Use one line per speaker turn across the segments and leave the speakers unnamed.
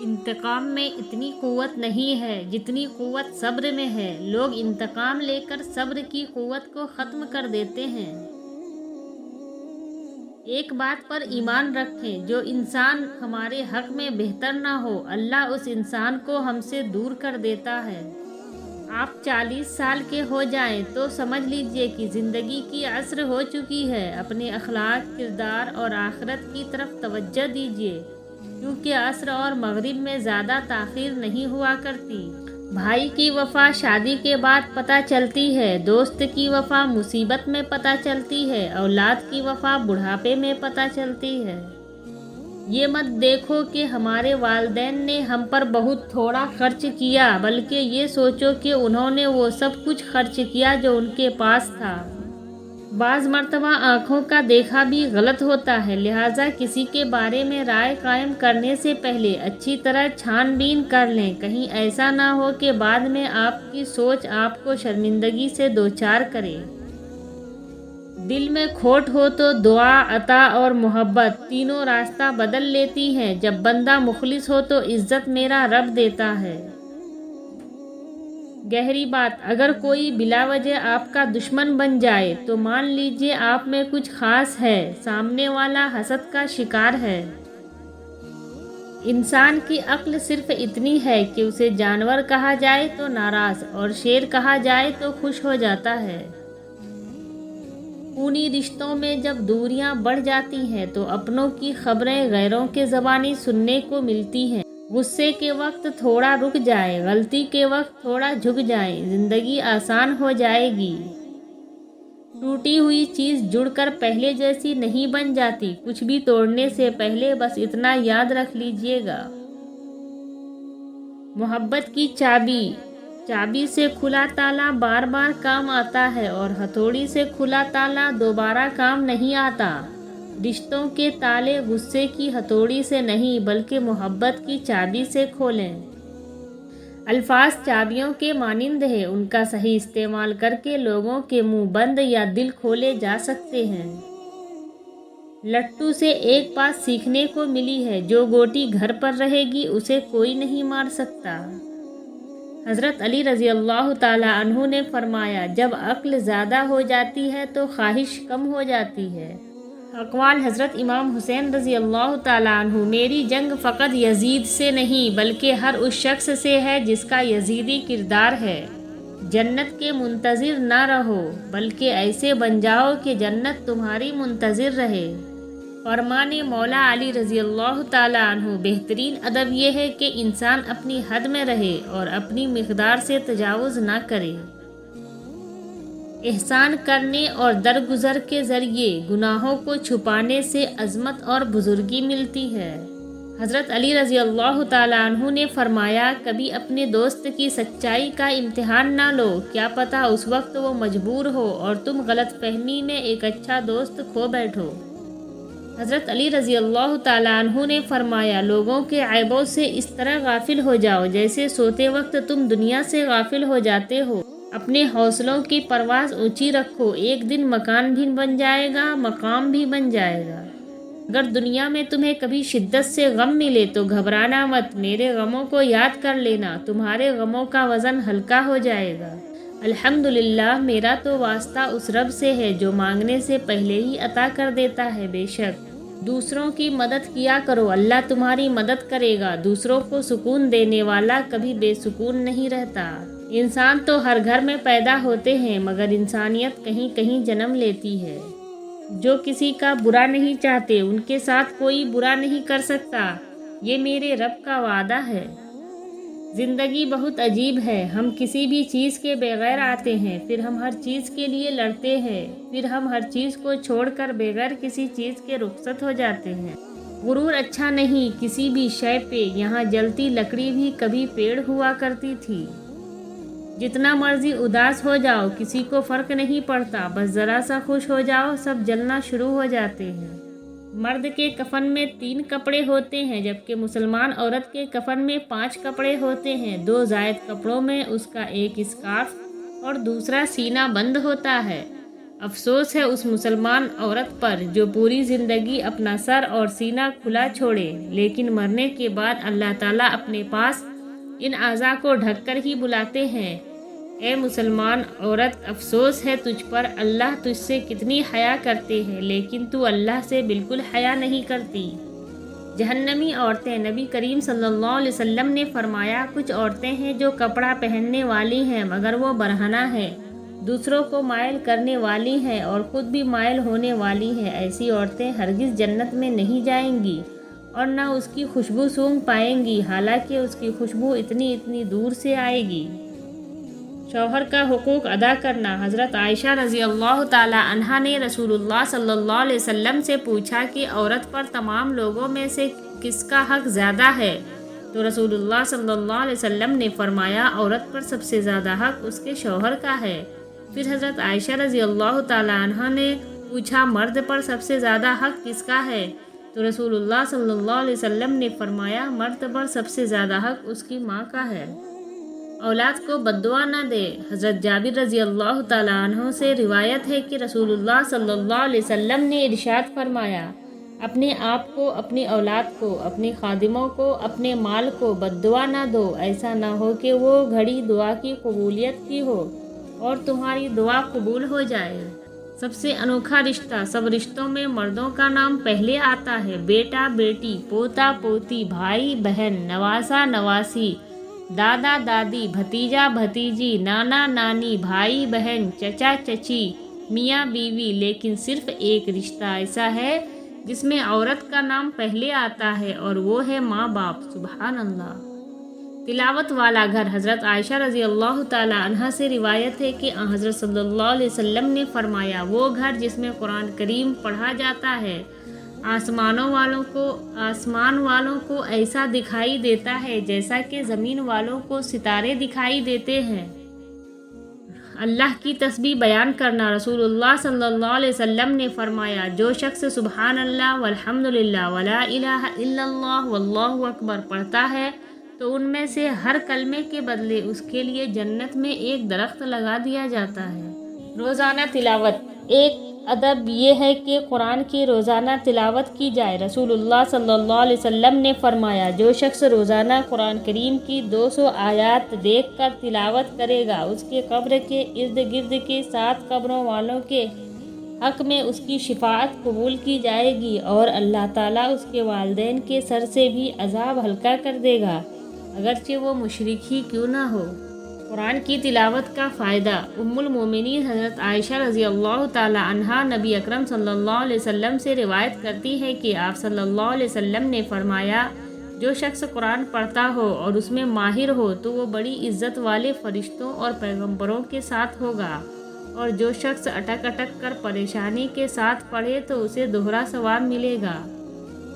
انتقام میں اتنی قوت نہیں ہے جتنی قوت صبر میں ہے۔ لوگ انتقام لے کر صبر کی قوت کو ختم کر دیتے ہیں۔ ایک بات پر ایمان رکھیں، جو انسان ہمارے حق میں بہتر نہ ہو، اللہ اس انسان کو ہم سے دور کر دیتا ہے۔ آپ 40 سال کے ہو جائیں تو سمجھ لیجئے کہ زندگی کی عصر ہو چکی ہے۔ اپنے اخلاق، کردار اور آخرت کی طرف توجہ دیجئے، کیونکہ عصر اور مغرب میں زیادہ تاخیر نہیں ہوا کرتی۔ بھائی کی وفا شادی کے بعد پتہ چلتی ہے، دوست کی وفا مصیبت میں پتہ چلتی ہے، اولاد کی وفا بڑھاپے میں پتہ چلتی ہے۔ یہ مت دیکھو کہ ہمارے والدین نے ہم پر بہت تھوڑا خرچ کیا، بلکہ یہ سوچو کہ انہوں نے وہ سب کچھ خرچ کیا جو ان کے پاس تھا۔ بعض مرتبہ آنکھوں کا دیکھا بھی غلط ہوتا ہے، لہٰذا کسی کے بارے میں رائے قائم کرنے سے پہلے اچھی طرح چھان بین کر لیں، کہیں ایسا نہ ہو کہ بعد میں آپ کی سوچ آپ کو شرمندگی سے دوچار کرے۔ دل میں کھوٹ ہو تو دعا، عطا اور محبت تینوں راستہ بدل لیتی ہیں۔ جب بندہ مخلص ہو تو عزت میرا رب دیتا ہے۔ گہری بات، اگر کوئی بلا وجہ آپ کا دشمن بن جائے تو مان لیجئے آپ میں کچھ خاص ہے، سامنے والا حسد کا شکار ہے۔ انسان کی عقل صرف اتنی ہے کہ اسے جانور کہا جائے تو ناراض اور شیر کہا جائے تو خوش ہو جاتا ہے۔ خونی رشتوں میں جب دوریاں بڑھ جاتی ہیں تو اپنوں کی خبریں غیروں کے زبانی سننے کو ملتی ہیں۔ غصے کے وقت تھوڑا رک جائیں، غلطی کے وقت تھوڑا جھک جائیں، زندگی آسان ہو جائے گی۔ ٹوٹی ہوئی چیز جڑ کر پہلے جیسی نہیں بن جاتی۔ کچھ بھی توڑنے سے پہلے بس اتنا یاد رکھ لیجئے گا۔ محبت کی چابی سے کھلا تالا بار بار کام آتا ہے اور ہتھوڑی سے کھلا تالا دوبارہ کام نہیں آتا۔ رشتوں کے تالے غصے کی ہتھوڑی سے نہیں بلکہ محبت کی چابی سے کھولیں۔ الفاظ چابیوں کے مانند ہیں، ان کا صحیح استعمال کر کے لوگوں کے منہ بند یا دل کھولے جا سکتے ہیں۔ لٹو سے ایک بات سیکھنے کو ملی ہے، جو گوٹی گھر پر رہے گی اسے کوئی نہیں مار سکتا۔ حضرت علی رضی اللہ تعالیٰ عنہ نے فرمایا، جب عقل زیادہ ہو جاتی ہے تو خواہش کم ہو جاتی ہے۔ اقوال حضرت امام حسین رضی اللہ تعالیٰ عنہ، میری جنگ فقط یزید سے نہیں بلکہ ہر اس شخص سے ہے جس کا یزیدی کردار ہے۔ جنت کے منتظر نہ رہو بلکہ ایسے بن جاؤ کہ جنت تمہاری منتظر رہے۔ فرمان مولا علی رضی اللہ تعالیٰ عنہ، بہترین ادب یہ ہے کہ انسان اپنی حد میں رہے اور اپنی مقدار سے تجاوز نہ کرے۔ احسان کرنے اور درگزر کے ذریعے گناہوں کو چھپانے سے عظمت اور بزرگی ملتی ہے۔ حضرت علی رضی اللہ تعالیٰ عنہ نے فرمایا، کبھی اپنے دوست کی سچائی کا امتحان نہ لو، کیا پتہ اس وقت وہ مجبور ہو اور تم غلط فہمی میں ایک اچھا دوست کھو بیٹھو۔ حضرت علی رضی اللہ تعالیٰ عنہ نے فرمایا، لوگوں کے عیبوں سے اس طرح غافل ہو جاؤ جیسے سوتے وقت تم دنیا سے غافل ہو جاتے ہو۔ اپنے حوصلوں کی پرواز اونچی رکھو، ایک دن مکان بھی بن جائے گا، مقام بھی بن جائے گا۔ اگر دنیا میں تمہیں کبھی شدت سے غم ملے تو گھبرانا مت، میرے غموں کو یاد کر لینا، تمہارے غموں کا وزن ہلکا ہو جائے گا۔ الحمدللہ، میرا تو واسطہ اس رب سے ہے جو مانگنے سے پہلے ہی عطا کر دیتا ہے۔ بے شک دوسروں کی مدد کیا کرو، اللہ تمہاری مدد کرے گا۔ دوسروں کو سکون دینے والا کبھی بے سکون نہیں رہتا۔ انسان تو ہر گھر میں پیدا ہوتے ہیں مگر انسانیت کہیں کہیں جنم لیتی ہے۔ جو کسی کا برا نہیں چاہتے ان کے ساتھ کوئی برا نہیں کر سکتا، یہ میرے رب کا وعدہ ہے۔ زندگی بہت عجیب ہے، ہم کسی بھی چیز کے بغیر آتے ہیں، پھر ہم ہر چیز کے لیے لڑتے ہیں، پھر ہم ہر چیز کو چھوڑ کر بغیر کسی چیز کے رخصت ہو جاتے ہیں۔ غرور اچھا نہیں کسی بھی شے پہ، یہاں جلتی لکڑی بھی کبھی پیڑ ہوا کرتی تھی۔ جتنا مرضی اداس ہو جاؤ کسی کو فرق نہیں پڑتا، بس ذرا سا خوش ہو جاؤ سب جلنا شروع ہو جاتے ہیں۔ مرد کے کفن میں 3 کپڑے ہوتے ہیں جبکہ مسلمان عورت کے کفن میں 5 کپڑے ہوتے ہیں۔ 2 زائد کپڑوں میں اس کا ایک اسکارف اور دوسرا سینہ بند ہوتا ہے۔ افسوس ہے اس مسلمان عورت پر جو پوری زندگی اپنا سر اور سینہ کھلا چھوڑے لیکن مرنے کے بعد اللہ تعالیٰ اپنے پاس ان اعضاء کو ڈھک کر ہی بلاتے ہیں۔ اے مسلمان عورت، افسوس ہے تجھ پر، اللہ تجھ سے کتنی حیا کرتے ہیں لیکن تو اللہ سے بالکل حیا نہیں کرتی۔ جہنمی عورتیں۔ نبی کریم صلی اللہ علیہ وسلم نے فرمایا، کچھ عورتیں ہیں جو کپڑا پہننے والی ہیں مگر وہ برہنہ ہیں، دوسروں کو مائل کرنے والی ہیں اور خود بھی مائل ہونے والی ہیں۔ ایسی عورتیں ہرگز جنت میں نہیں جائیں گی اور نہ اس کی خوشبو سونگھ پائیں گی، حالانکہ اس کی خوشبو اتنی دور سے آئے گی۔ شوہر کا حقوق ادا کرنا۔ حضرت عائشہ رضی اللہ تعالی عنہا نے رسول اللہ صلی اللہ علیہ وسلم سے پوچھا کہ عورت پر تمام لوگوں میں سے کس کا حق زیادہ ہے؟ تو رسول اللہ صلی اللہ علیہ وسلم نے فرمایا، عورت پر سب سے زیادہ حق اس کے شوہر کا ہے۔ پھر حضرت عائشہ رضی اللہ تعالی عنہا نے پوچھا، مرد پر سب سے زیادہ حق کس کا ہے؟ تو رسول اللہ صلی اللہ علیہ وسلم نے فرمایا، مرد پر سب سے زیادہ حق اس کی ماں کا ہے۔ اولاد کو بد دعا نہ دے۔ حضرت جابر رضی اللہ تعالیٰ عنہ سے روایت ہے کہ رسول اللہ صلی اللہ علیہ وسلم نے ارشاد فرمایا، اپنے آپ کو، اپنی اولاد کو، اپنی خادموں کو، اپنے مال کو بد دعا نہ دو، ایسا نہ ہو کہ وہ گھڑی دعا کی قبولیت کی ہو اور تمہاری دعا قبول ہو جائے۔ سب سے انوکھا رشتہ۔ سب رشتوں میں مردوں کا نام پہلے آتا ہے، بیٹا بیٹی، پوتا پوتی، بھائی بہن، نواسا نواسی، دادا دادی، بھتیجا بھتیجی، نانا نانی، بھائی بہن، چچا چچی، میاں بیوی، لیکن صرف ایک رشتہ ایسا ہے جس میں عورت کا نام پہلے آتا ہے اور وہ ہے ماں باپ۔ سبحان اللہ۔ تلاوت والا گھر۔ حضرت عائشہ رضی اللہ تعالی عنہا سے روایت ہے کہ حضرت صلی اللہ علیہ وسلم نے فرمایا، وہ گھر جس میں قرآن کریم پڑھا جاتا ہے آسمان والوں کو ایسا دکھائی دیتا ہے جیسا کہ زمین والوں کو ستارے دکھائی دیتے ہیں۔ اللہ کی تسبیح بیان کرنا۔ رسول اللہ صلی اللہ علیہ وسلم نے فرمایا، جو شخص سبحان اللہ والحمد للہ ولا الہ الا اللہ واللہ اکبر پڑھتا ہے تو ان میں سے ہر کلمے کے بدلے اس کے لیے جنت میں ایک درخت لگا دیا جاتا ہے۔ روزانہ تلاوت۔ ایک ادب یہ ہے کہ قرآن کی روزانہ تلاوت کی جائے۔ رسول اللہ صلی اللہ علیہ وسلم نے فرمایا، جو شخص روزانہ قرآن کریم کی 200 آیات دیکھ کر تلاوت کرے گا، اس کے قبر کے ارد گرد کے 7 قبروں والوں کے حق میں اس کی شفاعت قبول کی جائے گی اور اللہ تعالیٰ اس کے والدین کے سر سے بھی عذاب ہلکا کر دے گا، اگرچہ وہ مشرک ہی کیوں نہ ہو۔ قرآن کی تلاوت کا فائدہ۔ ام المومنین حضرت عائشہ رضی اللہ تعالی عنہا نبی اکرم صلی اللہ علیہ وسلم سے روایت کرتی ہے کہ آپ صلی اللہ علیہ وسلم نے فرمایا، جو شخص قرآن پڑھتا ہو اور اس میں ماہر ہو تو وہ بڑی عزت والے فرشتوں اور پیغمبروں کے ساتھ ہوگا، اور جو شخص اٹک کر پریشانی کے ساتھ پڑھے تو اسے دوہرا ثواب ملے گا۔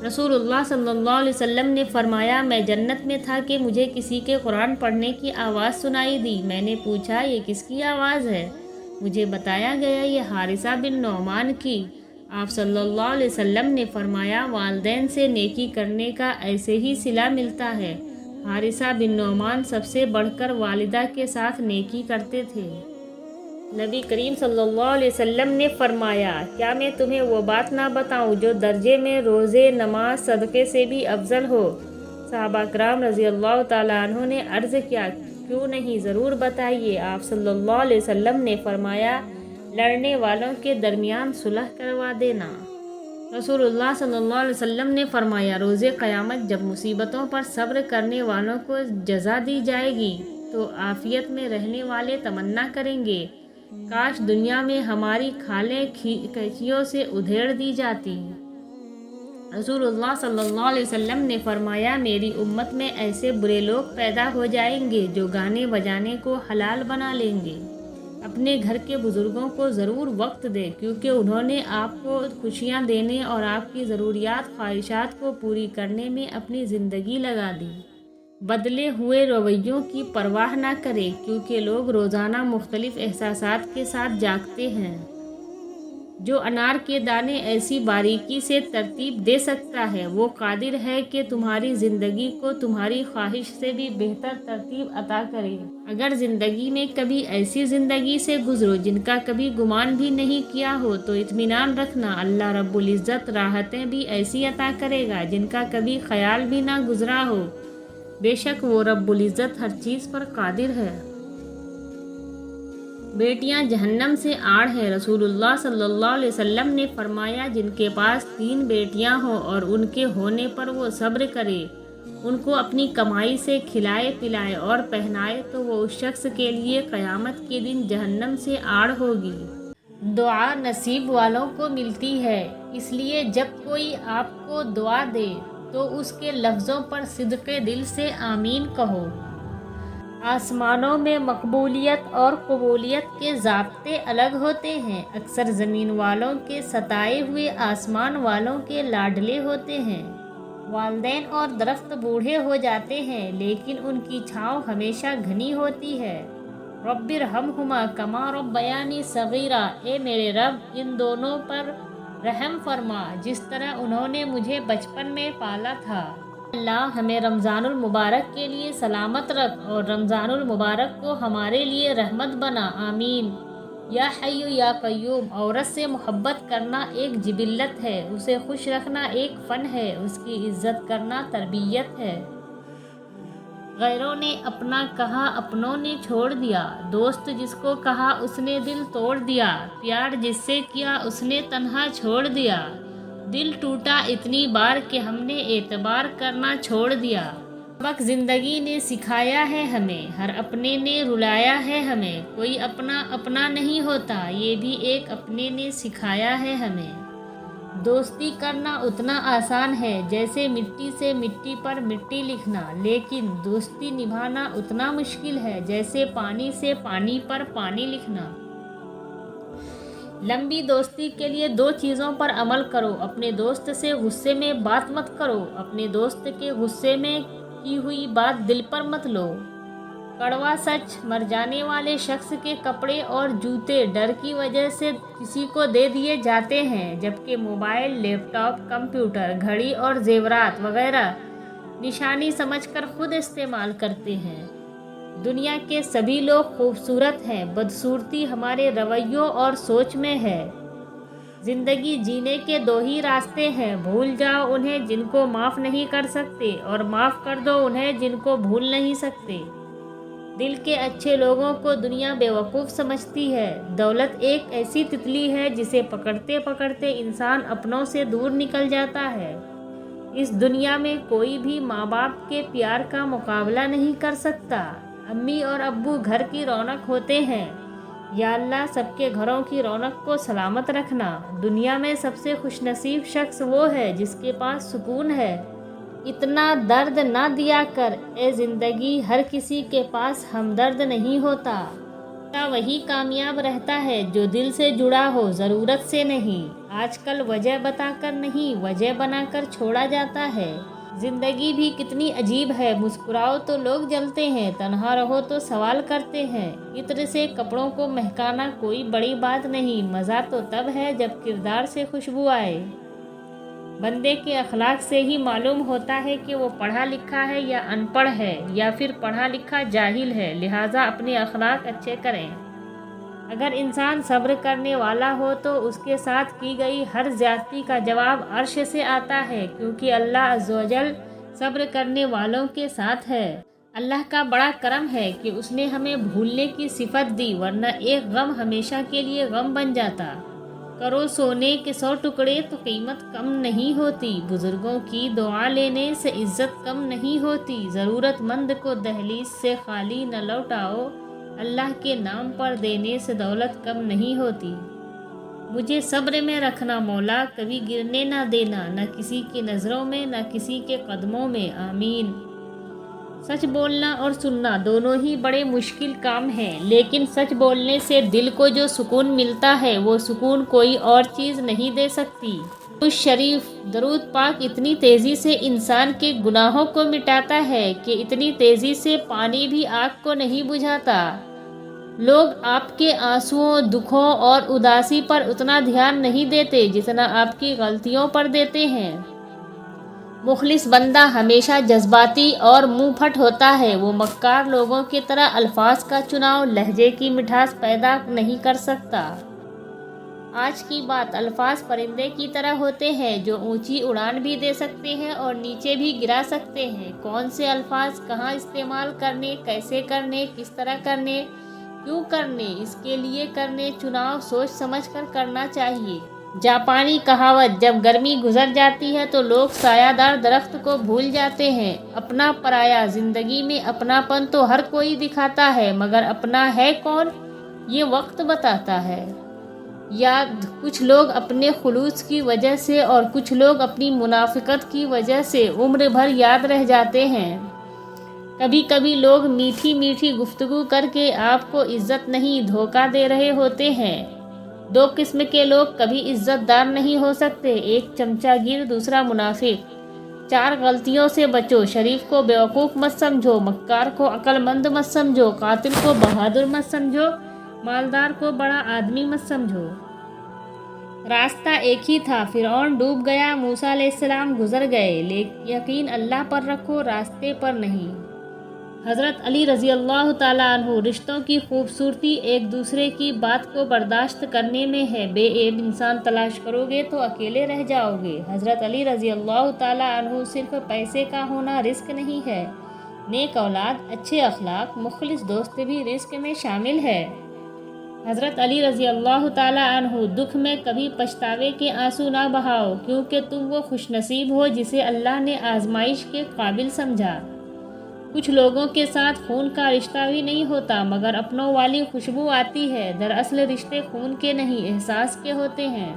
رسول اللہ صلی اللہ علیہ وسلم نے فرمایا، میں جنت میں تھا کہ مجھے کسی کے قرآن پڑھنے کی آواز سنائی دی۔ میں نے پوچھا، یہ کس کی آواز ہے؟ مجھے بتایا گیا، یہ حارثہ بن نعمان کی۔ آپ صلی اللہ علیہ وسلم نے فرمایا، والدین سے نیکی کرنے کا ایسے ہی صلہ ملتا ہے۔ حارثہ بن نعمان سب سے بڑھ کر والدہ کے ساتھ نیکی کرتے تھے۔ نبی کریم صلی اللہ علیہ وسلم نے فرمایا، کیا میں تمہیں وہ بات نہ بتاؤں جو درجے میں روزے، نماز، صدقے سے بھی افضل ہو؟ صحابہ کرام رضی اللہ تعالیٰ عنہ نے عرض کیا، کیوں نہیں، ضرور بتائیے۔ آپ صلی اللہ علیہ وسلم نے فرمایا، لڑنے والوں کے درمیان صلح کروا دینا۔ رسول اللہ صلی اللہ علیہ وسلم نے فرمایا، روز قیامت جب مصیبتوں پر صبر کرنے والوں کو جزا دی جائے گی تو عافیت میں رہنے والے تمنا کریں گے، کاش دنیا میں ہماری کھالیں کھیچیوں سے ادھیڑ دی جاتی۔ رسول اللہ صلی اللہ علیہ وسلم نے فرمایا، میری امت میں ایسے برے لوگ پیدا ہو جائیں گے جو گانے بجانے کو حلال بنا لیں گے۔ اپنے گھر کے بزرگوں کو ضرور وقت دیں، کیونکہ انہوں نے آپ کو خوشیاں دینے اور آپ کی ضروریات خواہشات کو پوری کرنے میں اپنی زندگی لگا دی۔ بدلے ہوئے رویوں کی پرواہ نہ کریں، کیونکہ لوگ روزانہ مختلف احساسات کے ساتھ جاگتے ہیں۔ جو انار کے دانے ایسی باریکی سے ترتیب دے سکتا ہے، وہ قادر ہے کہ تمہاری زندگی کو تمہاری خواہش سے بھی بہتر ترتیب عطا کرے۔ اگر زندگی میں کبھی ایسی زندگی سے گزرو جن کا کبھی گمان بھی نہیں کیا ہو تو اطمینان رکھنا، اللہ رب العزت راحتیں بھی ایسی عطا کرے گا جن کا کبھی خیال بھی نہ گزرا ہو۔ بے شک وہ رب العزت ہر چیز پر قادر ہے۔ بیٹیاں جہنم سے آڑ ہیں۔ رسول اللہ صلی اللہ علیہ وسلم نے فرمایا، جن کے پاس 3 بیٹیاں ہوں اور ان کے ہونے پر وہ صبر کرے، ان کو اپنی کمائی سے کھلائے پلائے اور پہنائے تو وہ اس شخص کے لیے قیامت کے دن جہنم سے آڑ ہوگی۔ دعا نصیب والوں کو ملتی ہے، اس لیے جب کوئی آپ کو دعا دے تو اس کے لفظوں پر صدق دل سے آمین کہو۔ آسمانوں میں مقبولیت اور قبولیت کے ضابطے الگ ہوتے ہیں۔ اکثر زمین والوں کے ستائے ہوئے آسمان والوں کے لاڈلے ہوتے ہیں۔ والدین اور درخت بوڑھے ہو جاتے ہیں لیکن ان کی چھاؤں ہمیشہ گھنی ہوتی ہے۔ رب ارحمہما کما ربیانی صغیرا، اے میرے رب ان دونوں پر رحم فرما جس طرح انہوں نے مجھے بچپن میں پالا تھا۔ اللہ ہمیں رمضان المبارک کے لیے سلامت رکھ اور رمضان المبارک کو ہمارے لیے رحمت بنا، آمین۔ یا حی یا قیوم، عورت سے محبت کرنا ایک جبلت ہے، اسے خوش رکھنا ایک فن ہے، اس کی عزت کرنا تربیت ہے۔ غیروں نے اپنا کہا اپنوں نے چھوڑ دیا، دوست جس کو کہا اس نے دل توڑ دیا، پیار جس سے کیا اس نے تنہا چھوڑ دیا، دل ٹوٹا اتنی بار کہ ہم نے اعتبار کرنا چھوڑ دیا۔ سبق زندگی نے سکھایا ہے ہمیں، ہر اپنے نے رلایا ہے ہمیں، کوئی اپنا اپنا نہیں ہوتا یہ بھی ایک اپنے نے سکھایا ہے ہمیں۔ دوستی کرنا اتنا آسان ہے جیسے مٹی سے مٹی پر مٹی لکھنا، لیکن دوستی نبھانا اتنا مشکل ہے جیسے پانی سے پانی پر پانی لکھنا۔ لمبی دوستی کے لیے 2 چیزوں پر عمل کرو، اپنے دوست سے غصے میں بات مت کرو، اپنے دوست کے غصے میں کی ہوئی بات دل پر مت لو۔ کڑوا سچ، مر جانے والے شخص کے کپڑے اور جوتے ڈر کی وجہ سے کسی کو دے دیے جاتے ہیں، جبکہ موبائل، لیپ ٹاپ، کمپیوٹر، گھڑی اور زیورات وغیرہ نشانی سمجھ کر خود استعمال کرتے ہیں۔ دنیا کے سبھی لوگ خوبصورت ہیں، بدصورتی ہمارے رویوں اور سوچ میں ہے۔ زندگی جینے کے 2 ہی راستے ہیں، بھول جاؤ انہیں جن کو معاف نہیں کر سکتے اور معاف کر دو انہیں جن کو بھول نہیں سکتے۔ دل کے اچھے لوگوں کو دنیا بیوقوف سمجھتی ہے۔ دولت ایک ایسی تتلی ہے جسے پکڑتے پکڑتے انسان اپنوں سے دور نکل جاتا ہے۔ اس دنیا میں کوئی بھی ماں باپ کے پیار کا مقابلہ نہیں کر سکتا۔ امی اور ابو گھر کی رونق ہوتے ہیں، یا اللہ سب کے گھروں کی رونق کو سلامت رکھنا۔ دنیا میں سب سے خوش نصیب شخص وہ ہے جس کے پاس سکون ہے۔ اتنا درد نہ دیا کر اے زندگی، ہر کسی کے پاس ہمدرد نہیں ہوتا۔ وہی کامیاب رہتا ہے جو دل سے جڑا ہو، ضرورت سے نہیں۔ آج کل وجہ بتا کر نہیں، وجہ بنا کر چھوڑا جاتا ہے۔ زندگی بھی کتنی عجیب ہے، مسکراؤ تو لوگ جلتے ہیں، تنہا رہو تو سوال کرتے ہیں۔ عطر سے کپڑوں کو مہکانا کوئی بڑی بات نہیں، مزہ تو تب ہے جب کردار سے خوشبو آئے۔ بندے کے اخلاق سے ہی معلوم ہوتا ہے کہ وہ پڑھا لکھا ہے یا ان پڑھ ہے، یا پھر پڑھا لکھا جاہل ہے، لہٰذا اپنے اخلاق اچھے کریں۔ اگر انسان صبر کرنے والا ہو تو اس کے ساتھ کی گئی ہر زیادتی کا جواب عرش سے آتا ہے، کیونکہ اللہ عز و جل صبر کرنے والوں کے ساتھ ہے۔ اللہ کا بڑا کرم ہے کہ اس نے ہمیں بھولنے کی صفت دی، ورنہ ایک غم ہمیشہ کے لیے غم بن جاتا۔ کرو سونے کے 100 ٹکڑے تو قیمت کم نہیں ہوتی، بزرگوں کی دعا لینے سے عزت کم نہیں ہوتی، ضرورت مند کو دہلیز سے خالی نہ لوٹاؤ، اللہ کے نام پر دینے سے دولت کم نہیں ہوتی۔ مجھے صبر میں رکھنا مولا، کبھی گرنے نہ دینا، نہ کسی کی نظروں میں نہ کسی کے قدموں میں، آمین۔ سچ بولنا اور سننا دونوں ہی بڑے مشکل کام ہیں، لیکن سچ بولنے سے دل کو جو سکون ملتا ہے وہ سکون کوئی اور چیز نہیں دے سکتی۔ درود شریف، درود پاک اتنی تیزی سے انسان کے گناہوں کو مٹاتا ہے کہ اتنی تیزی سے پانی بھی آگ کو نہیں بجھاتا۔ لوگ آپ کے آنسوؤں، دکھوں اور اداسی پر اتنا دھیان نہیں دیتے جتنا آپ کی غلطیوں پر دیتے ہیں۔ مخلص بندہ ہمیشہ جذباتی اور منہ پھٹ ہوتا ہے۔ وہ مکار لوگوں کی طرح الفاظ کا چناؤ، لہجے کی مٹھاس پیدا نہیں کر سکتا۔ آج کی بات، الفاظ پرندے کی طرح ہوتے ہیں جو اونچی اڑان بھی دے سکتے ہیں اور نیچے بھی گرا سکتے ہیں۔ کون سے الفاظ کہاں استعمال کرنے، کیسے کرنے، کس طرح کرنے، کیوں کرنے، اس کے لیے کرنے، چناؤ سوچ سمجھ کر کرنا چاہیے۔ جاپانی کہاوت، جب گرمی گزر جاتی ہے تو لوگ سایہ دار درخت کو بھول جاتے ہیں۔ اپنا پرایا، زندگی میں اپنا پن تو ہر کوئی دکھاتا ہے مگر اپنا ہے کون، یہ وقت بتاتا ہے۔ یاد، کچھ لوگ اپنے خلوص کی وجہ سے اور کچھ لوگ اپنی منافقت کی وجہ سے عمر بھر یاد رہ جاتے ہیں۔ کبھی کبھی لوگ میٹھی میٹھی گفتگو کر کے آپ کو عزت نہیں، دھوکہ دے رہے ہوتے ہیں۔ دو قسم کے لوگ کبھی عزت دار نہیں ہو سکتے، ایک چمچہ گیر، دوسرا منافق۔ 4 غلطیوں سے بچو۔ شریف کو بیوقوف مت سمجھو، مکار کو عقل مند مت سمجھو، قاتل کو بہادر مت سمجھو، مالدار کو بڑا آدمی مت سمجھو۔ راستہ ایک ہی تھا، فرعون ڈوب گیا، موسیٰ علیہ السلام گزر گئے، یقین اللہ پر رکھو، راستے پر نہیں۔ حضرت علی رضی اللہ تعالیٰ عنہ، رشتوں کی خوبصورتی ایک دوسرے کی بات کو برداشت کرنے میں ہے۔ بے عیب انسان تلاش کرو گے تو اکیلے رہ جاؤ گے۔ حضرت علی رضی اللہ تعالیٰ عنہ، صرف پیسے کا ہونا رزق نہیں ہے، نیک اولاد، اچھے اخلاق، مخلص دوست بھی رزق میں شامل ہے۔ حضرت علی رضی اللہ تعالیٰ عنہ، دکھ میں کبھی پچھتاوے کے آنسو نہ بہاؤ، کیونکہ تم وہ خوش نصیب ہو جسے اللہ نے آزمائش کے قابل سمجھا۔ کچھ لوگوں کے ساتھ خون کا رشتہ بھی نہیں ہوتا مگر اپنوں والی خوشبو آتی ہے۔ دراصل رشتے خون کے نہیں، احساس کے ہوتے ہیں۔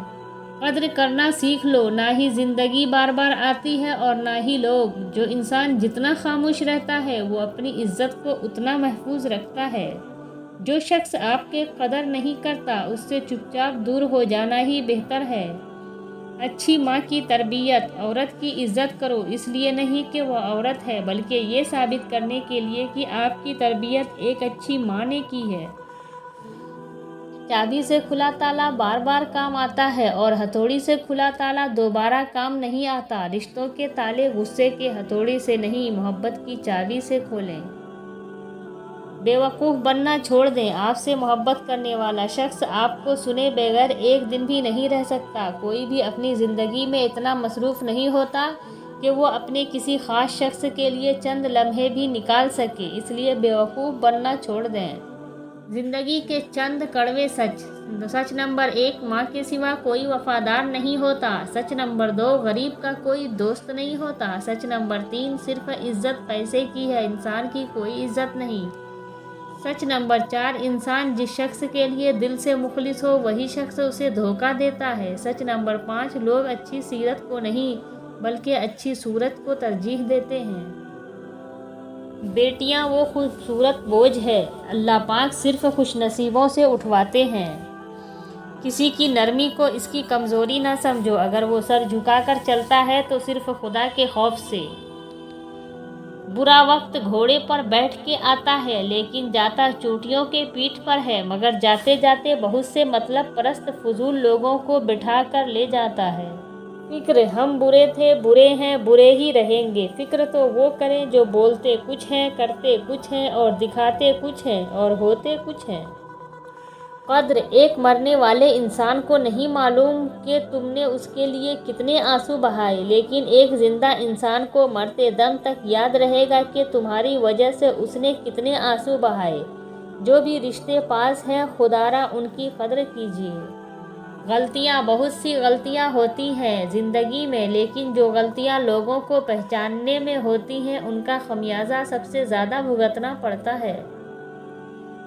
قدر کرنا سیکھ لو، نہ ہی زندگی بار بار آتی ہے اور نہ ہی لوگ۔ جو انسان جتنا خاموش رہتا ہے وہ اپنی عزت کو اتنا محفوظ رکھتا ہے۔ جو شخص آپ کے قدر نہیں کرتا اس سے چپ چاپ دور ہو جانا ہی بہتر ہے۔ اچھی ماں کی تربیت، عورت کی عزت کرو، اس لیے نہیں کہ وہ عورت ہے بلکہ یہ ثابت کرنے کے لیے کہ آپ کی تربیت ایک اچھی ماں نے کی ہے۔ چابی سے کھلا تالا بار بار کام آتا ہے اور ہتھوڑی سے کھلا تالا دوبارہ کام نہیں آتا۔ رشتوں کے تالے غصے کے ہتھوڑی سے نہیں، محبت کی چابی سے کھولیں۔ بے وقوف بننا چھوڑ دیں۔ آپ سے محبت کرنے والا شخص آپ کو سنے بغیر ایک دن بھی نہیں رہ سکتا۔ کوئی بھی اپنی زندگی میں اتنا مصروف نہیں ہوتا کہ وہ اپنے کسی خاص شخص کے لیے چند لمحے بھی نکال سکے، اس لیے بے وقوف بننا چھوڑ دیں۔ زندگی کے چند کڑوے سچ۔ سچ نمبر 1، ماں کے سوا کوئی وفادار نہیں ہوتا۔ سچ نمبر 2، غریب کا کوئی دوست نہیں ہوتا۔ سچ نمبر 3، صرف عزت پیسے کی ہے، انسان کی کوئی عزت نہیں۔ سچ نمبر 4، انسان جس شخص کے لیے دل سے مخلص ہو وہی شخص اسے دھوکہ دیتا ہے۔ سچ نمبر 5، لوگ اچھی سیرت کو نہیں بلکہ اچھی صورت کو ترجیح دیتے ہیں۔ بیٹیاں وہ خوبصورت بوجھ ہے، اللہ پاک صرف خوش نصیبوں سے اٹھواتے ہیں۔ کسی کی نرمی کو اس کی کمزوری نہ سمجھو، اگر وہ سر جھکا کر چلتا ہے تو صرف خدا کے خوف سے۔ برا وقت گھوڑے پر بیٹھ کے آتا ہے لیکن جاتا چوٹیوں کے پیٹھ پر ہے، مگر جاتے جاتے بہت سے مطلب پرست فضول لوگوں کو بٹھا کر لے جاتا ہے۔ فکر، ہم برے تھے، برے ہیں، برے ہی رہیں گے۔ فکر تو وہ کریں جو بولتے کچھ ہیں، کرتے کچھ ہیں اور دکھاتے کچھ ہیں اور ہوتے کچھ ہیں۔ قدر، ایک مرنے والے انسان کو نہیں معلوم کہ تم نے اس کے لیے کتنے آنسو بہائے، لیکن ایک زندہ انسان کو مرتے دم تک یاد رہے گا کہ تمہاری وجہ سے اس نے کتنے آنسو بہائے۔ جو بھی رشتے پاس ہیں خدارا ان کی قدر کیجیے۔ غلطیاں، بہت سی غلطیاں ہوتی ہیں زندگی میں، لیکن جو غلطیاں لوگوں کو پہچاننے میں ہوتی ہیں ان کا خمیازہ سب سے زیادہ بھگتنا پڑتا ہے۔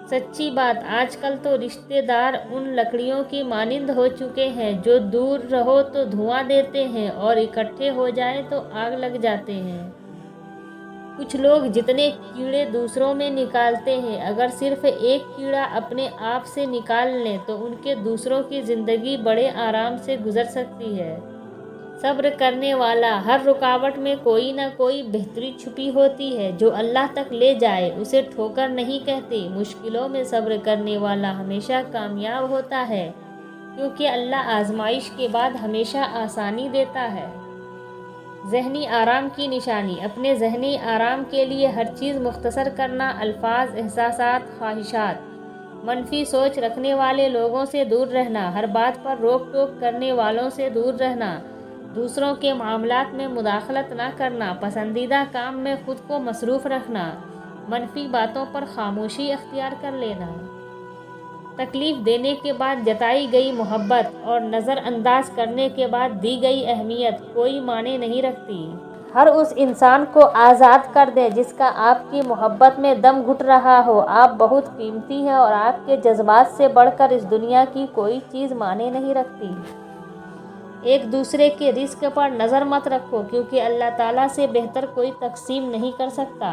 سچی بات، آج کل تو رشتے دار ان لکڑیوں کی مانند ہو چکے ہیں جو دور رہو تو دھواں دیتے ہیں اور اکٹھے ہو جائے تو آگ لگ جاتے ہیں۔ کچھ لوگ جتنے کیڑے دوسروں میں نکالتے ہیں، اگر صرف ایک کیڑا اپنے آپ سے نکال لیں تو ان کے دوسروں کی زندگی بڑے آرام سے گزر سکتی ہے۔ صبر کرنے والا ہر رکاوٹ میں کوئی نہ کوئی بہتری چھپی ہوتی ہے جو اللہ تک لے جائے، اسے ٹھوکر نہیں کہتے۔ مشکلوں میں صبر کرنے والا ہمیشہ کامیاب ہوتا ہے، کیونکہ اللہ آزمائش کے بعد ہمیشہ آسانی دیتا ہے۔ ذہنی آرام کی نشانی۔ اپنے ذہنی آرام کے لیے ہر چیز مختصر کرنا، الفاظ، احساسات، خواہشات، منفی سوچ رکھنے والے لوگوں سے دور رہنا، ہر بات پر روک ٹوک کرنے والوں سے دور رہنا، دوسروں کے معاملات میں مداخلت نہ کرنا، پسندیدہ کام میں خود کو مصروف رکھنا، منفی باتوں پر خاموشی اختیار کر لینا۔ تکلیف دینے کے بعد جتائی گئی محبت اور نظر انداز کرنے کے بعد دی گئی اہمیت کوئی معنی نہیں رکھتی۔ ہر اس انسان کو آزاد کر دیں جس کا آپ کی محبت میں دم گھٹ رہا ہو۔ آپ بہت قیمتی ہیں اور آپ کے جذبات سے بڑھ کر اس دنیا کی کوئی چیز معنی نہیں رکھتی۔ ایک دوسرے کے رزق پر نظر مت رکھو، کیونکہ اللہ تعالیٰ سے بہتر کوئی تقسیم نہیں کر سکتا۔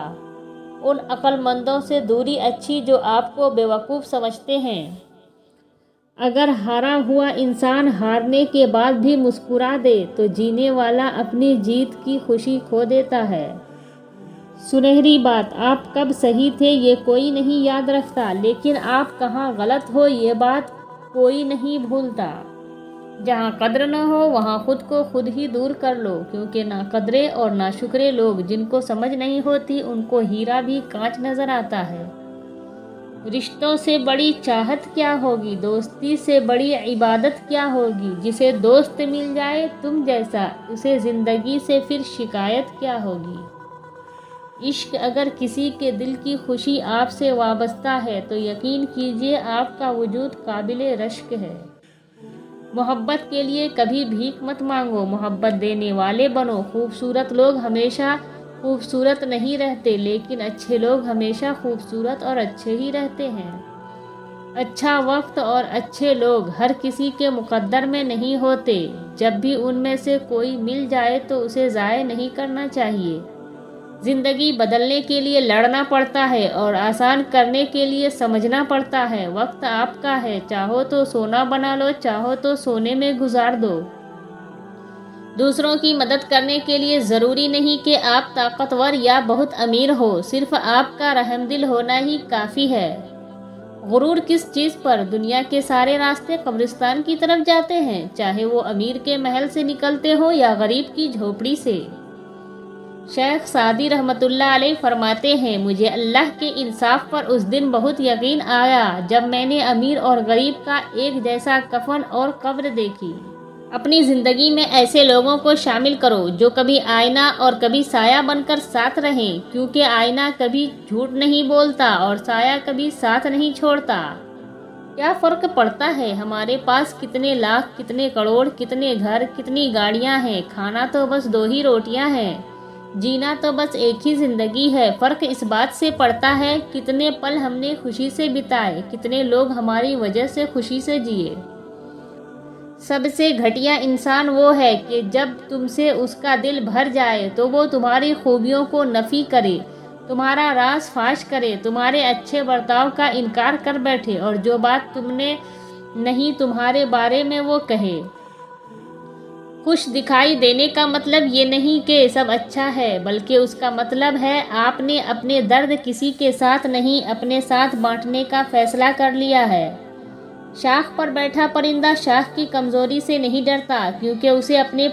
ان عقل مندوں سے دوری اچھی جو آپ کو بیوقوف سمجھتے ہیں۔ اگر ہارا ہوا انسان ہارنے کے بعد بھی مسکرا دے تو جینے والا اپنی جیت کی خوشی کھو دیتا ہے۔ سنہری بات، آپ کب صحیح تھے یہ کوئی نہیں یاد رکھتا، لیکن آپ کہاں غلط ہو یہ بات کوئی نہیں بھولتا۔ جہاں قدر نہ ہو وہاں خود کو خود ہی دور کر لو، کیونکہ ناقدرے اور ناشکرے لوگ جن کو سمجھ نہیں ہوتی ان کو ہیرا بھی کانچ نظر آتا ہے۔ رشتوں سے بڑی چاہت کیا ہوگی، دوستی سے بڑی عبادت کیا ہوگی، جسے دوست مل جائے تم جیسا اسے زندگی سے پھر شکایت کیا ہوگی۔ عشق اگر کسی کے دل کی خوشی آپ سے وابستہ ہے تو یقین کیجئے آپ کا وجود قابل رشک ہے۔ محبت کے لیے کبھی بھیک مت مانگو، محبت دینے والے بنو۔ خوبصورت لوگ ہمیشہ خوبصورت نہیں رہتے، لیکن اچھے لوگ ہمیشہ خوبصورت اور اچھے ہی رہتے ہیں۔ اچھا وقت اور اچھے لوگ ہر کسی کے مقدر میں نہیں ہوتے۔ جب بھی ان میں سے کوئی مل جائے تو اسے ضائع نہیں کرنا چاہیے۔ زندگی بدلنے کے لیے لڑنا پڑتا ہے اور آسان کرنے کے لیے سمجھنا پڑتا ہے۔ وقت آپ کا ہے، چاہو تو سونا بنا لو، چاہو تو سونے میں گزار دو۔ دوسروں کی مدد کرنے کے لیے ضروری نہیں کہ آپ طاقتور یا بہت امیر ہو، صرف آپ کا رحم دل ہونا ہی کافی ہے۔ غرور کس چیز پر؟ دنیا کے سارے راستے قبرستان کی طرف جاتے ہیں، چاہے وہ امیر کے محل سے نکلتے ہوں یا غریب کی جھوپڑی سے۔ شیخ سعدی رحمۃ اللہ علیہ فرماتے ہیں، مجھے اللہ کے انصاف پر اس دن بہت یقین آیا جب میں نے امیر اور غریب کا ایک جیسا کفن اور قبر دیکھی۔ اپنی زندگی میں ایسے لوگوں کو شامل کرو جو کبھی آئینہ اور کبھی سایہ بن کر ساتھ رہیں، کیونکہ آئینہ کبھی جھوٹ نہیں بولتا اور سایہ کبھی ساتھ نہیں چھوڑتا۔ کیا فرق پڑتا ہے ہمارے پاس کتنے لاکھ، کتنے کروڑ، کتنے گھر، کتنی گاڑیاں ہیں، کھانا تو بس 2 ہی روٹیاں ہیں، جینا تو بس ایک ہی زندگی ہے۔ فرق اس بات سے پڑتا ہے کتنے پل ہم نے خوشی سے بتائے، کتنے لوگ ہماری وجہ سے خوشی سے جیے۔ سب سے گھٹیا انسان وہ ہے کہ جب تم سے اس کا دل بھر جائے تو وہ تمہاری خوبیوں کو نفی کرے، تمہارا راز فاش کرے، تمہارے اچھے برتاؤ کا انکار کر بیٹھے اور جو بات تم نے نہیں تمہارے بارے میں وہ کہے۔ خوش دکھائی دینے کا مطلب یہ نہیں کہ سب اچھا ہے، بلکہ اس کا مطلب ہے آپ نے اپنے درد کسی کے ساتھ نہیں اپنے ساتھ بانٹنے کا فیصلہ کر لیا ہے۔ شاخ پر بیٹھا پرندہ شاخ کی کمزوری سے نہیں ڈرتا، کیونکہ اسے اپنے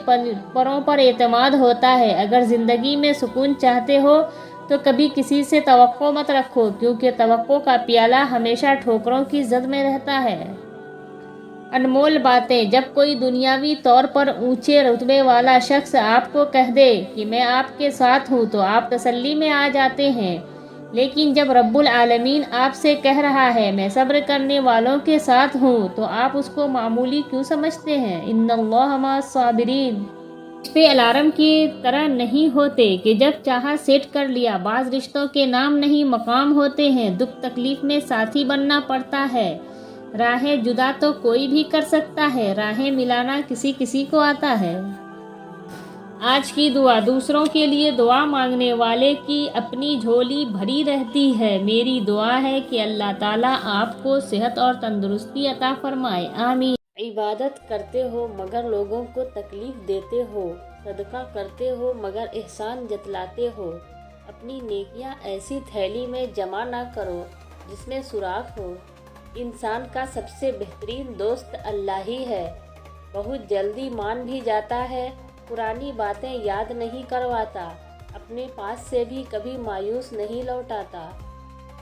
پروں پر اعتماد ہوتا ہے۔ اگر زندگی میں سکون چاہتے ہو تو کبھی کسی سے توقع مت رکھو، کیونکہ توقع کا پیالہ ہمیشہ ٹھوکروں کی زد میں رہتا ہے۔ انمول باتیں، جب کوئی دنیاوی طور پر اونچے رتبے والا شخص آپ کو کہہ دے کہ میں آپ کے ساتھ ہوں تو آپ تسلی میں آ جاتے ہیں، لیکن جب رب العالمین آپ سے کہہ رہا ہے میں صبر کرنے والوں کے ساتھ ہوں تو آپ اس کو معمولی کیوں سمجھتے ہیں؟ ان اللہ مع الصابرین۔ رشتے الارم کی طرح نہیں ہوتے کہ جب چاہا سیٹ کر لیا۔ بعض رشتوں کے نام نہیں مقام ہوتے ہیں، دکھ تکلیف میں ساتھی بننا پڑتا ہے۔ راہیں جدا تو کوئی بھی کر سکتا ہے، راہیں ملانا کسی کسی کو آتا ہے۔ آج کی دعا، دوسروں کے لیے دعا مانگنے والے کی اپنی جھولی بھری رہتی ہے۔ میری دعا ہے کہ اللہ تعالیٰ آپ کو صحت اور تندرستی عطا فرمائے، آمین۔ عبادت کرتے ہو مگر لوگوں کو تکلیف دیتے ہو، صدقہ کرتے ہو مگر احسان جتلاتے ہو، اپنی نیکیاں ایسی تھیلی میں جمع نہ کرو جس میں سوراخ ہو۔ انسان کا سب سے بہترین دوست اللہ ہی ہے، بہت جلدی مان بھی جاتا ہے، پرانی باتیں یاد نہیں کرواتا، اپنے پاس سے بھی کبھی مایوس نہیں لوٹاتا۔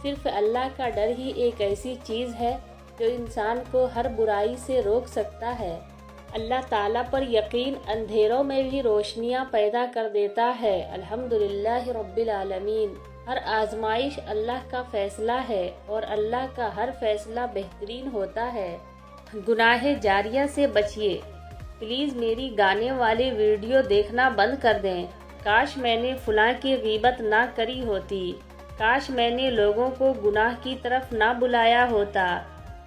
صرف اللہ کا ڈر ہی ایک ایسی چیز ہے جو انسان کو ہر برائی سے روک سکتا ہے۔ اللہ تعالیٰ پر یقین اندھیروں میں بھی روشنیاں پیدا کر دیتا ہے۔ الحمدللہ رب العالمین۔ ہر آزمائش اللہ کا فیصلہ ہے اور اللہ کا ہر فیصلہ بہترین ہوتا ہے۔ گناہ جاریہ سے بچیے۔ پلیز میری گانے والی ویڈیو دیکھنا بند کر دیں۔ کاش میں نے فلاں کی غیبت نہ کری ہوتی، کاش میں نے لوگوں کو گناہ کی طرف نہ بلایا ہوتا،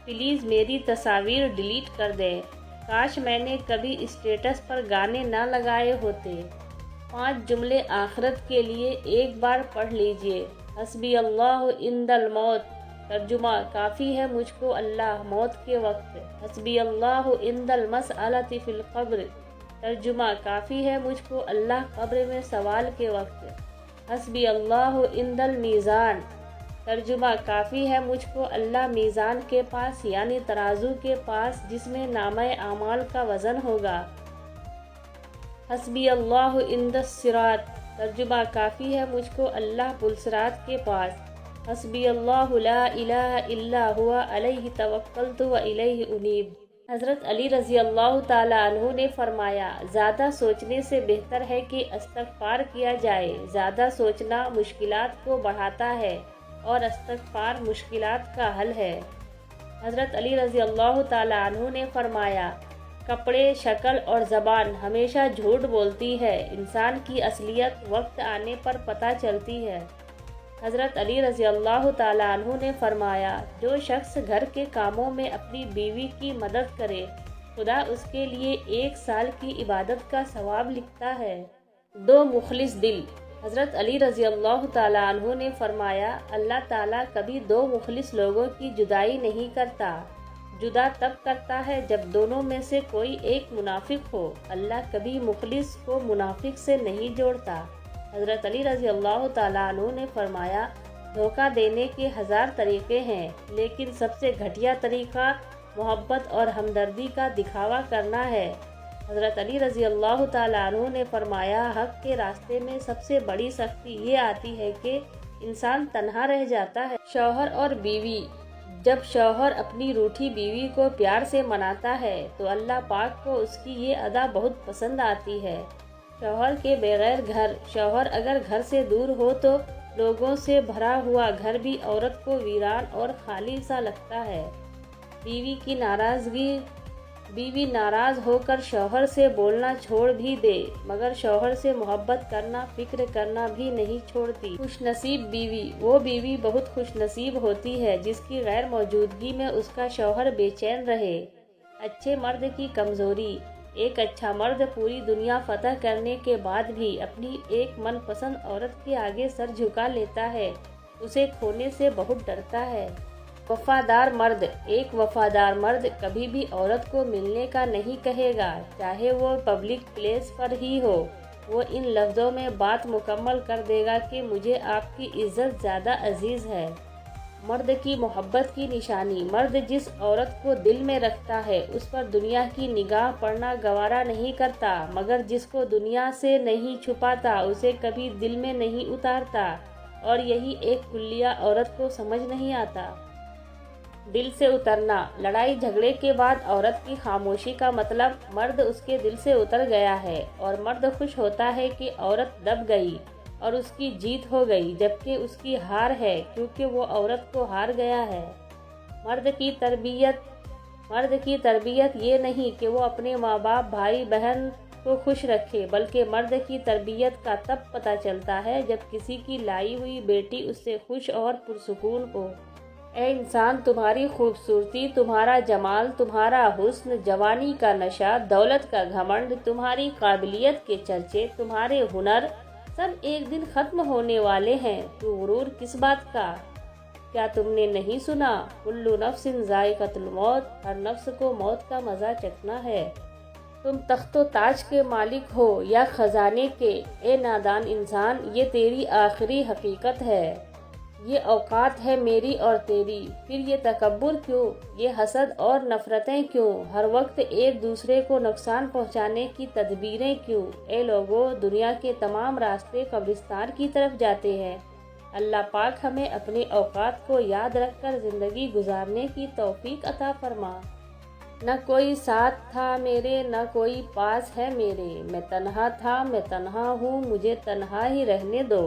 پلیز میری تصاویر ڈیلیٹ کر دیں، کاش میں نے کبھی اسٹیٹس پر گانے نہ لگائے ہوتے۔ 5 جملے آخرت کے لیے ایک بار پڑھ لیجئے۔ حسبی اللہ عند الموت، ترجمہ کافی ہے مجھ کو اللہ موت کے وقت۔ حسبی اللہ عند المسئلۃ فی القبر، ترجمہ کافی ہے مجھ کو اللہ قبر میں سوال کے وقت۔ حسبی اللہ عند المیزان، ترجمہ کافی ہے مجھ کو اللہ میزان کے پاس یعنی ترازو کے پاس جس میں نامہ اعمال کا وزن ہوگا۔ حسبی اللہ عند الصراط، ترجمہ کافی ہے مجھ کو اللہ پلصراط کے پاس۔ حسبی اللہ لا الہ الا هو علیہ توکلت و الیہ انیب۔ حضرت علی رضی اللہ تعالیٰ عنہ نے فرمایا، زیادہ سوچنے سے بہتر ہے کہ استغفار کیا جائے۔ زیادہ سوچنا مشکلات کو بڑھاتا ہے اور استغفار مشکلات کا حل ہے۔ حضرت علی رضی اللہ تعالیٰ عنہ نے فرمایا، کپڑے، شکل اور زبان ہمیشہ جھوٹ بولتی ہے، انسان کی اصلیت وقت آنے پر پتہ چلتی ہے۔ حضرت علی رضی اللہ تعالیٰ عنہ نے فرمایا، جو شخص گھر کے کاموں میں اپنی بیوی کی مدد کرے، خدا اس کے لیے 1 سال کی عبادت کا ثواب لکھتا ہے۔ 2 مخلص دل۔ حضرت علی رضی اللہ تعالیٰ عنہ نے فرمایا، اللہ تعالیٰ کبھی 2 مخلص لوگوں کی جدائی نہیں کرتا، جدا تب کرتا ہے جب دونوں میں سے کوئی ایک منافق ہو۔ اللہ کبھی مخلص کو منافق سے نہیں جوڑتا۔ حضرت علی رضی اللہ تعالیٰ عنہ نے فرمایا، دھوکہ دینے کے 1000 طریقے ہیں لیکن سب سے گھٹیا طریقہ محبت اور ہمدردی کا دکھاوا کرنا ہے۔ حضرت علی رضی اللہ تعالیٰ عنہ نے فرمایا، حق کے راستے میں سب سے بڑی سختی یہ آتی ہے کہ انسان تنہا رہ جاتا ہے۔ شوہر اور بیوی۔ جب شوہر اپنی روٹھی بیوی کو پیار سے مناتا ہے تو اللہ پاک کو اس کی یہ ادا بہت پسند آتی ہے۔ شوہر کے بغیر گھر۔ شوہر اگر گھر سے دور ہو تو لوگوں سے بھرا ہوا گھر بھی عورت کو ویران اور خالی سا لگتا ہے۔ بیوی کی ناراضگی۔ بیوی ناراض ہو کر شوہر سے بولنا چھوڑ بھی دے مگر شوہر سے محبت کرنا، فکر کرنا بھی نہیں چھوڑتی۔ خوش نصیب بیوی۔ وہ بیوی بہت خوش نصیب ہوتی ہے جس کی غیر موجودگی میں اس کا شوہر بے چین رہے۔ اچھے مرد کی کمزوری۔ ایک اچھا مرد پوری دنیا فتح کرنے کے بعد بھی اپنی ایک من پسند عورت کے آگے سر جھکا لیتا ہے، اسے کھونے سے بہت ڈرتا ہے۔ وفادار مرد۔ ایک وفادار مرد کبھی بھی عورت کو ملنے کا نہیں کہے گا، چاہے وہ پبلک پلیس پر ہی ہو۔ وہ ان لفظوں میں بات مکمل کر دے گا کہ مجھے آپ کی عزت زیادہ عزیز ہے۔ مرد کی محبت کی نشانی۔ مرد جس عورت کو دل میں رکھتا ہے اس پر دنیا کی نگاہ پڑنا گوارا نہیں کرتا، مگر جس کو دنیا سے نہیں چھپاتا اسے کبھی دل میں نہیں اتارتا، اور یہی ایک کلیہ عورت کو سمجھ نہیں آتا۔ دل سے اترنا۔ لڑائی جھگڑے کے بعد عورت کی خاموشی کا مطلب مرد اس کے دل سے اتر گیا ہے، اور مرد خوش ہوتا ہے کہ عورت دب گئی اور اس کی جیت ہو گئی، جبکہ اس کی ہار ہے کیونکہ وہ عورت کو ہار گیا ہے۔ مرد کی تربیت یہ نہیں کہ وہ اپنے ماں باپ، بھائی بہن کو خوش رکھے، بلکہ مرد کی تربیت کا تب پتہ چلتا ہے جب کسی کی لائی ہوئی بیٹی اس سے خوش اور پرسکون ہو۔ اے انسان، تمہاری خوبصورتی، تمہارا جمال، تمہارا حسن، جوانی کا نشہ، دولت کا گھمنڈ، تمہاری قابلیت کے چرچے، تمہارے ہنر، سب ایک دن ختم ہونے والے ہیں، تو غرور کس بات کا؟ کیا تم نے نہیں سنا؟ کلُّ نفس ذائقۃ الموت، ہر نفس کو موت کا مزہ چکھنا ہے۔ تم تخت و تاج کے مالک ہو یا خزانے کے، اے نادان انسان، یہ تیری آخری حقیقت ہے۔ یہ اوقات ہے میری اور تیری، پھر یہ تکبر کیوں، یہ حسد اور نفرتیں کیوں، ہر وقت ایک دوسرے کو نقصان پہنچانے کی تدبیریں کیوں؟ اے لوگو، دنیا کے تمام راستے قبرستان کی طرف جاتے ہیں۔ اللہ پاک ہمیں اپنے اوقات کو یاد رکھ کر زندگی گزارنے کی توفیق عطا فرما۔ نہ کوئی ساتھ تھا میرے، نہ کوئی پاس ہے میرے، میں تنہا تھا، میں تنہا ہوں، مجھے تنہا ہی رہنے دو۔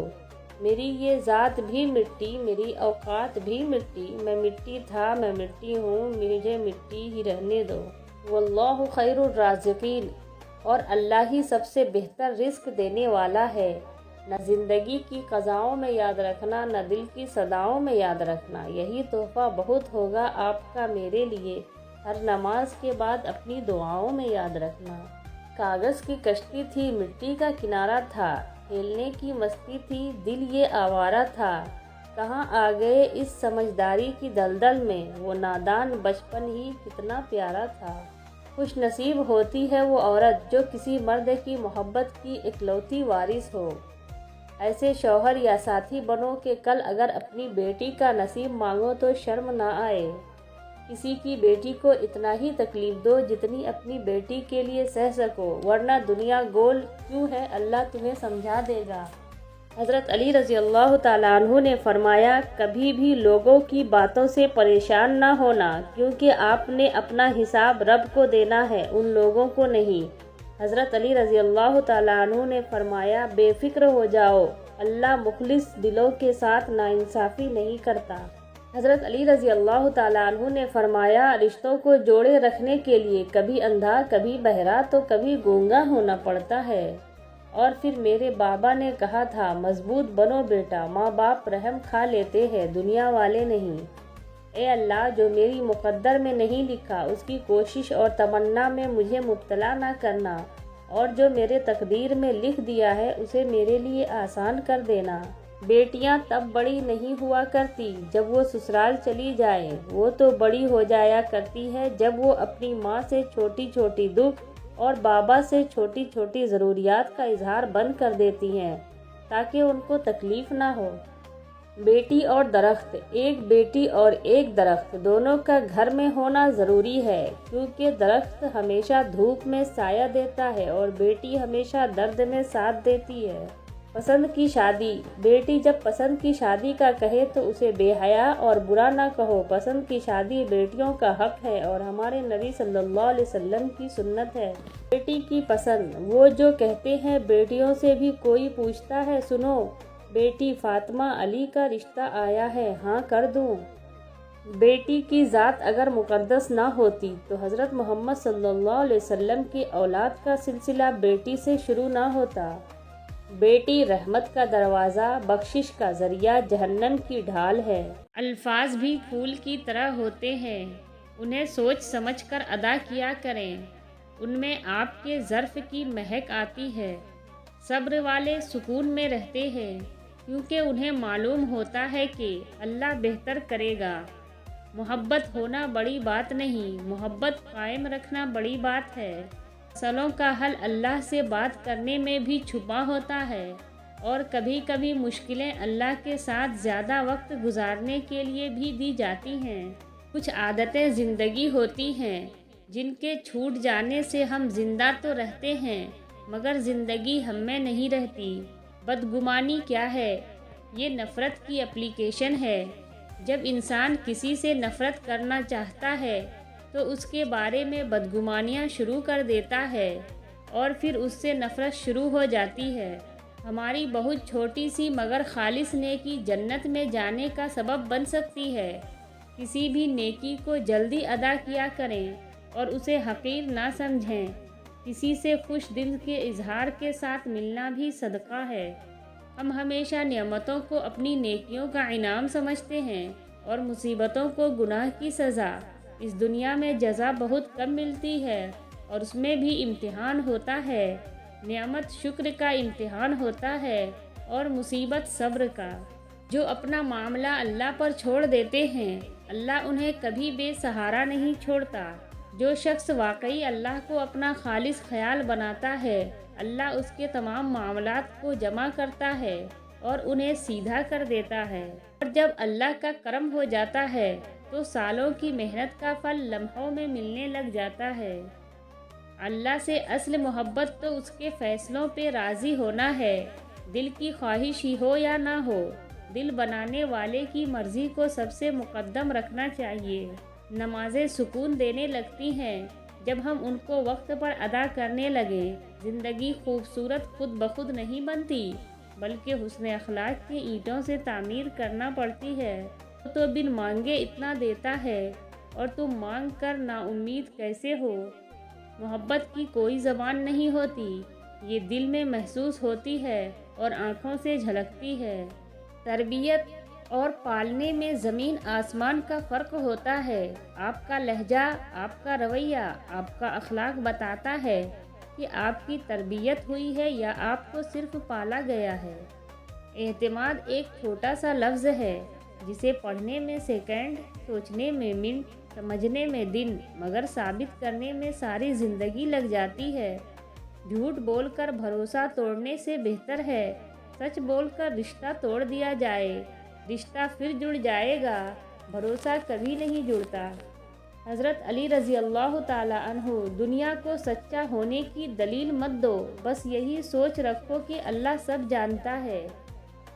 میری یہ ذات بھی مٹی، میری اوقات بھی مٹی، میں مٹی تھا، میں مٹی ہوں، مجھے مٹی ہی رہنے دو۔ واللہ خیر الرازقین، اور اللہ ہی سب سے بہتر رزق دینے والا ہے۔ نہ زندگی کی قضاؤں میں یاد رکھنا، نہ دل کی صداؤں میں یاد رکھنا، یہی تحفہ بہت ہوگا آپ کا میرے لیے، ہر نماز کے بعد اپنی دعاؤں میں یاد رکھنا۔ کاغذ کی کشتی تھی، مٹی کا کنارہ تھا، کھیلنے کی مستی تھی، دل یہ آوارہ تھا، کہاں آ گئے اس سمجھداری کی دلدل میں، وہ نادان بچپن ہی کتنا پیارا تھا۔ خوش نصیب ہوتی ہے وہ عورت جو کسی مرد کی محبت کی اکلوتی وارث ہو۔ ایسے شوہر یا ساتھی بنو کہ کل اگر اپنی بیٹی کا نصیب مانگو تو شرم نہ آئے۔ کسی کی بیٹی کو اتنا ہی تکلیف دو جتنی اپنی بیٹی کے لیے سہ سکو، ورنہ دنیا گول کیوں ہے، اللہ تمہیں سمجھا دے گا۔ حضرت علی رضی اللہ تعالیٰ عنہ نے فرمایا، کبھی بھی لوگوں کی باتوں سے پریشان نہ ہونا، کیونکہ آپ نے اپنا حساب رب کو دینا ہے، ان لوگوں کو نہیں۔ حضرت علی رضی اللہ تعالیٰ عنہ نے فرمایا، بے فکر ہو جاؤ، اللہ مخلص دلوں کے ساتھ ناانصافی نہیں کرتا۔ حضرت علی رضی اللہ تعالیٰ عنہ نے فرمایا، رشتوں کو جوڑے رکھنے کے لیے کبھی اندھا، کبھی بہرا، تو کبھی گونگا ہونا پڑتا ہے۔ اور پھر میرے بابا نے کہا تھا، مضبوط بنو بیٹا، ماں باپ رحم کھا لیتے ہیں، دنیا والے نہیں۔ اے اللہ، جو میری مقدر میں نہیں لکھا اس کی کوشش اور تمنا میں مجھے مبتلا نہ کرنا، اور جو میرے تقدیر میں لکھ دیا ہے اسے میرے لیے آسان کر دینا۔ بیٹیاں تب بڑی نہیں ہوا کرتی جب وہ سسرال چلی جائے، وہ تو بڑی ہو جایا کرتی ہے جب وہ اپنی ماں سے چھوٹی چھوٹی دکھ اور بابا سے چھوٹی چھوٹی ضروریات کا اظہار بند کر دیتی ہیں تاکہ ان کو تکلیف نہ ہو۔ بیٹی اور درخت، ایک بیٹی اور ایک درخت دونوں کا گھر میں ہونا ضروری ہے، کیونکہ درخت ہمیشہ دھوپ میں سایہ دیتا ہے اور بیٹی ہمیشہ درد میں ساتھ دیتی ہے۔ پسند کی شادی، بیٹی جب پسند کی شادی کا کہے تو اسے بے حیا اور برا نہ کہو، پسند کی شادی بیٹیوں کا حق ہے اور ہمارے نبی صلی اللہ علیہ وسلم کی سنت ہے۔ بیٹی کی پسند، وہ جو کہتے ہیں بیٹیوں سے بھی کوئی پوچھتا ہے، سنو بیٹی فاطمہ علی کا رشتہ آیا ہے، ہاں کر دوں۔ بیٹی کی ذات اگر مقدس نہ ہوتی تو حضرت محمد صلی اللہ علیہ وسلم کی اولاد کا سلسلہ بیٹی سے شروع نہ ہوتا۔ بیٹی رحمت کا دروازہ، بخشش کا ذریعہ، جہنم کی ڈھال ہے۔ الفاظ بھی پھول کی طرح ہوتے ہیں، انہیں سوچ سمجھ کر ادا کیا کریں، ان میں آپ کے ظرف کی مہک آتی ہے۔ صبر والے سکون میں رہتے ہیں، کیونکہ انہیں معلوم ہوتا ہے کہ اللہ بہتر کرے گا۔ محبت ہونا بڑی بات نہیں، محبت قائم رکھنا بڑی بات ہے۔ مسئلوں کا حل اللہ سے بات کرنے میں بھی چھپا ہوتا ہے، اور کبھی کبھی مشکلیں اللہ کے ساتھ زیادہ وقت گزارنے کے لیے بھی دی جاتی ہیں۔ کچھ عادتیں زندگی ہوتی ہیں جن کے چھوٹ جانے سے ہم زندہ تو رہتے ہیں مگر زندگی ہم میں نہیں رہتی۔ بدگمانی کیا ہے؟ یہ نفرت کی اپلیکیشن ہے۔ جب انسان کسی سے نفرت کرنا چاہتا ہے تو اس کے بارے میں بدگمانیاں شروع کر دیتا ہے اور پھر اس سے نفرت شروع ہو جاتی ہے۔ ہماری بہت چھوٹی سی مگر خالص نیکی جنت میں جانے کا سبب بن سکتی ہے۔ کسی بھی نیکی کو جلدی ادا کیا کریں اور اسے حقیر نہ سمجھیں۔ کسی سے خوش دل کے اظہار کے ساتھ ملنا بھی صدقہ ہے۔ ہم ہمیشہ نعمتوں کو اپنی نیکیوں کا انعام سمجھتے ہیں اور مصیبتوں کو گناہ کی سزا۔ اس دنیا میں جزا بہت کم ملتی ہے اور اس میں بھی امتحان ہوتا ہے۔ نعمت شکر کا امتحان ہوتا ہے اور مصیبت صبر کا۔ جو اپنا معاملہ اللہ پر چھوڑ دیتے ہیں اللہ انہیں کبھی بے سہارا نہیں چھوڑتا۔ جو شخص واقعی اللہ کو اپنا خالص خیال بناتا ہے اللہ اس کے تمام معاملات کو جمع کرتا ہے اور انہیں سیدھا کر دیتا ہے، اور جب اللہ کا کرم ہو جاتا ہے تو سالوں کی محنت کا پھل لمحوں میں ملنے لگ جاتا ہے۔ اللہ سے اصل محبت تو اس کے فیصلوں پہ راضی ہونا ہے، دل کی خواہش ہی ہو یا نہ ہو، دل بنانے والے کی مرضی کو سب سے مقدم رکھنا چاہیے۔ نمازیں سکون دینے لگتی ہیں جب ہم ان کو وقت پر ادا کرنے لگیں۔ زندگی خوبصورت خود بخود نہیں بنتی بلکہ حسن اخلاق کے اینٹوں سے تعمیر کرنا پڑتی ہے۔ تو بن مانگے اتنا دیتا ہے اور تم مانگ کر نا امید کیسے ہو؟ محبت کی کوئی زبان نہیں ہوتی، یہ دل میں محسوس ہوتی ہے اور آنکھوں سے جھلکتی ہے۔ تربیت اور پالنے میں زمین آسمان کا فرق ہوتا ہے۔ آپ کا لہجہ، آپ کا رویہ، آپ کا اخلاق بتاتا ہے کہ آپ کی تربیت ہوئی ہے یا آپ کو صرف پالا گیا ہے۔ اعتماد ایک چھوٹا سا لفظ ہے جسے پڑھنے میں سیکنڈ، سوچنے میں منٹ، سمجھنے میں دن، مگر ثابت کرنے میں ساری زندگی لگ جاتی ہے۔ جھوٹ بول کر بھروسہ توڑنے سے بہتر ہے سچ بول کر رشتہ توڑ دیا جائے۔ رشتہ پھر جڑ جائے گا، بھروسہ کبھی نہیں جڑتا۔ حضرت علی رضی اللہ تعالی عنہ۔ دنیا کو سچا ہونے کی دلیل مت دو، بس یہی سوچ رکھو کہ اللہ سب جانتا ہے۔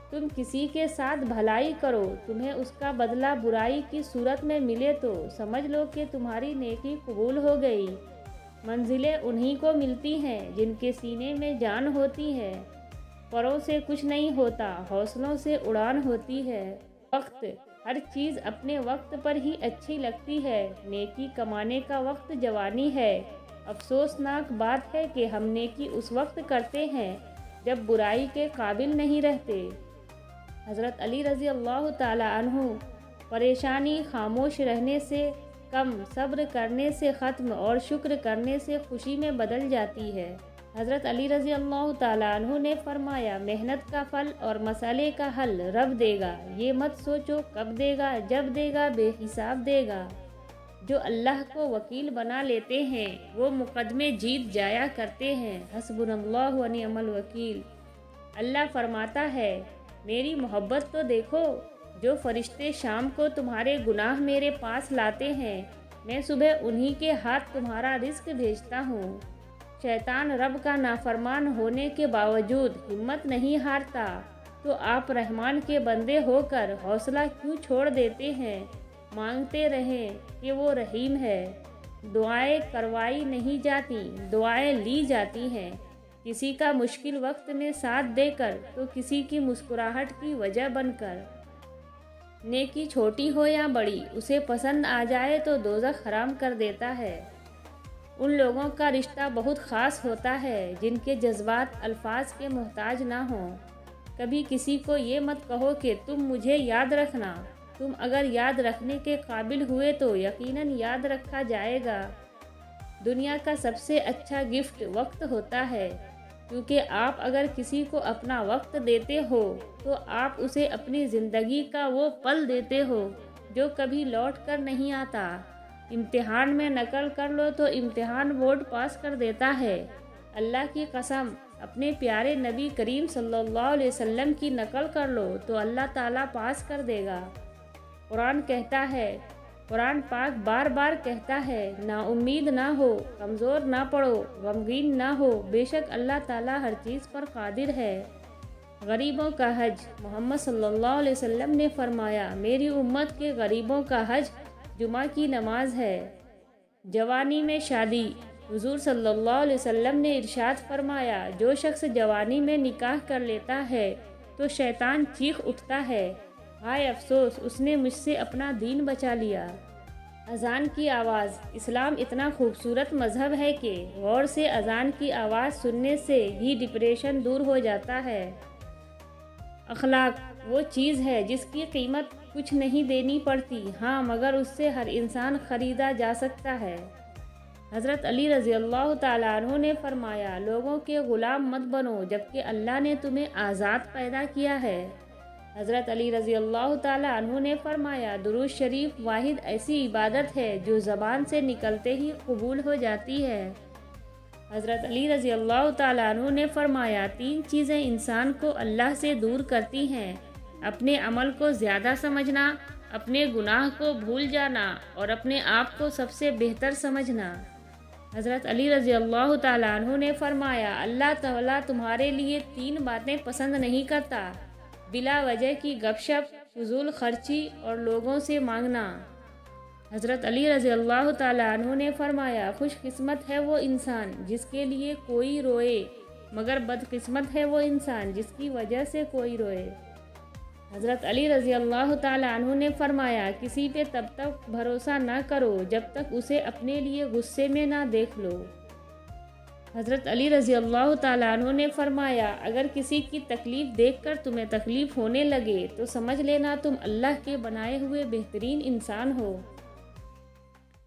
تم کسی کے ساتھ بھلائی کرو، تمہیں اس کا بدلہ برائی کی صورت میں ملے تو سمجھ لو کہ تمہاری نیکی قبول ہو گئی۔ منزلیں انہی کو ملتی ہیں جن کے سینے میں جان ہوتی ہے۔ پروں سے کچھ نہیں ہوتا، حوصلوں سے اڑان ہوتی ہے۔ وقت، ہر چیز اپنے وقت پر ہی اچھی لگتی ہے۔ نیکی کمانے کا وقت جوانی ہے۔ افسوسناک بات ہے کہ ہم نیکی اس وقت کرتے ہیں جب برائی کے قابل نہیں رہتے۔ حضرت علی رضی اللہ تعالی عنہ۔ پریشانی خاموش رہنے سے کم، صبر کرنے سے ختم اور شکر کرنے سے خوشی میں بدل جاتی ہے۔ حضرت علی رضی اللہ تعالیٰ عنہ نے فرمایا، محنت کا پھل اور مسئلے کا حل رب دے گا، یہ مت سوچو کب دے گا، جب دے گا بے حساب دے گا۔ جو اللہ کو وکیل بنا لیتے ہیں وہ مقدمے جیت جایا کرتے ہیں۔ حسبنا اللہ و نعم الوکیل۔ اللہ فرماتا ہے، میری محبت تو دیکھو، جو فرشتے شام کو تمہارے گناہ میرے پاس لاتے ہیں میں صبح انہی کے ہاتھ تمہارا رزق بھیجتا ہوں۔ شیطان رب کا نافرمان ہونے کے باوجود ہمت نہیں ہارتا، تو آپ رحمان کے بندے ہو کر حوصلہ کیوں چھوڑ دیتے ہیں؟ مانگتے رہیں کہ وہ رحیم ہے۔ دعائیں کروائی نہیں جاتی، دعائیں لی جاتی ہیں، کسی کا مشکل وقت میں ساتھ دے کر تو کسی کی مسکراہٹ کی وجہ بن کر۔ نیکی چھوٹی ہو یا بڑی، اسے پسند آ جائے تو دوزخ حرام کر دیتا ہے۔ ان لوگوں کا رشتہ بہت خاص ہوتا ہے جن کے جذبات الفاظ کے محتاج نہ ہوں۔ کبھی کسی کو یہ مت کہو کہ تم مجھے یاد رکھنا، تم اگر یاد رکھنے کے قابل ہوئے تو یقیناً یاد رکھا جائے گا۔ دنیا کا سب سے اچھا گفٹ وقت ہوتا ہے، کیونکہ آپ اگر کسی کو اپنا وقت دیتے ہو تو آپ اسے اپنی زندگی کا وہ پل دیتے ہو جو کبھی لوٹ کر نہیں آتا۔ امتحان میں نقل کر لو تو امتحان بورڈ پاس کر دیتا ہے۔ اللہ کی قسم، اپنے پیارے نبی کریم صلی اللہ علیہ وسلم کی نقل کر لو تو اللہ تعالیٰ پاس کر دے گا۔ قرآن کہتا ہے، قرآن پاک بار بار کہتا ہے، نا امید نہ ہو، کمزور نہ پڑو، غمگین نہ ہو، بے شک اللہ تعالیٰ ہر چیز پر قادر ہے۔ غریبوں کا حج۔ محمد صلی اللہ علیہ وسلم نے فرمایا، میری امت کے غریبوں کا حج جمعہ کی نماز ہے۔ جوانی میں شادی۔ حضور صلی اللہ علیہ وسلم نے ارشاد فرمایا، جو شخص جوانی میں نکاح کر لیتا ہے تو شیطان چیخ اٹھتا ہے، ہائے افسوس، اس نے مجھ سے اپنا دین بچا لیا۔ اذان کی آواز۔ اسلام اتنا خوبصورت مذہب ہے کہ غور سے اذان کی آواز سننے سے ہی ڈپریشن دور ہو جاتا ہے۔ اخلاق وہ چیز ہے جس کی قیمت کچھ نہیں دینی پڑتی، ہاں مگر اس سے ہر انسان خریدا جا سکتا ہے۔ حضرت علی رضی اللہ تعالیٰ عنہ نے فرمایا، لوگوں کے غلام مت بنو جبکہ اللہ نے تمہیں آزاد پیدا کیا ہے۔ حضرت علی رضی اللہ تعالیٰ عنہ نے فرمایا درود شریف واحد ایسی عبادت ہے جو زبان سے نکلتے ہی قبول ہو جاتی ہے۔ حضرت علی رضی اللہ تعالیٰ عنہ نے فرمایا 3 چیزیں انسان کو اللہ سے دور کرتی ہیں: اپنے عمل کو زیادہ سمجھنا، اپنے گناہ کو بھول جانا اور اپنے آپ کو سب سے بہتر سمجھنا۔ حضرت علی رضی اللہ تعالیٰ عنہ نے فرمایا اللہ تعالیٰ تمہارے لیے 3 باتیں پسند نہیں کرتا: بلا وجہ کی گپ شپ، فضول خرچی اور لوگوں سے مانگنا۔ حضرت علی رضی اللہ تعالیٰ عنہ نے فرمایا خوش قسمت ہے وہ انسان جس کے لیے کوئی روئے، مگر بد قسمت ہے وہ انسان جس کی وجہ سے کوئی روئے۔ حضرت علی رضی اللہ تعالیٰ عنہ نے فرمایا کسی پہ تب تک بھروسہ نہ کرو جب تک اسے اپنے لیے غصے میں نہ دیکھ لو۔ حضرت علی رضی اللہ تعالیٰ عنہ نے فرمایا اگر کسی کی تکلیف دیکھ کر تمہیں تکلیف ہونے لگے تو سمجھ لینا تم اللہ کے بنائے ہوئے بہترین انسان ہو۔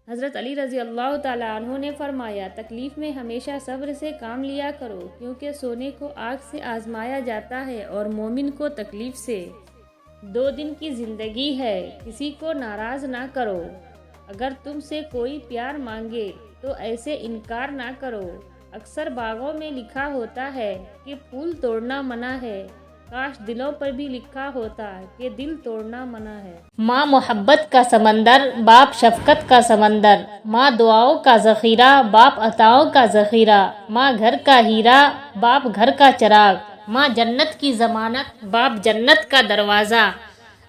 حضرت علی رضی اللہ تعالیٰ عنہ نے فرمایا تکلیف میں ہمیشہ صبر سے کام لیا کرو کیونکہ سونے کو آگ سے آزمایا جاتا ہے اور مومن کو تکلیف سے۔ 2 دن کی زندگی ہے، کسی کو ناراض نہ کرو۔ اگر تم سے کوئی پیار مانگے تو ایسے انکار نہ کرو۔ اکثر باغوں میں لکھا ہوتا ہے کہ پھول توڑنا منع ہے، کاش دلوں پر بھی لکھا ہوتا کہ دل توڑنا منع ہے۔ ماں محبت کا سمندر، باپ شفقت کا سمندر، ماں دعاؤں کا ذخیرہ، باپ عطاؤں کا ذخیرہ، ماں گھر کا ہیرا، باپ گھر کا چراغ، ماں جنت کی ضمانت، باپ جنت کا دروازہ۔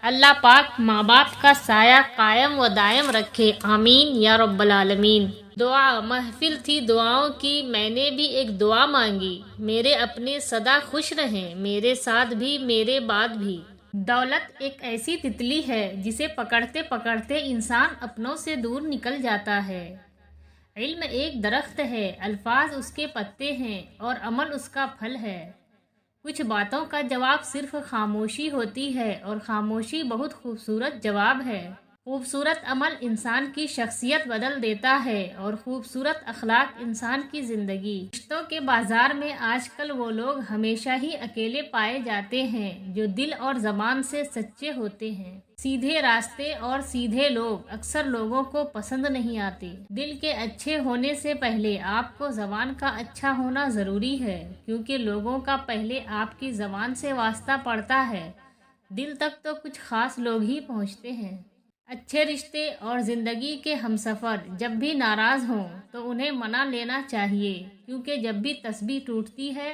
اللہ پاک ماں باپ کا سایہ قائم و دائم رکھے، آمین یا رب العالمین۔ دعا محفل تھی دعاؤں کی، میں نے بھی ایک دعا مانگی، میرے اپنے سدا خوش رہیں، میرے ساتھ بھی میرے بعد بھی۔ دولت ایک ایسی تتلی ہے جسے پکڑتے پکڑتے انسان اپنوں سے دور نکل جاتا ہے۔ علم ایک درخت ہے، الفاظ اس کے پتے ہیں اور عمل اس کا پھل ہے۔ کچھ باتوں کا جواب صرف خاموشی ہوتی ہے اور خاموشی بہت خوبصورت جواب ہے۔ خوبصورت عمل انسان کی شخصیت بدل دیتا ہے اور خوبصورت اخلاق انسان کی زندگی۔ رشتوں کے بازار میں آج کل وہ لوگ ہمیشہ ہی اکیلے پائے جاتے ہیں جو دل اور زبان سے سچے ہوتے ہیں۔ سیدھے راستے اور سیدھے لوگ اکثر لوگوں کو پسند نہیں آتے۔ دل کے اچھے ہونے سے پہلے آپ کو زبان کا اچھا ہونا ضروری ہے، کیونکہ لوگوں کا پہلے آپ کی زبان سے واسطہ پڑتا ہے، دل تک تو کچھ خاص لوگ ہی پہنچتے ہیں۔ اچھے رشتے اور زندگی کے ہمسفر جب بھی ناراض ہوں تو انہیں منا لینا چاہیے، کیونکہ جب بھی تسبیح ٹوٹتی ہے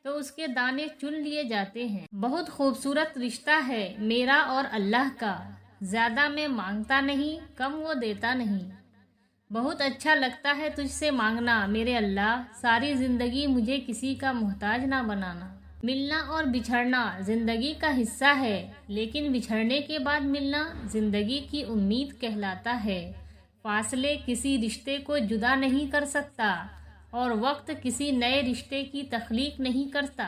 تو اس کے دانے چن لیے جاتے ہیں۔ بہت خوبصورت رشتہ ہے میرا اور اللہ کا، زیادہ میں مانگتا نہیں، کم وہ دیتا نہیں۔ بہت اچھا لگتا ہے تجھ سے مانگنا میرے اللہ، ساری زندگی مجھے کسی کا محتاج نہ بنانا۔ ملنا اور بچھڑنا زندگی کا حصہ ہے، لیکن بچھڑنے کے بعد ملنا زندگی کی امید کہلاتا ہے۔ فاصلے کسی رشتے کو جدا نہیں کر سکتا اور وقت کسی نئے رشتے کی تخلیق نہیں کرتا۔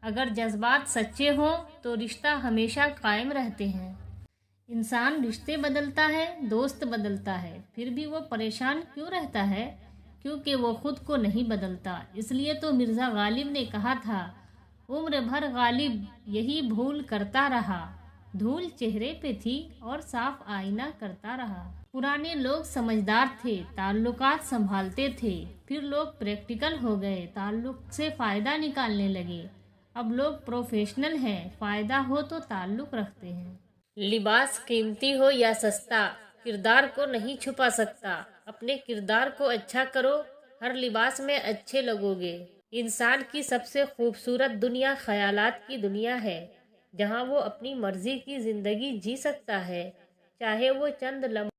اگر جذبات سچے ہوں تو رشتہ ہمیشہ قائم رہتے ہیں۔ انسان رشتے بدلتا ہے، دوست بدلتا ہے، پھر بھی وہ پریشان کیوں رہتا ہے؟ کیونکہ وہ خود کو نہیں بدلتا۔ اس لیے تو مرزا غالب نے کہا تھا عمر بھر غالب یہی بھول کرتا رہا، دھول چہرے پہ تھی اور صاف آئینہ کرتا رہا۔ پرانے لوگ سمجھدار تھے، تعلقات سنبھالتے تھے، پھر لوگ پریکٹیکل ہو گئے، تعلق سے فائدہ نکالنے لگے۔ اب لوگ پروفیشنل ہیں، فائدہ ہو تو تعلق رکھتے ہیں۔ لباس قیمتی ہو یا سستا، کردار کو نہیں چھپا سکتا۔ اپنے کردار کو اچھا کرو، ہر لباس میں اچھے لگو گے۔ انسان کی سب سے خوبصورت دنیا خیالات کی دنیا ہے، جہاں وہ اپنی مرضی کی زندگی جی سکتا ہے، چاہے وہ چند لمحے۔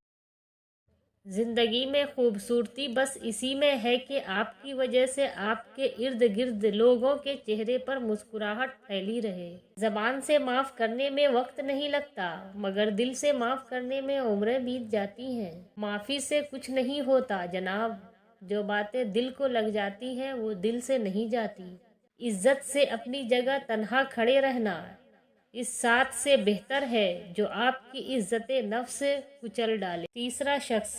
زندگی میں خوبصورتی بس اسی میں ہے کہ آپ کی وجہ سے آپ کے ارد گرد لوگوں کے چہرے پر مسکراہٹ پھیلی رہے۔ زبان سے معاف کرنے میں وقت نہیں لگتا، مگر دل سے معاف کرنے میں عمریں بیت جاتی ہیں۔ معافی سے کچھ نہیں ہوتا جناب، جو باتیں دل کو لگ جاتی ہیں وہ دل سے نہیں جاتی۔ عزت سے اپنی جگہ تنہا کھڑے رہنا اس ساتھ سے بہتر ہے جو آپ کی عزت نفس کچل ڈالے۔ تیسرا شخص،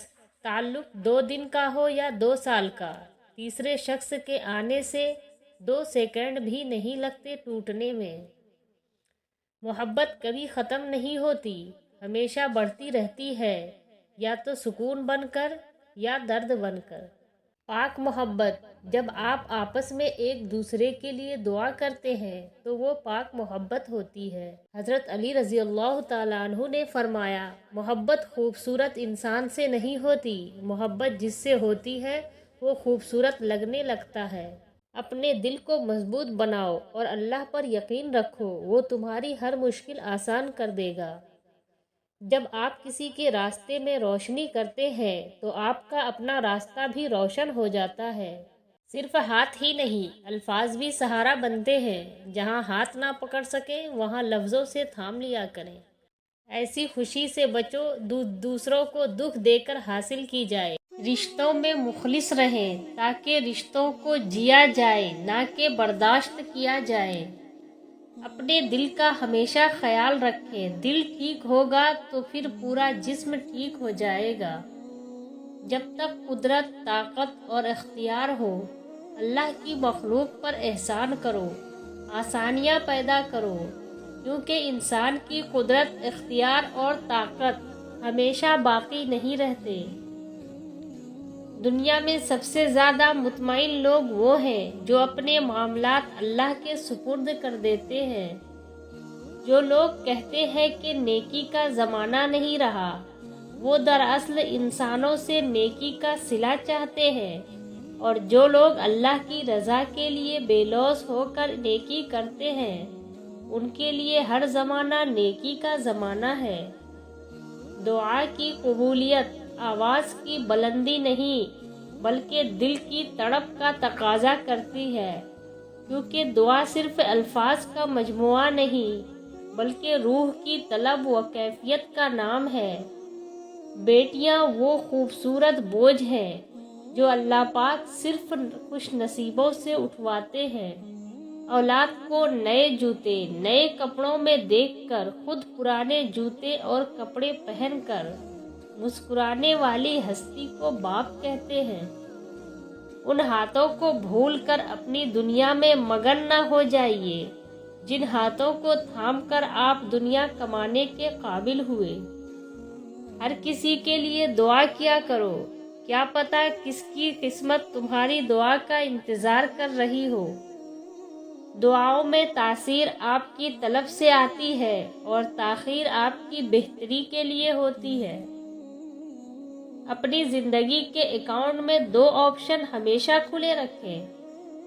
تعلق 2 دن کا ہو یا 2 سال کا، تیسرے شخص کے آنے سے 2 سیکنڈ بھی نہیں لگتے ٹوٹنے میں۔ محبت کبھی ختم نہیں ہوتی، ہمیشہ بڑھتی رہتی ہے، یا تو سکون بن کر یا درد بن کر۔ پاک محبت، جب آپ آپس میں ایک دوسرے کے لیے دعا کرتے ہیں تو وہ پاک محبت ہوتی ہے۔ حضرت علی رضی اللہ تعالیٰ عنہ نے فرمایا، محبت خوبصورت انسان سے نہیں ہوتی، محبت جس سے ہوتی ہے وہ خوبصورت لگنے لگتا ہے۔ اپنے دل کو مضبوط بناؤ اور اللہ پر یقین رکھو، وہ تمہاری ہر مشکل آسان کر دے گا۔ جب آپ کسی کے راستے میں روشنی کرتے ہیں تو آپ کا اپنا راستہ بھی روشن ہو جاتا ہے۔ صرف ہاتھ ہی نہیں، الفاظ بھی سہارا بنتے ہیں۔ جہاں ہاتھ نہ پکڑ سکیں وہاں لفظوں سے تھام لیا کریں۔ ایسی خوشی سے بچو دوسروں کو دکھ دے کر حاصل کی جائے۔ رشتوں میں مخلص رہیں تاکہ رشتوں کو جیا جائے، نہ کہ برداشت کیا جائے۔ اپنے دل کا ہمیشہ خیال رکھیں، دل ٹھیک ہوگا تو پھر پورا جسم ٹھیک ہو جائے گا۔ جب تک قدرت، طاقت اور اختیار ہو، اللہ کی مخلوق پر احسان کرو، آسانیاں پیدا کرو، کیونکہ انسان کی قدرت، اختیار اور طاقت ہمیشہ باقی نہیں رہتے۔ دنیا میں سب سے زیادہ مطمئن لوگ وہ ہیں جو اپنے معاملات اللہ کے سپرد کر دیتے ہیں۔ جو لوگ کہتے ہیں کہ نیکی کا زمانہ نہیں رہا، وہ دراصل انسانوں سے نیکی کا صلہ چاہتے ہیں، اور جو لوگ اللہ کی رضا کے لیے بے لوث ہو کر نیکی کرتے ہیں، ان کے لیے ہر زمانہ نیکی کا زمانہ ہے۔ دعا کی قبولیت آواز کی بلندی نہیں بلکہ دل کی تڑپ کا تقاضا کرتی ہے، کیونکہ دعا صرف الفاظ کا مجموعہ نہیں بلکہ روح کی طلب و کیفیت کا نام ہے۔ بیٹیاں وہ خوبصورت بوجھ ہیں جو اللہ پاک صرف خوش نصیبوں سے اٹھواتے ہیں۔ اولاد کو نئے جوتے، نئے کپڑوں میں دیکھ کر خود پرانے جوتے اور کپڑے پہن کر مسکرانے والی ہستی کو باپ کہتے ہیں۔ ان ہاتھوں کو بھول کر اپنی دنیا میں مگن نہ ہو جائیے جن ہاتھوں کو تھام کر آپ دنیا کمانے کے قابل ہوئے۔ ہر کسی کے لیے دعا کیا کرو، کیا پتہ کس کی قسمت تمہاری دعا کا انتظار کر رہی ہو۔ دعاؤں میں تاثیر آپ کی طلب سے آتی ہے اور تاخیر آپ کی بہتری کے لیے ہوتی ہے۔ اپنی زندگی کے اکاؤنٹ میں 2 آپشن ہمیشہ کھلے رکھیں: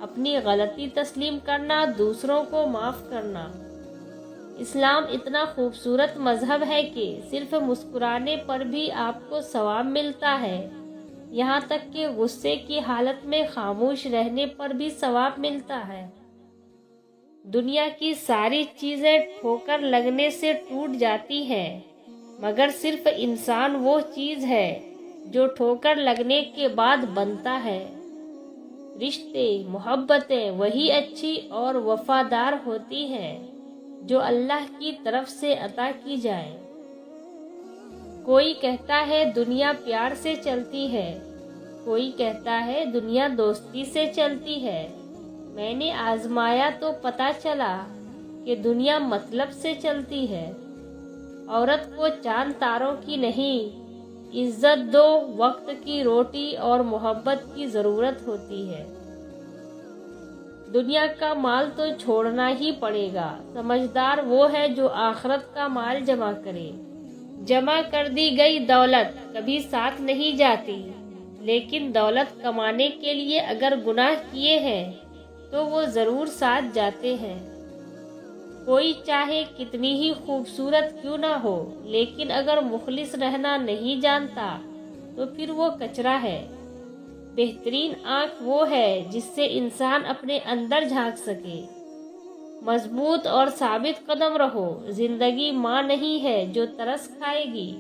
اپنی غلطی تسلیم کرنا، دوسروں کو معاف کرنا۔ اسلام اتنا خوبصورت مذہب ہے کہ صرف مسکرانے پر بھی آپ کو ثواب ملتا ہے، یہاں تک کہ غصے کی حالت میں خاموش رہنے پر بھی ثواب ملتا ہے۔ دنیا کی ساری چیزیں ٹھوکر لگنے سے ٹوٹ جاتی ہیں، مگر صرف انسان وہ چیز ہے جو ٹھوکر لگنے کے بعد بنتا ہے۔ رشتے، محبتیں وہی اچھی اور وفادار ہوتی ہیں جو اللہ کی طرف سے عطا کی جائے۔ کوئی کہتا ہے دنیا پیار سے چلتی ہے، کوئی کہتا ہے دنیا دوستی سے چلتی ہے۔ میں نے آزمایا تو پتہ چلا کہ دنیا مطلب سے چلتی ہے۔ عورت کو چاند تاروں کی نہیں، عزت دو، وقت کی روٹی اور محبت کی ضرورت ہوتی ہے۔ دنیا کا مال تو چھوڑنا ہی پڑے گا۔ سمجھدار وہ ہے جو آخرت کا مال جمع کرے۔ جمع کر دی گئی دولت کبھی ساتھ نہیں جاتی، لیکن دولت کمانے کے لیے اگر گناہ کیے ہیں تو وہ ضرور ساتھ جاتے ہیں۔ کوئی چاہے کتنی ہی خوبصورت کیوں نہ ہو، لیکن اگر مخلص رہنا نہیں جانتا تو پھر وہ کچرا ہے۔ بہترین آنکھ وہ ہے جس سے انسان اپنے اندر جھانک سکے۔ مضبوط اور ثابت قدم رہو۔ زندگی ماں نہیں ہے جو ترس کھائے گی۔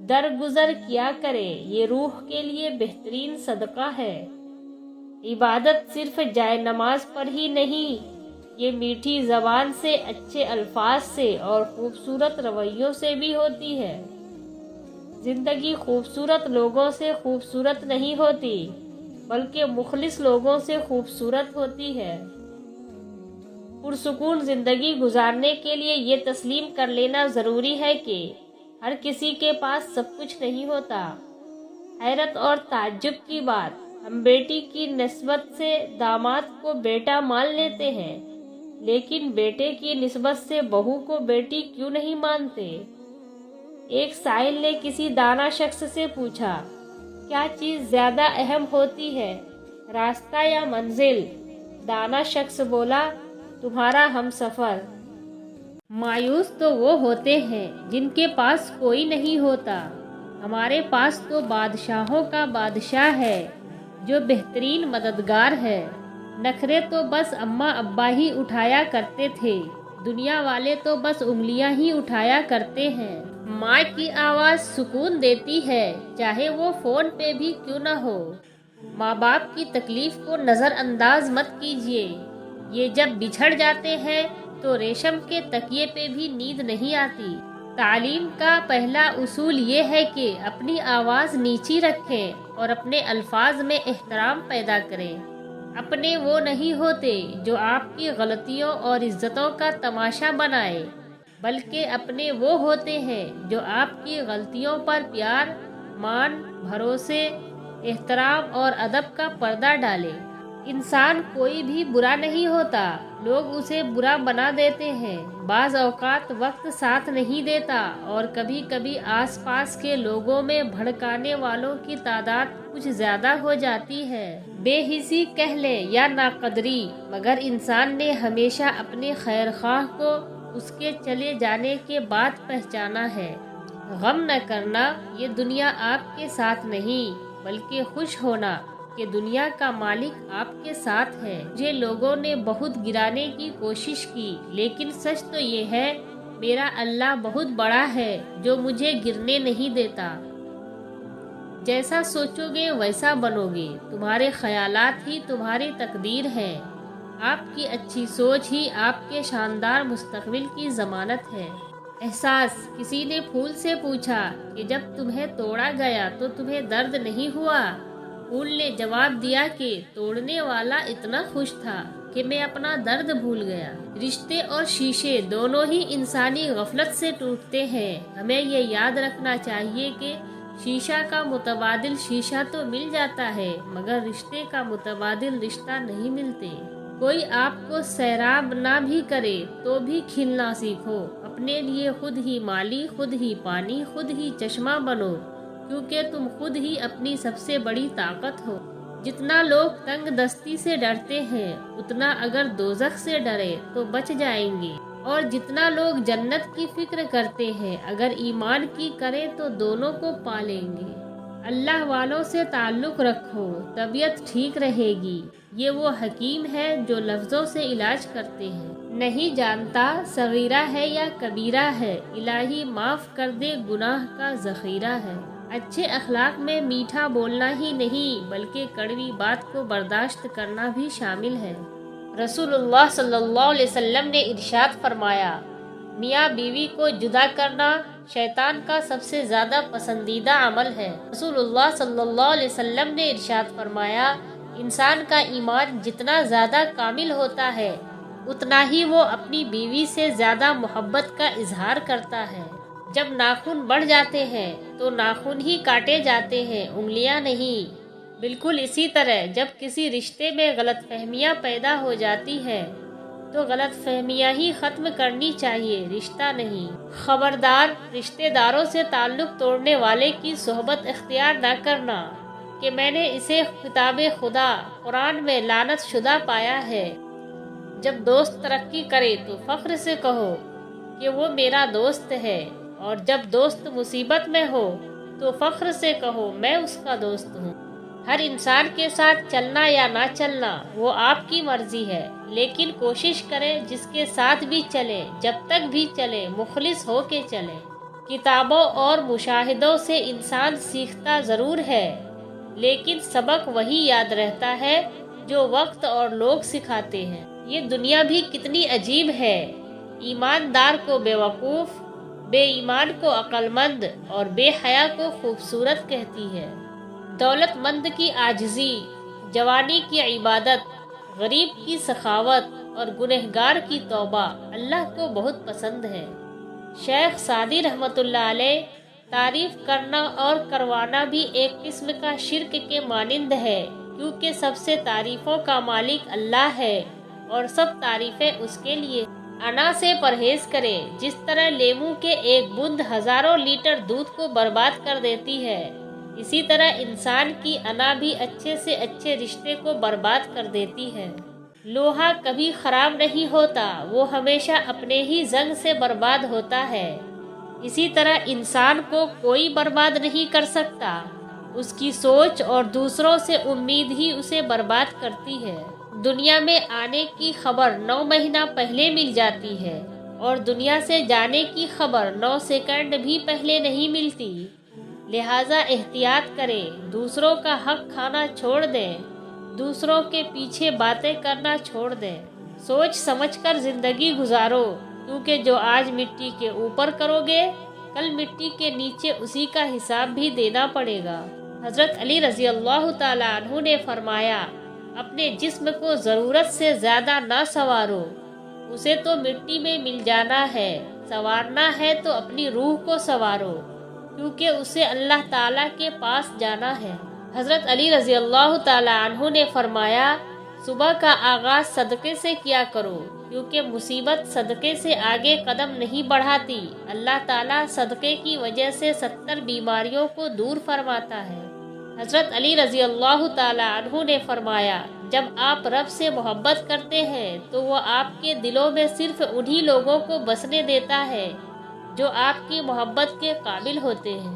درگزر کیا کرے، یہ روح کے لیے بہترین صدقہ ہے۔ عبادت صرف جائے نماز پر ہی نہیں، یہ میٹھی زبان سے، اچھے الفاظ سے اور خوبصورت رویوں سے بھی ہوتی ہے۔ زندگی خوبصورت لوگوں سے خوبصورت نہیں ہوتی، بلکہ مخلص لوگوں سے خوبصورت ہوتی ہے۔ پرسکون زندگی گزارنے کے لیے یہ تسلیم کر لینا ضروری ہے کہ ہر کسی کے پاس سب کچھ نہیں ہوتا۔ حیرت اور تعجب کی بات، ہم بیٹی کی نسبت سے داماد کو بیٹا مان لیتے ہیں، لیکن بیٹے کی نسبت سے بہو کو بیٹی کیوں نہیں مانتے؟ ایک سائل نے کسی دانا شخص سے پوچھا، کیا چیز زیادہ اہم ہوتی ہے، راستہ یا منزل؟ دانا شخص بولا، تمہارا ہم سفر۔ مایوس تو وہ ہوتے ہیں جن کے پاس کوئی نہیں ہوتا۔ ہمارے پاس تو بادشاہوں کا بادشاہ ہے جو بہترین مددگار ہے۔ نخرے تو بس اماں ابا ہی اٹھایا کرتے تھے، دنیا والے تو بس انگلیاں ہی اٹھایا کرتے ہیں۔ ماں کی آواز سکون دیتی ہے، چاہے وہ فون پہ بھی کیوں نہ ہو۔ ماں باپ کی تکلیف کو نظر انداز مت کیجیے، یہ جب بچھڑ جاتے ہیں تو ریشم کے تکیے پہ بھی نیند نہیں آتی۔ تعلیم کا پہلا اصول یہ ہے کہ اپنی آواز نیچی رکھیں اور اپنے الفاظ میں احترام پیدا کریں۔ اپنے وہ نہیں ہوتے جو آپ کی غلطیوں اور عزتوں کا تماشا بنائے، بلکہ اپنے وہ ہوتے ہیں جو آپ کی غلطیوں پر پیار، مان، بھروسے، احترام اور ادب کا پردہ ڈالے۔ انسان کوئی بھی برا نہیں ہوتا، لوگ اسے برا بنا دیتے ہیں۔ بعض اوقات وقت ساتھ نہیں دیتا اور کبھی کبھی آس پاس کے لوگوں میں بھڑکانے والوں کی تعداد کچھ زیادہ ہو جاتی ہے۔ بے حسی کہہ لیں یا ناقدری، مگر انسان نے ہمیشہ اپنے خیر خواہ کو اس کے چلے جانے کے بعد پہچانا ہے۔ غم نہ کرنا، یہ دنیا آپ کے ساتھ نہیں، بلکہ خوش ہونا کہ دنیا کا مالک آپ کے ساتھ ہے۔ مجھے لوگوں نے بہت گرانے کی کوشش کی، لیکن سچ تو یہ ہے میرا اللہ بہت بڑا ہے جو مجھے گرنے نہیں دیتا۔ جیسا سوچو گے ویسا بنو گے، تمہارے خیالات ہی تمہاری تقدیر ہے۔ آپ کی اچھی سوچ ہی آپ کے شاندار مستقبل کی ضمانت ہے۔ احساس، کسی نے پھول سے پوچھا کہ جب تمہیں توڑا گیا تو تمہیں درد نہیں ہوا؟ پھول نے جواب دیا کہ توڑنے والا اتنا خوش تھا کہ میں اپنا درد بھول گیا۔ رشتے اور شیشے دونوں ہی انسانی غفلت سے ٹوٹتے ہیں۔ ہمیں یہ یاد رکھنا چاہیے کہ شیشہ کا متبادل شیشہ تو مل جاتا ہے، مگر رشتے کا متبادل رشتہ نہیں ملتے۔ کوئی آپ کو سیراب نہ بھی کرے تو بھی کھلنا سیکھو۔ اپنے لیے خود ہی مالی، خود ہی پانی، خود ہی چشمہ بنو، کیونکہ تم خود ہی اپنی سب سے بڑی طاقت ہو۔ جتنا لوگ تنگ دستی سے ڈرتے ہیں، اتنا اگر دوزخ سے ڈرے تو بچ جائیں گے، اور جتنا لوگ جنت کی فکر کرتے ہیں، اگر ایمان کی کریں تو دونوں کو پالیں گے۔ اللہ والوں سے تعلق رکھو، طبیعت ٹھیک رہے گی۔ یہ وہ حکیم ہے جو لفظوں سے علاج کرتے ہیں۔ نہیں جانتا صغیرہ ہے یا کبیرہ ہے، الہی معاف کر دے گناہ کا ذخیرہ ہے۔ اچھے اخلاق میں میٹھا بولنا ہی نہیں بلکہ کڑوی بات کو برداشت کرنا بھی شامل ہے۔ رسول اللہ صلی اللہ علیہ وسلم نے ارشاد فرمایا، میاں بیوی کو جدا کرنا شیطان کا سب سے زیادہ پسندیدہ عمل ہے۔ رسول اللہ صلی اللہ علیہ وسلم نے ارشاد فرمایا، انسان کا ایمان جتنا زیادہ کامل ہوتا ہے، اتنا ہی وہ اپنی بیوی سے زیادہ محبت کا اظہار کرتا ہے۔ جب ناخن بڑھ جاتے ہیں تو ناخن ہی کاٹے جاتے ہیں، انگلیاں نہیں۔ بالکل اسی طرح جب کسی رشتے میں غلط فہمیاں پیدا ہو جاتی ہے تو غلط فہمیاں ہی ختم کرنی چاہیے، رشتہ نہیں۔ خبردار، رشتے داروں سے تعلق توڑنے والے کی صحبت اختیار نہ کرنا کہ میں نے اسے کتاب خدا قرآن میں لعنت شدہ پایا ہے۔ جب دوست ترقی کرے تو فخر سے کہو کہ وہ میرا دوست ہے، اور جب دوست مصیبت میں ہو تو فخر سے کہو میں اس کا دوست ہوں۔ ہر انسان کے ساتھ چلنا یا نہ چلنا وہ آپ کی مرضی ہے، لیکن کوشش کریں جس کے ساتھ بھی چلیں، جب تک بھی چلیں مخلص ہو کے چلیں۔ کتابوں اور مشاہدوں سے انسان سیکھتا ضرور ہے، لیکن سبق وہی یاد رہتا ہے جو وقت اور لوگ سکھاتے ہیں۔ یہ دنیا بھی کتنی عجیب ہے، ایماندار کو بیوقوف، بے ایمان کو عقل مند اور بے حیا کو خوبصورت کہتی ہے۔ دولت مند کی عاجزی، جوانی کی عبادت، غریب کی سخاوت، اور گنہگار کی توبہ اللہ کو بہت پسند ہے۔ شیخ سعدی رحمۃ اللہ علیہ، تعریف کرنا اور کروانا بھی ایک قسم کا شرک کے مانند ہے، کیونکہ سب سے تعریفوں کا مالک اللہ ہے اور سب تعریفیں اس کے لیے۔ انا سے پرہیز کرے، جس طرح لیموں کے ایک بوند ہزاروں لیٹر دودھ کو برباد کر دیتی ہے، اسی طرح انسان کی انا بھی اچھے سے اچھے رشتے کو برباد کر دیتی ہے۔ لوہا کبھی خراب نہیں ہوتا، وہ ہمیشہ اپنے ہی زنگ سے برباد ہوتا ہے۔ اسی طرح انسان کو کوئی برباد نہیں کر سکتا، اس کی سوچ اور دوسروں سے امید ہی اسے برباد کرتی ہے۔ دنیا میں آنے کی خبر 9 مہینہ پہلے مل جاتی ہے اور دنیا سے جانے کی خبر 9 سیکنڈ بھی پہلے نہیں ملتی، لہٰذا احتیاط کریں، دوسروں کا حق کھانا چھوڑ دیں، دوسروں کے پیچھے باتیں کرنا چھوڑ دیں، سوچ سمجھ کر زندگی گزارو، کیونکہ جو آج مٹی کے اوپر کرو گے کل مٹی کے نیچے اسی کا حساب بھی دینا پڑے گا۔ حضرت علی رضی اللہ تعالیٰ عنہ نے فرمایا، اپنے جسم کو ضرورت سے زیادہ نہ سنوارو، اسے تو مٹی میں مل جانا ہے، سنوارنا ہے تو اپنی روح کو سنوارو، کیونکہ اسے اللہ تعالیٰ کے پاس جانا ہے۔ حضرت علی رضی اللہ تعالیٰ عنہ نے فرمایا، صبح کا آغاز صدقے سے کیا کرو، کیونکہ مصیبت صدقے سے آگے قدم نہیں بڑھاتی، اللہ تعالیٰ صدقے کی وجہ سے 70 بیماریوں کو دور فرماتا ہے۔ حضرت علی رضی اللہ تعالیٰ عنہ نے فرمایا، جب آپ رب سے محبت کرتے ہیں تو وہ آپ کے دلوں میں صرف انہی لوگوں کو بسنے دیتا ہے جو آپ کی محبت کے قابل ہوتے ہیں۔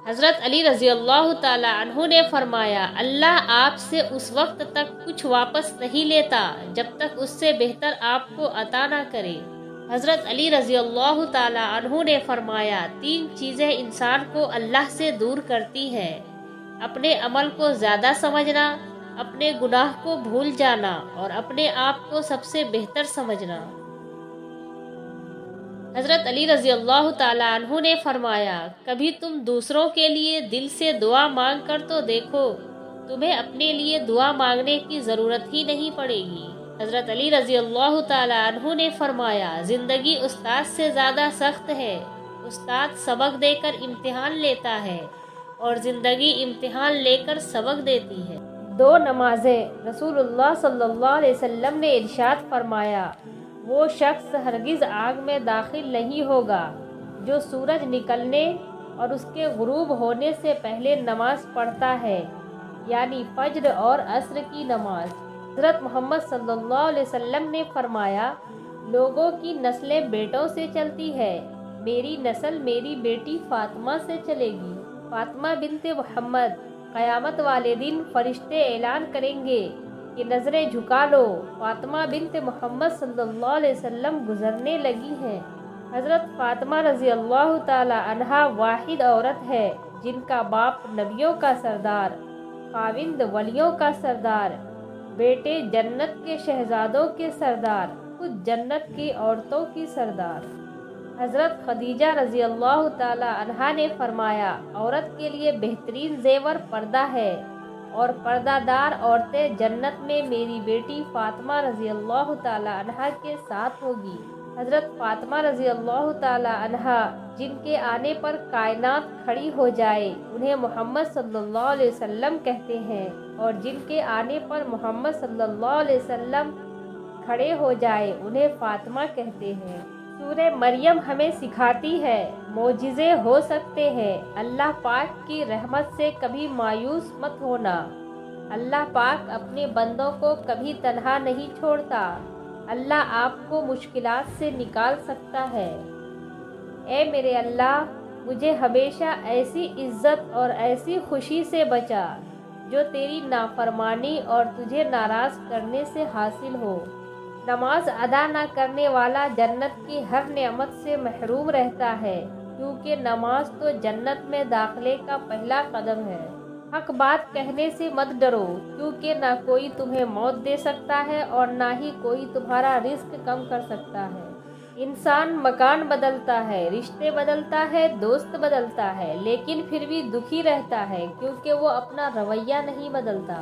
حضرت علی رضی اللہ تعالیٰ عنہ نے فرمایا، اللہ آپ سے اس وقت تک کچھ واپس نہیں لیتا جب تک اس سے بہتر آپ کو عطا نہ کرے۔ حضرت علی رضی اللہ تعالیٰ عنہ نے فرمایا، 3 چیزیں انسان کو اللہ سے دور کرتی ہیں: اپنے عمل کو زیادہ سمجھنا، اپنے گناہ کو بھول جانا اور اپنے آپ کو سب سے بہتر سمجھنا۔ حضرت علی رضی اللہ تعالیٰ عنہ نے فرمایا، کبھی تم دوسروں کے لیے دل سے دعا مانگ کر تو دیکھو، تمہیں اپنے لیے دعا مانگنے کی ضرورت ہی نہیں پڑے گی۔ حضرت علی رضی اللہ تعالیٰ عنہ نے فرمایا، زندگی استاد سے زیادہ سخت ہے، استاد سبق دے کر امتحان لیتا ہے اور زندگی امتحان لے کر سبق دیتی ہے۔ 2 نمازیں۔ رسول اللہ صلی اللہ علیہ وسلم نے ارشاد فرمایا، وہ شخص ہرگز آگ میں داخل نہیں ہوگا جو سورج نکلنے اور اس کے غروب ہونے سے پہلے نماز پڑھتا ہے، یعنی فجر اور عصر کی نماز۔ حضرت محمد صلی اللہ علیہ وسلم نے فرمایا، لوگوں کی نسلیں بیٹوں سے چلتی ہے، میری نسل میری بیٹی فاطمہ سے چلے گی۔ فاطمہ بنت محمد، قیامت والے دن فرشتے اعلان کریں گے کہ نظریں جھکا لو، فاطمہ بنت محمد صلی اللہ علیہ وسلم گزرنے لگی ہیں۔ حضرت فاطمہ رضی اللہ تعالی عنہا واحد عورت ہے جن کا باپ نبیوں کا سردار، خاوند ولیوں کا سردار، بیٹے جنت کے شہزادوں کے سردار، خود جنت کی عورتوں کی سردار۔ حضرت خدیجہ رضی اللہ تعالی عنہا نے فرمایا، عورت کے لیے بہترین زیور پردہ ہے اور پردہ دار عورتیں جنت میں میری بیٹی فاطمہ رضی اللہ تعالی عنہا کے ساتھ ہوگی۔ حضرت فاطمہ رضی اللہ تعالی عنہا، جن کے آنے پر کائنات کھڑی ہو جائے، انہیں محمد صلی اللہ علیہ وسلم کہتے ہیں، اور جن کے آنے پر محمد صلی اللہ علیہ وسلم کھڑے ہو جائے انہیں فاطمہ کہتے ہیں۔ سورہ مریم ہمیں سکھاتی ہے، معجزے ہو سکتے ہیں، اللہ پاک کی رحمت سے کبھی مایوس مت ہونا، اللہ پاک اپنے بندوں کو کبھی تنہا نہیں چھوڑتا، اللہ آپ کو مشکلات سے نکال سکتا ہے۔ اے میرے اللہ، مجھے ہمیشہ ایسی عزت اور ایسی خوشی سے بچا جو تیری نافرمانی اور تجھے ناراض کرنے سے حاصل ہو۔ نماز ادا نہ کرنے والا جنت کی ہر نعمت سے محروم رہتا ہے، کیونکہ نماز تو جنت میں داخلے کا پہلا قدم ہے۔ حق بات کہنے سے مت ڈرو، کیونکہ نہ کوئی تمہیں موت دے سکتا ہے اور نہ ہی کوئی تمہارا رزق کم کر سکتا ہے۔ انسان مکان بدلتا ہے، رشتے بدلتا ہے، دوست بدلتا ہے، لیکن پھر بھی دکھی رہتا ہے کیونکہ وہ اپنا رویہ نہیں بدلتا۔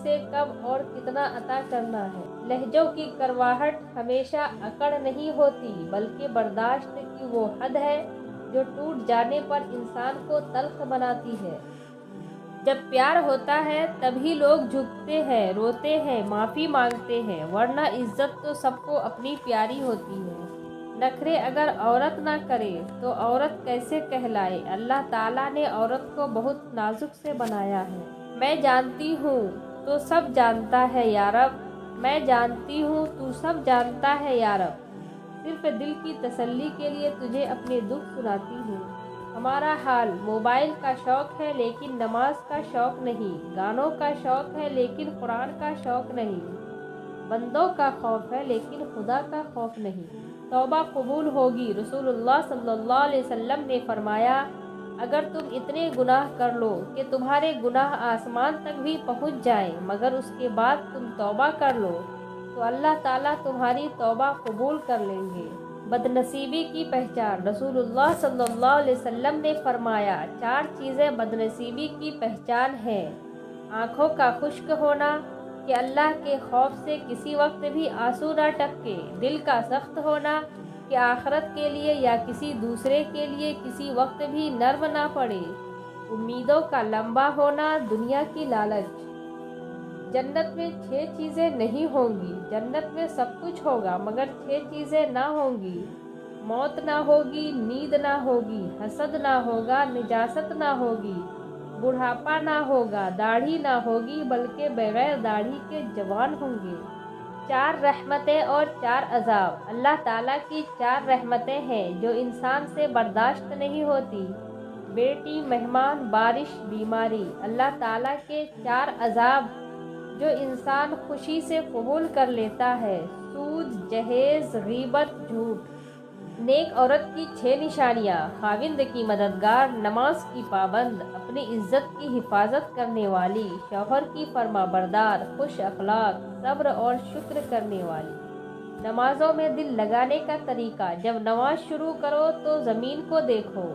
کسے کب اور کتنا عطا کرنا ہے۔ لہجوں کی کرواہٹ ہمیشہ اکڑ نہیں ہوتی، بلکہ برداشت کی وہ حد ہے جو ٹوٹ جانے پر انسان کو تلخ بناتی ہے۔ جب پیار ہوتا ہے تبھی لوگ جھکتے ہیں، روتے ہیں، معافی مانگتے ہیں، ورنہ عزت تو سب کو اپنی پیاری ہوتی ہے۔ نخرے اگر عورت نہ کرے تو عورت کیسے کہلائے؟ اللہ تعالیٰ نے عورت کو بہت نازک سے بنایا ہے۔ میں جانتی ہوں تو سب جانتا ہے یا رب، میں جانتی ہوں تو سب جانتا ہے یا رب، صرف دل کی تسلی کے لیے تجھے اپنے دکھ سناتی ہوں۔ ہمارا حال موبائل کا شوق ہے لیکن نماز کا شوق نہیں، گانوں کا شوق ہے لیکن قرآن کا شوق نہیں، بندوں کا خوف ہے لیکن خدا کا خوف نہیں۔ توبہ قبول ہوگی۔ رسول اللہ صلی اللہ علیہ وسلم نے فرمایا، اگر تم اتنے گناہ کر لو کہ تمہارے گناہ آسمان تک بھی پہنچ جائیں مگر اس کے بعد تم توبہ کر لو تو اللہ تعالیٰ تمہاری توبہ قبول کر لیں گے۔ بدنصیبی کی پہچان۔ رسول اللہ صلی اللہ علیہ وسلم نے فرمایا، 4 چیزیں بدنصیبی کی پہچان ہیں: آنکھوں کا خشک ہونا کہ اللہ کے خوف سے کسی وقت بھی آنسو نہ ٹپکے، دل کا سخت ہونا کہ آخرت کے لیے یا کسی دوسرے کے لیے کسی وقت بھی نرم نہ پڑے، امیدوں کا لمبا ہونا، دنیا کی لالچ۔ جنت میں 6 چیزیں نہیں ہوں گی۔ جنت میں سب کچھ ہوگا مگر 6 چیزیں نہ ہوں گی: موت نہ ہوگی، نیند نہ ہوگی، حسد نہ ہوگا، نجاست نہ ہوگی، بڑھاپا نہ ہوگا، داڑھی نہ ہوگی بلکہ بغیر داڑھی کے جوان ہوں گے۔ 4 رحمتیں اور 4 عذاب۔ اللہ تعالیٰ کی 4 رحمتیں ہیں جو انسان سے برداشت نہیں ہوتی: بیٹی، مہمان، بارش، بیماری۔ اللہ تعالیٰ کے 4 عذاب جو انسان خوشی سے قبول کر لیتا ہے: سود، جہیز، غیبت، جھوٹ۔ نیک عورت کی 6 نشانیاں: خاوند کی مددگار، نماز کی پابند، اپنی عزت کی حفاظت کرنے والی، شوہر کی فرما بردار، خوش اخلاق، صبر اور شکر کرنے والی۔ نمازوں میں دل لگانے کا طریقہ۔ جب نماز شروع کرو تو زمین کو دیکھو،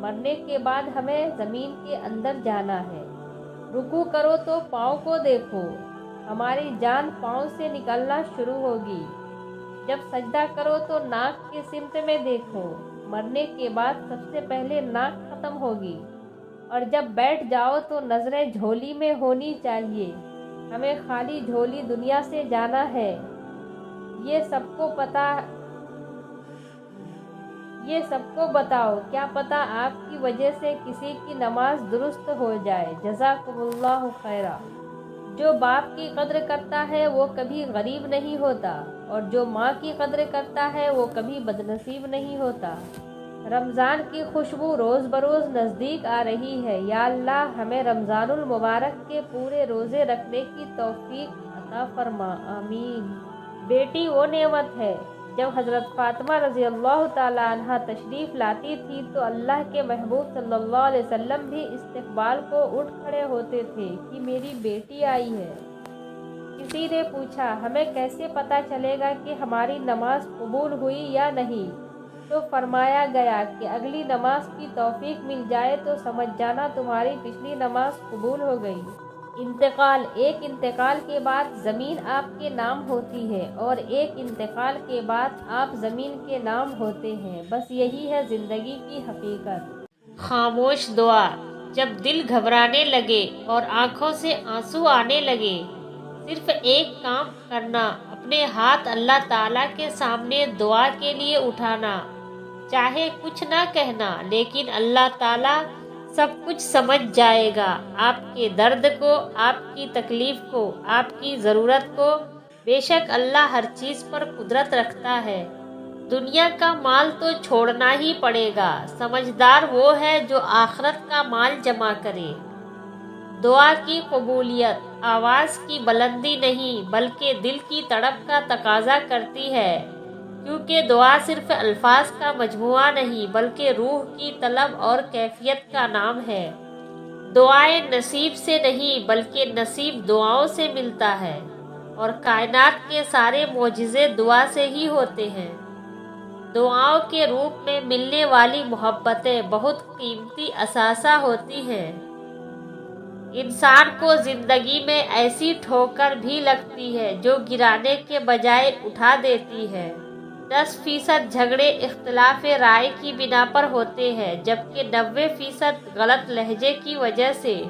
مرنے کے بعد ہمیں زمین کے اندر جانا ہے۔ رکوع کرو تو پاؤں کو دیکھو، ہماری جان پاؤں سے نکلنا شروع ہوگی۔ جب سجدہ کرو تو ناک کے سمت میں دیکھو، مرنے کے بعد سب سے پہلے ناک ختم ہوگی۔ اور جب بیٹھ جاؤ تو نظریں جھولی میں ہونی چاہیے، ہمیں خالی جھولی دنیا سے جانا ہے۔ یہ سب کو بتاؤ، کیا پتہ آپ کی وجہ سے کسی کی نماز درست ہو جائے۔ جزاکم اللہ خیرا۔ جو باپ کی قدر کرتا ہے وہ کبھی غریب نہیں ہوتا، اور جو ماں کی قدر کرتا ہے وہ کبھی بدنصیب نہیں ہوتا۔ رمضان کی خوشبو روز بروز نزدیک آ رہی ہے، یا اللہ ہمیں رمضان المبارک کے پورے روزے رکھنے کی توفیق عطا فرما، آمین۔ بیٹی وہ نعمت ہے۔ جب حضرت فاطمہ رضی اللہ تعالیٰ عنہ تشریف لاتی تھی تو اللہ کے محبوب صلی اللہ علیہ وسلم بھی استقبال کو اٹھ کھڑے ہوتے تھے کہ میری بیٹی آئی ہے۔ کسی نے پوچھا، ہمیں کیسے پتہ چلے گا کہ ہماری نماز قبول ہوئی یا نہیں؟ تو فرمایا گیا کہ اگلی نماز کی توفیق مل جائے تو سمجھ جانا تمہاری پچھلی نماز قبول ہو گئی۔ انتقال۔ ایک انتقال کے بعد زمین آپ کے نام ہوتی ہے اور ایک انتقال کے بعد آپ زمین کے نام ہوتے ہیں، بس یہی ہے زندگی کی حقیقت۔
خاموش دعا۔ جب دل گھبرانے لگے اور آنکھوں سے آنسو آنے لگے، صرف ایک کام کرنا، اپنے ہاتھ اللہ تعالیٰ کے سامنے دعا کے لیے اٹھانا، چاہے کچھ نہ کہنا لیکن اللہ تعالیٰ سب کچھ سمجھ جائے گا، آپ کے درد کو، آپ کی تکلیف کو، آپ کی ضرورت کو۔ بے شک اللہ ہر چیز پر قدرت رکھتا ہے۔ دنیا کا مال تو چھوڑنا ہی پڑے گا، سمجھدار وہ ہے جو آخرت کا مال جمع کرے۔ دعا کی قبولیت آواز کی بلندی نہیں بلکہ دل کی تڑپ کا تقاضا کرتی ہے، کیونکہ دعا صرف الفاظ کا مجموعہ نہیں بلکہ روح کی طلب اور کیفیت کا نام ہے۔ دعائیں نصیب سے نہیں بلکہ نصیب دعاؤں سے ملتا ہے، اور کائنات کے سارے معجزے دعا سے ہی ہوتے ہیں۔ دعاؤں کے روپ میں ملنے والی محبتیں بہت قیمتی اثاثہ ہوتی ہیں۔ انسان کو زندگی میں ایسی ٹھوکر بھی لگتی ہے جو گرانے کے بجائے اٹھا دیتی ہے۔ 10% جھگڑے اختلاف رائے کی بنا پر ہوتے ہیں، جبکہ 90% غلط لہجے کی وجہ سے۔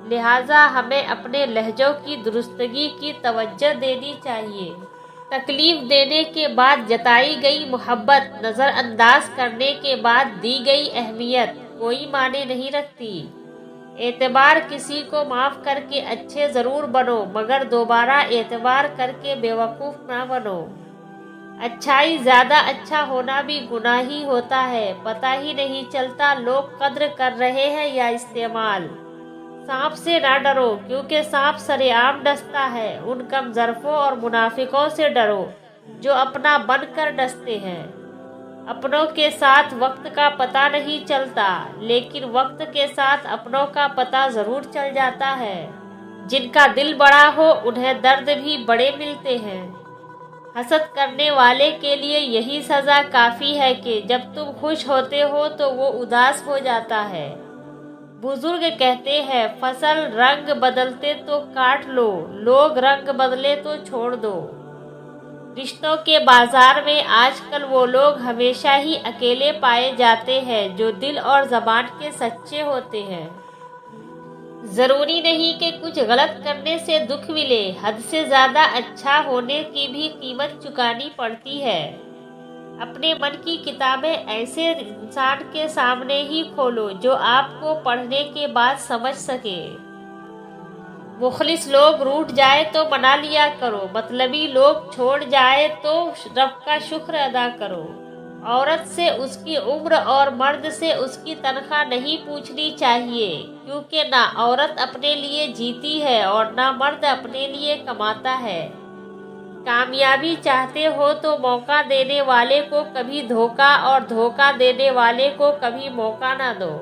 لہٰذا ہمیں اپنے لہجوں کی درستگی کی توجہ دینی چاہیے۔ تکلیف دینے کے بعد جتائی گئی محبت، نظر انداز کرنے کے بعد دی گئی اہمیت کوئی معنی نہیں رکھتی۔ اعتبار کسی کو معاف کر کے اچھے ضرور بنو، مگر دوبارہ اعتبار کر کے بیوقوف نہ بنو۔ اچھائی زیادہ اچھا ہونا بھی گناہ ہی ہوتا ہے، پتہ ہی نہیں چلتا لوگ قدر کر رہے ہیں یا استعمال۔ سانپ سے نہ ڈرو، کیونکہ سانپ سرے عام ڈستا ہے۔ ان کم ظرفوں اور منافقوں سے ڈرو جو اپنا بن کر ڈستے ہیں۔ اپنوں کے ساتھ وقت کا پتہ نہیں چلتا، لیکن وقت کے ساتھ اپنوں کا پتہ ضرور چل جاتا ہے۔ جن کا دل بڑا ہو انہیں درد بھی بڑے ملتے ہیں۔ حسد کرنے والے کے لیے یہی سزا کافی ہے کہ جب تم خوش ہوتے ہو تو وہ اداس ہو جاتا ہے۔ بزرگ کہتے ہیں، فصل رنگ بدلتے تو کاٹ لو، لوگ رنگ بدلے تو چھوڑ دو۔ رشتوں کے بازار میں آج کل وہ لوگ ہمیشہ ہی اکیلے پائے جاتے ہیں جو دل اور زبان کے سچے ہوتے ہیں۔ ضروری نہیں کہ کچھ غلط کرنے سے دکھ ملے، حد سے زیادہ اچھا ہونے کی بھی قیمت چکانی پڑتی ہے۔ اپنے من کی کتابیں ایسے انسان کے سامنے ہی کھولو جو آپ کو پڑھنے کے بعد سمجھ سکے۔ مخلص لوگ روٹھ جائے تو منا لیا کرو، مطلبی لوگ چھوڑ جائے تو رب کا شکر ادا کرو۔ عورت سے اس کی عمر اور مرد سے اس کی تنخواہ نہیں پوچھنی چاہیے، کیونکہ نہ عورت اپنے لیے جیتی ہے اور نہ مرد اپنے لیے کماتا ہے۔ کامیابی چاہتے ہو تو موقع دینے والے کو کبھی دھوکہ اور دھوکہ دینے والے کو کبھی موقع نہ دو۔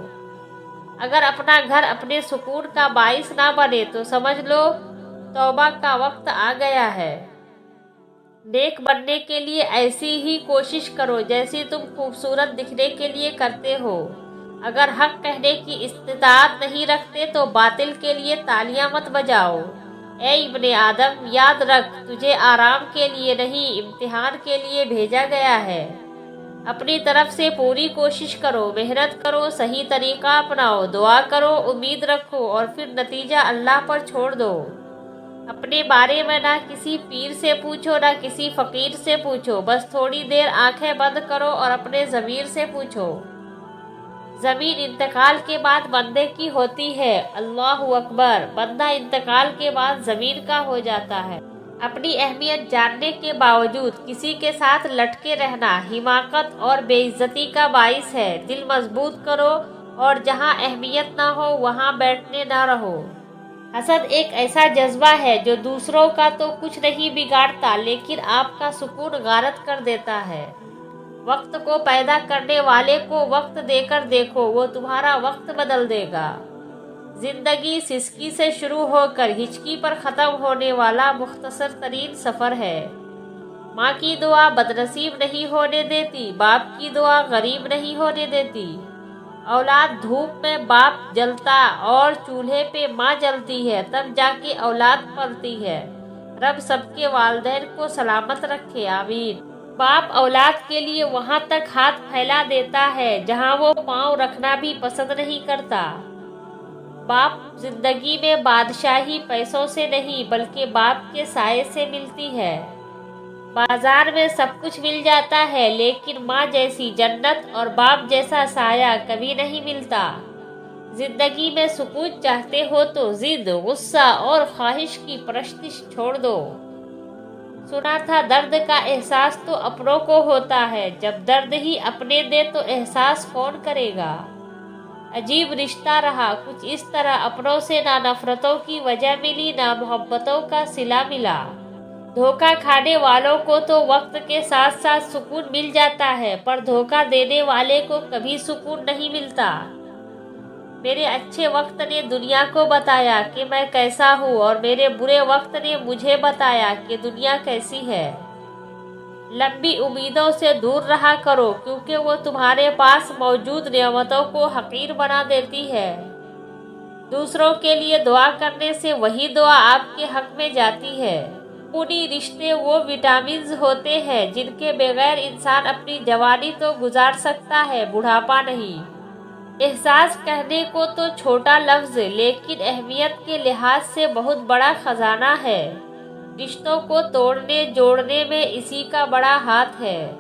اگر اپنا گھر اپنے سکون کا باعث نہ بنے تو سمجھ لو توبہ کا وقت آ گیا ہے۔ نیک بننے کے لیے ایسی ہی کوشش کرو جیسی تم خوبصورت دکھنے کے لیے کرتے ہو۔ اگر حق کہنے کی استطاعت نہیں رکھتے تو باطل کے لیے تالیاں مت بجاؤ۔ اے ابن آدم، یاد رکھ تجھے آرام کے لیے نہیں امتحان کے لیے بھیجا گیا ہے۔ اپنی طرف سے پوری کوشش کرو، محنت کرو، صحیح طریقہ اپناؤ، دعا کرو، امید رکھو اور پھر نتیجہ اللہ پر چھوڑ دو۔ اپنے بارے میں نہ کسی پیر سے پوچھو نہ کسی فقیر سے پوچھو، بس تھوڑی دیر آنکھیں بند کرو اور اپنے ضمیر سے پوچھو۔ زمین انتقال کے بعد بندے کی ہوتی ہے، اللہ اکبر، بندہ انتقال کے بعد زمین کا ہو جاتا ہے۔ اپنی اہمیت جاننے کے باوجود کسی کے ساتھ لٹکے رہنا حماقت اور بے عزتی کا باعث ہے۔ دل مضبوط کرو اور جہاں اہمیت نہ ہو وہاں بیٹھنے نہ رہو۔ حسد ایک ایسا جذبہ ہے جو دوسروں کا تو کچھ نہیں بگاڑتا لیکن آپ کا سکون غارت کر دیتا ہے۔ وقت کو پیدا کرنے والے کو وقت دے کر دیکھو، وہ تمہارا وقت بدل دے گا۔ زندگی سسکی سے شروع ہو کر ہچکی پر ختم ہونے والا مختصر ترین سفر ہے۔ ماں کی دعا بدنصیب نہیں ہونے دیتی، باپ کی دعا غریب نہیں ہونے دیتی۔ اولاد دھوپ میں باپ جلتا اور چولہے پہ ماں جلتی ہے، تب جا کے اولاد پلتی ہے۔ رب سب کے والدین کو سلامت رکھے، آمین۔ باپ اولاد کے لیے وہاں تک ہاتھ پھیلا دیتا ہے جہاں وہ پاؤں رکھنا بھی پسند نہیں کرتا۔ باپ زندگی میں بادشاہی پیسوں سے نہیں بلکہ باپ کے سائے سے ملتی ہے۔ بازار میں سب کچھ مل جاتا ہے لیکن ماں جیسی جنت اور باپ جیسا سایہ کبھی نہیں ملتا۔ زندگی میں سکون چاہتے ہو تو ضد، غصہ اور خواہش کی پرستش چھوڑ دو۔ سنا تھا درد کا احساس تو اپنوں کو ہوتا ہے، جب درد ہی اپنے دے تو احساس کون کرے گا۔ عجیب رشتہ رہا کچھ اس طرح، اپنوں سے نہ نفرتوں کی وجہ ملی نہ محبتوں کا صلہ ملا۔ دھوکہ کھانے والوں کو تو وقت کے ساتھ ساتھ سکون مل جاتا ہے، پر دھوکہ دینے والے کو کبھی سکون نہیں ملتا۔ میرے اچھے وقت نے دنیا کو بتایا کہ میں کیسا ہوں اور میرے برے وقت نے مجھے بتایا کہ دنیا کیسی ہے۔ لمبی امیدوں سے دور رہا کرو کیونکہ وہ تمہارے پاس موجود نعمتوں کو حقیر بنا دیتی ہے۔ دوسروں کے لیے دعا کرنے سے وہی دعا آپ کے حق میں جاتی ہے۔ خونی رشتے وہ وٹامنز ہوتے ہیں جن کے بغیر انسان اپنی جوانی تو گزار سکتا ہے، بڑھاپا نہیں۔ احساس کہنے کو تو چھوٹا لفظ لیکن اہمیت کے لحاظ سے بہت بڑا خزانہ ہے۔ رشتوں کو توڑنے جوڑنے میں اسی کا بڑا ہاتھ ہے۔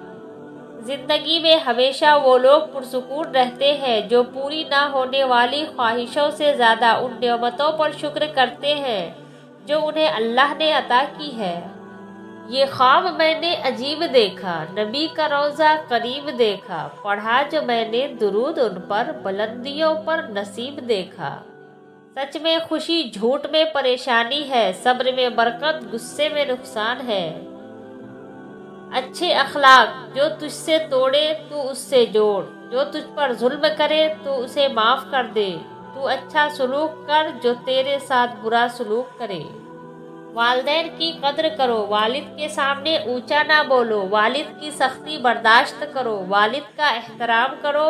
زندگی میں ہمیشہ وہ لوگ پرسکون رہتے ہیں جو پوری نہ ہونے والی خواہشوں سے زیادہ ان نعمتوں پر شکر کرتے ہیں جو انہیں اللہ نے عطا کی ہے۔ یہ خواب میں نے عجیب دیکھا، نبی کا روضہ قریب دیکھا، پڑھا جو میں نے درود ان پر، بلندیوں پر نصیب دیکھا۔ سچ میں خوشی جھوٹ میں پریشانی ہے، صبر میں برکت غصے میں نقصان ہے۔ اچھے اخلاق، جو تجھ سے توڑے تو اس سے جوڑ، جو تجھ پر ظلم کرے تو اسے معاف کر دے، تو اچھا سلوک کر جو تیرے ساتھ برا سلوک کرے۔ والدین کی قدر کرو، والد کے سامنے اونچا نہ بولو، والد کی سختی برداشت کرو، والد کا احترام کرو،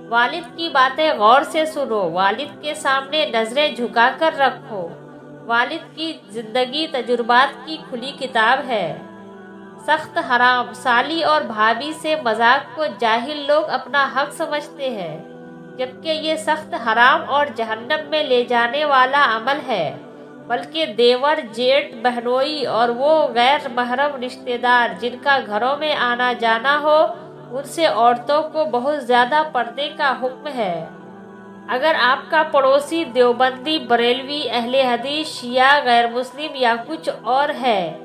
والد کی باتیں غور سے سنو، والد کے سامنے نظریں جھکا کر رکھو۔ والد کی زندگی تجربات کی کھلی کتاب ہے۔ سخت حرام، سالی اور بھابھی سے مذاق کو جاہل لوگ اپنا حق سمجھتے ہیں، جبکہ یہ سخت حرام اور جہنم میں لے جانے والا عمل ہے۔ بلکہ دیور، جیٹ، بہنوئی اور وہ غیر محرم رشتہ دار جن کا گھروں میں آنا جانا ہو، ان سے عورتوں کو بہت زیادہ پردے کا حکم ہے۔ اگر آپ کا پڑوسی دیوبندی، بریلوی، اہل حدیث، شیعہ، غیر مسلم یا کچھ اور ہے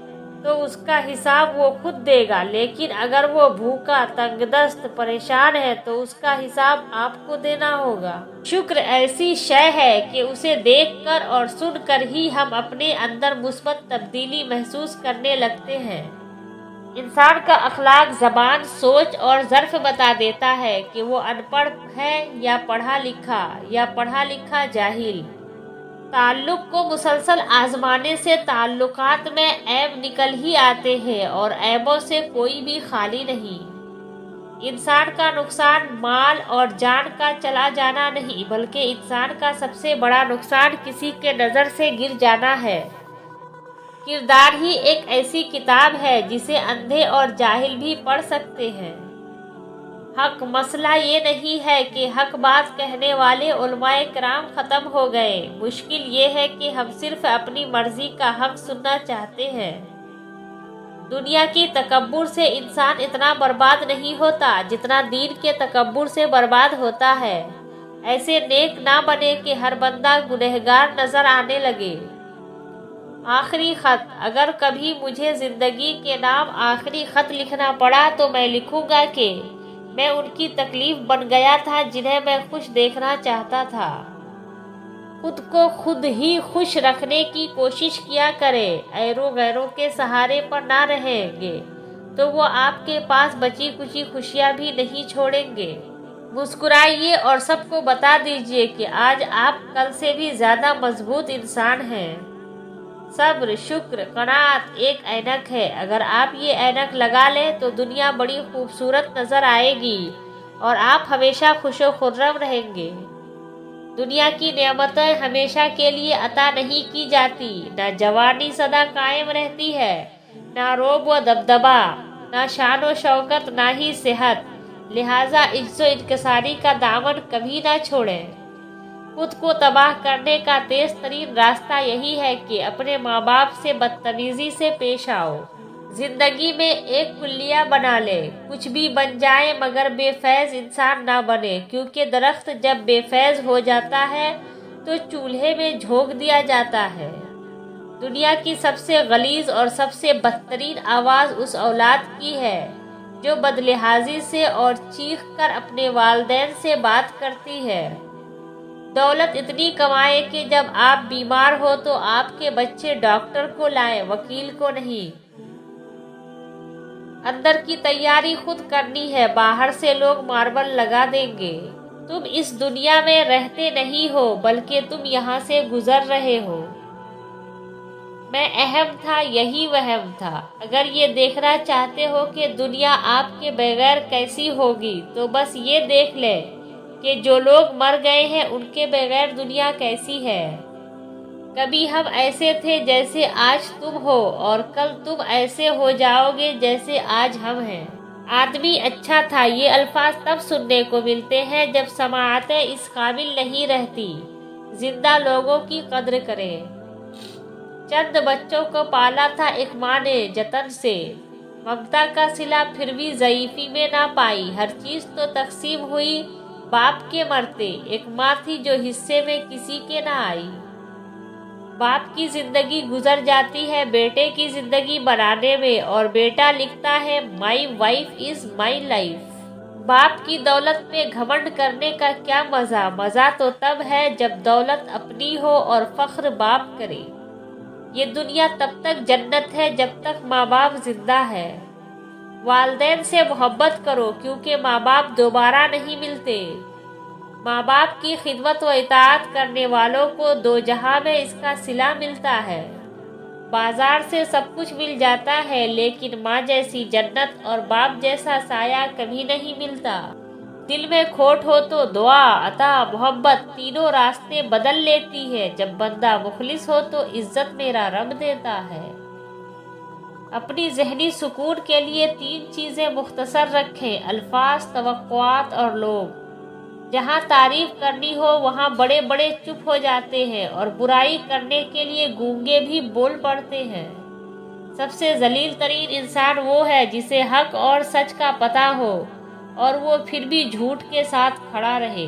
تو اس کا حساب وہ خود دے گا، لیکن اگر وہ بھوکا، تنگ دست، پریشان ہے تو اس کا حساب آپ کو دینا ہوگا۔ شکر ایسی شے ہے کہ اسے دیکھ کر اور سن کر ہی ہم اپنے اندر مثبت تبدیلی محسوس کرنے لگتے ہیں۔ انسان کا اخلاق زبان، سوچ اور ظرف بتا دیتا ہے کہ وہ ان پڑھ ہے یا پڑھا لکھا، یا پڑھا لکھا جاہل۔ تعلق کو مسلسل آزمانے سے تعلقات میں عیب نکل ہی آتے ہیں، اور عیبوں سے کوئی بھی خالی نہیں۔ انسان کا نقصان مال اور جان کا چلا جانا نہیں، بلکہ انسان کا سب سے بڑا نقصان کسی کے نظر سے گر جانا ہے۔ کردار ہی ایک ایسی کتاب ہے جسے اندھے اور جاہل بھی پڑھ سکتے ہیں۔ حق، مسئلہ یہ نہیں ہے کہ حق بات کہنے والے علماء کرام ختم ہو گئے، مشکل یہ ہے کہ ہم صرف اپنی مرضی کا حق سننا چاہتے ہیں۔ دنیا کی تکبر سے انسان اتنا برباد نہیں ہوتا جتنا دین کے تکبر سے برباد ہوتا ہے۔ ایسے نیک نہ بنے کہ ہر بندہ گنہگار نظر آنے لگے۔ آخری خط، اگر کبھی مجھے زندگی کے نام آخری خط لکھنا پڑا تو میں لکھوں گا کہ میں ان کی تکلیف بن گیا تھا جنہیں میں خوش دیکھنا چاہتا تھا۔ خود کو خود ہی خوش رکھنے کی کوشش کیا کرے، غیروں کے سہارے پر نہ رہیں گے تو وہ آپ کے پاس بچی کچی خوشیاں بھی نہیں چھوڑیں گے۔ مسکرائیے اور سب کو بتا دیجئے کہ آج آپ کل سے بھی زیادہ مضبوط انسان ہیں۔ صبر، شکر، قناعت ایک اینک ہے، اگر آپ یہ اینک لگا لیں تو دنیا بڑی خوبصورت نظر آئے گی اور آپ ہمیشہ خوش و خرم رہیں گے۔ دنیا کی نعمتیں ہمیشہ کے لیے عطا نہیں کی جاتی، نہ جوانی سدا قائم رہتی ہے، نہ روب و دبدبا، نہ شان و شوکت، نہ ہی صحت، لہٰذا عجز و انکساری کا دامن کبھی نہ چھوڑیں۔ خود کو تباہ کرنے کا تیز ترین راستہ یہی ہے کہ اپنے ماں باپ سے بدتمیزی سے پیش آؤ۔ زندگی میں ایک کلیہ بنا لے، کچھ بھی بن جائے مگر بے فیض انسان نہ بنے، کیونکہ درخت جب بے فیض ہو جاتا ہے تو چولہے میں جھونک دیا جاتا ہے۔ دنیا کی سب سے غلیظ اور سب سے بدترین آواز اس اولاد کی ہے جو بدلحاظی سے اور چیخ کر اپنے والدین سے بات کرتی ہے۔ دولت اتنی کمائے کہ جب آپ بیمار ہو تو آپ کے بچے ڈاکٹر کو لائیں، وکیل کو نہیں۔ اندر کی تیاری خود کرنی ہے، باہر سے لوگ ماربل لگا دیں گے۔ تم اس دنیا میں رہتے نہیں ہو بلکہ تم یہاں سے گزر رہے ہو۔ میں اہم تھا، یہی وہم تھا۔ اگر یہ دیکھنا چاہتے ہو کہ دنیا آپ کے بغیر کیسی ہوگی تو بس یہ دیکھ لیں کہ جو لوگ مر گئے ہیں ان کے بغیر دنیا کیسی ہے۔ کبھی ہم ایسے تھے جیسے آج تم ہو، اور کل تم ایسے ہو جاؤ گے جیسے آج ہم ہیں۔ آدمی اچھا تھا، یہ الفاظ تب سننے کو ملتے ہیں جب سماعتیں اس قابل نہیں رہتی زندہ لوگوں کی قدر کریں۔ چند بچوں کو پالا تھا ایک ماں نے جتن سے، ممتا کا صلہ پھر بھی ضعیفی میں نہ پائی۔ ہر چیز تو تقسیم ہوئی باپ کے مرتے، ایک ماں تھی جو حصے میں کسی کے نہ آئی۔ باپ کی زندگی گزر جاتی ہے بیٹے کی زندگی بنانے میں، اور بیٹا لکھتا ہے my wife is my life. باپ کی دولت پہ گھمنڈ کرنے کا کیا مزہ؟ مزہ تو تب ہے جب دولت اپنی ہو اور فخر باپ کرے۔ یہ دنیا تب تک جنت ہے جب تک ماں باپ زندہ ہے۔ والدین سے محبت کرو کیونکہ ماں باپ دوبارہ نہیں ملتے۔ ماں باپ کی خدمت و اطاعت کرنے والوں کو دو جہاں میں اس کا صلہ ملتا ہے۔ بازار سے سب کچھ مل جاتا ہے لیکن ماں جیسی جنت اور باپ جیسا سایہ کبھی نہیں ملتا۔ دل میں کھوٹ ہو تو دعا، عطا، محبت تینوں راستے بدل لیتی ہے۔ جب بندہ مخلص ہو تو عزت میرا رب دیتا ہے۔ اپنی ذہنی سکون کے لیے 3 چیزیں مختصر رکھیں: الفاظ، توقعات اور لوگ۔ جہاں تعریف کرنی ہو وہاں بڑے بڑے چپ ہو جاتے ہیں، اور برائی کرنے کے لیے گونگے بھی بول پڑتے ہیں۔ سب سے ذلیل ترین انسان وہ ہے جسے حق اور سچ کا پتہ ہو اور وہ پھر بھی جھوٹ کے ساتھ کھڑا رہے۔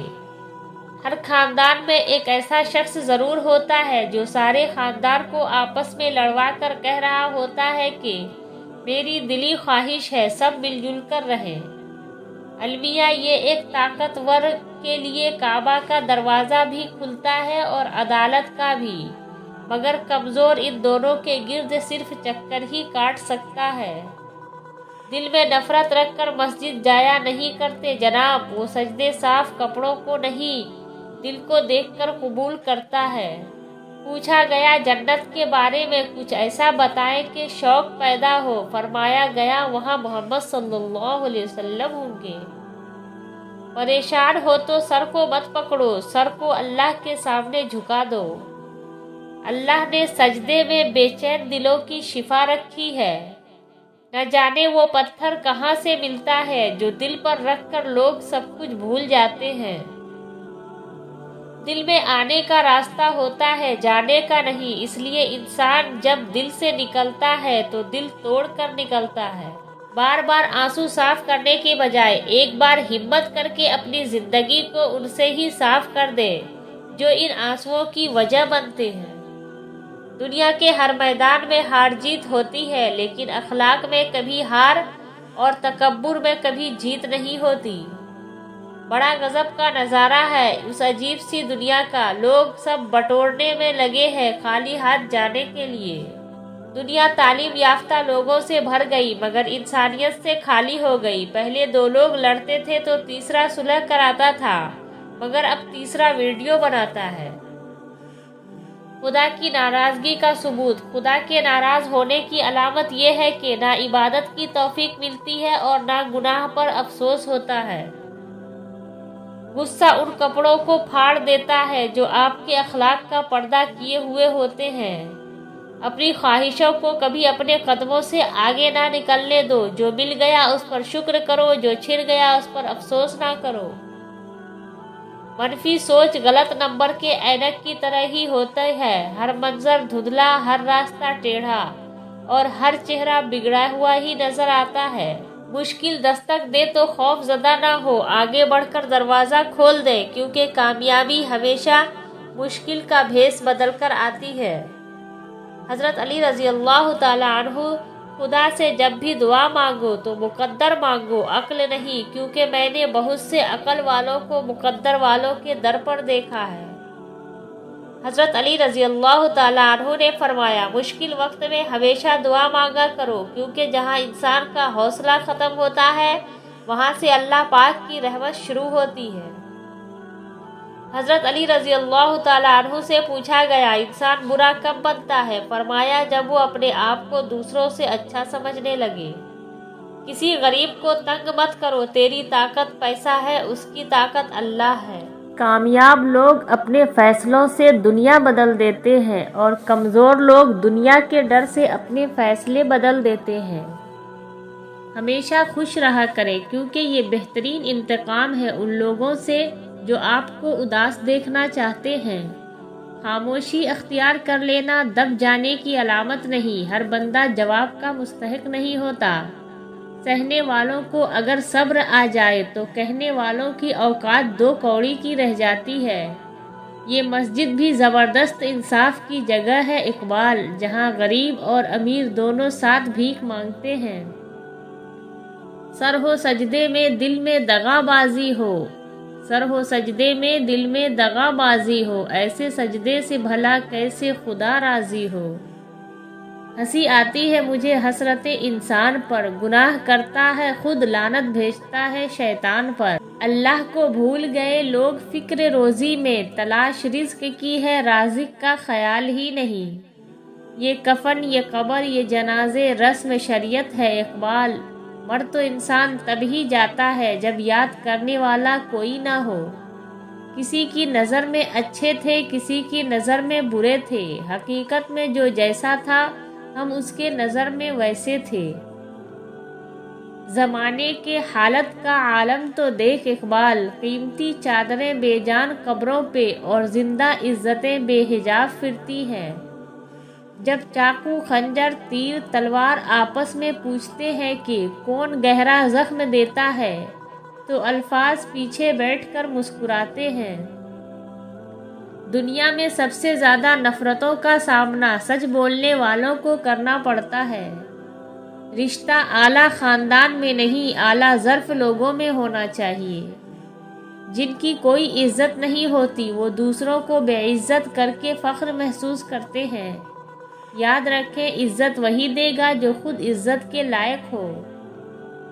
ہر خاندان میں ایک ایسا شخص ضرور ہوتا ہے جو سارے خاندان کو آپس میں لڑوا کر کہہ رہا ہوتا ہے کہ میری دلی خواہش ہے سب مل جل کر رہیں۔ المیہ یہ ایک طاقتور کے لیے کعبہ کا دروازہ بھی کھلتا ہے اور عدالت کا بھی، مگر کمزور ان دونوں کے گرد صرف چکر ہی کاٹ سکتا ہے۔ دل میں نفرت رکھ کر مسجد جایا نہیں کرتے جناب، وہ سجدے صاف کپڑوں کو نہیں دل کو دیکھ کر قبول کرتا ہے۔ پوچھا گیا جنت کے بارے میں کچھ ایسا بتائیں کہ شوق پیدا ہو، فرمایا گیا وہاں محمد صلی اللہ علیہ وسلم ہوں گے۔ پریشان ہو تو سر کو مت پکڑو، سر کو اللہ کے سامنے جھکا دو۔ اللہ نے سجدے میں بے چین دلوں کی شفا رکھی ہے۔ نہ جانے وہ پتھر کہاں سے ملتا ہے جو دل پر رکھ کر لوگ سب کچھ بھول جاتے ہیں۔ دل میں آنے کا راستہ ہوتا ہے، جانے کا نہیں، اس لیے انسان جب دل سے نکلتا ہے تو دل توڑ کر نکلتا ہے۔ بار بار آنسو صاف کرنے کے بجائے ایک بار ہمت کر کے اپنی زندگی کو ان سے ہی صاف کر دے جو ان آنسوؤں کی وجہ بنتے ہیں۔ دنیا کے ہر میدان میں ہار جیت ہوتی ہے، لیکن اخلاق میں کبھی ہار اور تکبر میں کبھی جیت نہیں ہوتی۔ بڑا غضب کا نظارہ ہے اس عجیب سی دنیا کا، لوگ سب بٹورنے میں لگے ہیں خالی ہاتھ جانے کے لیے۔ دنیا تعلیم یافتہ لوگوں سے بھر گئی مگر انسانیت سے خالی ہو گئی۔ پہلے 2 لوگ لڑتے تھے تو تیسرا صلح کراتا تھا، مگر اب تیسرا ویڈیو بناتا ہے۔ خدا کی ناراضگی کا ثبوت۔ خدا کے ناراض ہونے کی علامت یہ ہے کہ نہ عبادت کی توفیق ملتی ہے اور نہ گناہ پر افسوس ہوتا ہے۔ غصہ ان کپڑوں کو پھاڑ دیتا ہے جو آپ کے اخلاق کا پردہ کیے ہوئے ہوتے ہیں۔ اپنی خواہشوں کو کبھی اپنے قدموں سے آگے نہ نکلنے دو، جو مل گیا اس پر شکر کرو، جو چھن گیا اس پر افسوس نہ کرو۔ منفی سوچ غلط نمبر کے اینک کی طرح ہی ہوتا ہے، ہر منظر دھندلا، ہر راستہ ٹیڑھا اور ہر چہرہ بگڑا ہوا ہی نظر آتا ہے۔ مشکل دستک دے تو خوف زدہ نہ ہو، آگے بڑھ کر دروازہ کھول دے، کیونکہ کامیابی ہمیشہ مشکل کا بھیس بدل کر آتی ہے۔ حضرت علی رضی اللہ تعالیٰ عنہ، خدا سے جب بھی دعا مانگو تو مقدر مانگو، عقل نہیں، کیونکہ میں نے بہت سے عقل والوں کو مقدر والوں کے در پر دیکھا ہے۔ حضرت علی رضی اللہ تعالیٰ عنہ نے فرمایا مشکل وقت میں ہمیشہ دعا مانگا کرو، کیونکہ جہاں انسان کا حوصلہ ختم ہوتا ہے وہاں سے اللہ پاک کی رحمت شروع ہوتی ہے۔ حضرت علی رضی اللہ تعالیٰ عنہ سے پوچھا گیا انسان برا کب بنتا ہے؟ فرمایا جب وہ اپنے آپ کو دوسروں سے اچھا سمجھنے لگے۔ کسی غریب کو تنگ مت کرو، تیری طاقت پیسہ ہے، اس کی طاقت اللہ ہے۔
کامیاب لوگ اپنے فیصلوں سے دنیا بدل دیتے ہیں اور کمزور لوگ دنیا کے ڈر سے اپنے فیصلے بدل دیتے ہیں۔ ہمیشہ خوش رہا کرے کیونکہ یہ بہترین انتقام ہے ان لوگوں سے جو آپ کو اداس دیکھنا چاہتے ہیں۔ خاموشی اختیار کر لینا دب جانے کی علامت نہیں، ہر بندہ جواب کا مستحق نہیں ہوتا۔ سہنے والوں کو اگر صبر آ جائے تو کہنے والوں کی اوقات 2 کوڑی کی رہ جاتی ہے۔ یہ مسجد بھی زبردست انصاف کی جگہ ہے اقبال، جہاں غریب اور امیر دونوں ساتھ بھیک مانگتے ہیں۔ سر ہو سجدے میں دل میں دغا بازی ہو، سر ہو سجدے میں دل میں دغا بازی ہو، ایسے سجدے سے بھلا کیسے خدا راضی ہو۔ ہنسی آتی ہے مجھے حسرت انسان پر، گناہ کرتا ہے خود لعنت بھیجتا ہے شیطان پر۔ اللہ کو بھول گئے لوگ فکر روزی میں، تلاش رزق کی ہے رازق کا خیال ہی نہیں۔ یہ کفن یہ قبر یہ جنازے رسم شریعت ہے اقبال، مر تو انسان تب ہی جاتا ہے جب یاد کرنے والا کوئی نہ ہو۔ کسی کی نظر میں اچھے تھے کسی کی نظر میں برے تھے، حقیقت میں جو جیسا تھا ہم اس کے نظر میں ویسے تھے۔ زمانے کے حالت کا عالم تو دیکھ اقبال، قیمتی چادریں بے جان قبروں پہ اور زندہ عزتیں بے حجاب پھرتی ہیں۔ جب چاقو خنجر تیر تلوار آپس میں پوچھتے ہیں کہ کون گہرا زخم دیتا ہے، تو الفاظ پیچھے بیٹھ کر مسکراتے ہیں۔ دنیا میں سب سے زیادہ نفرتوں کا سامنا سچ بولنے والوں کو کرنا پڑتا ہے۔ رشتہ اعلیٰ خاندان میں نہیں اعلیٰ ظرف لوگوں میں ہونا چاہیے۔ جن کی کوئی عزت نہیں ہوتی وہ دوسروں کو بے عزت کر کے فخر محسوس کرتے ہیں۔ یاد رکھیں عزت وہی دے گا جو خود عزت کے لائق ہو۔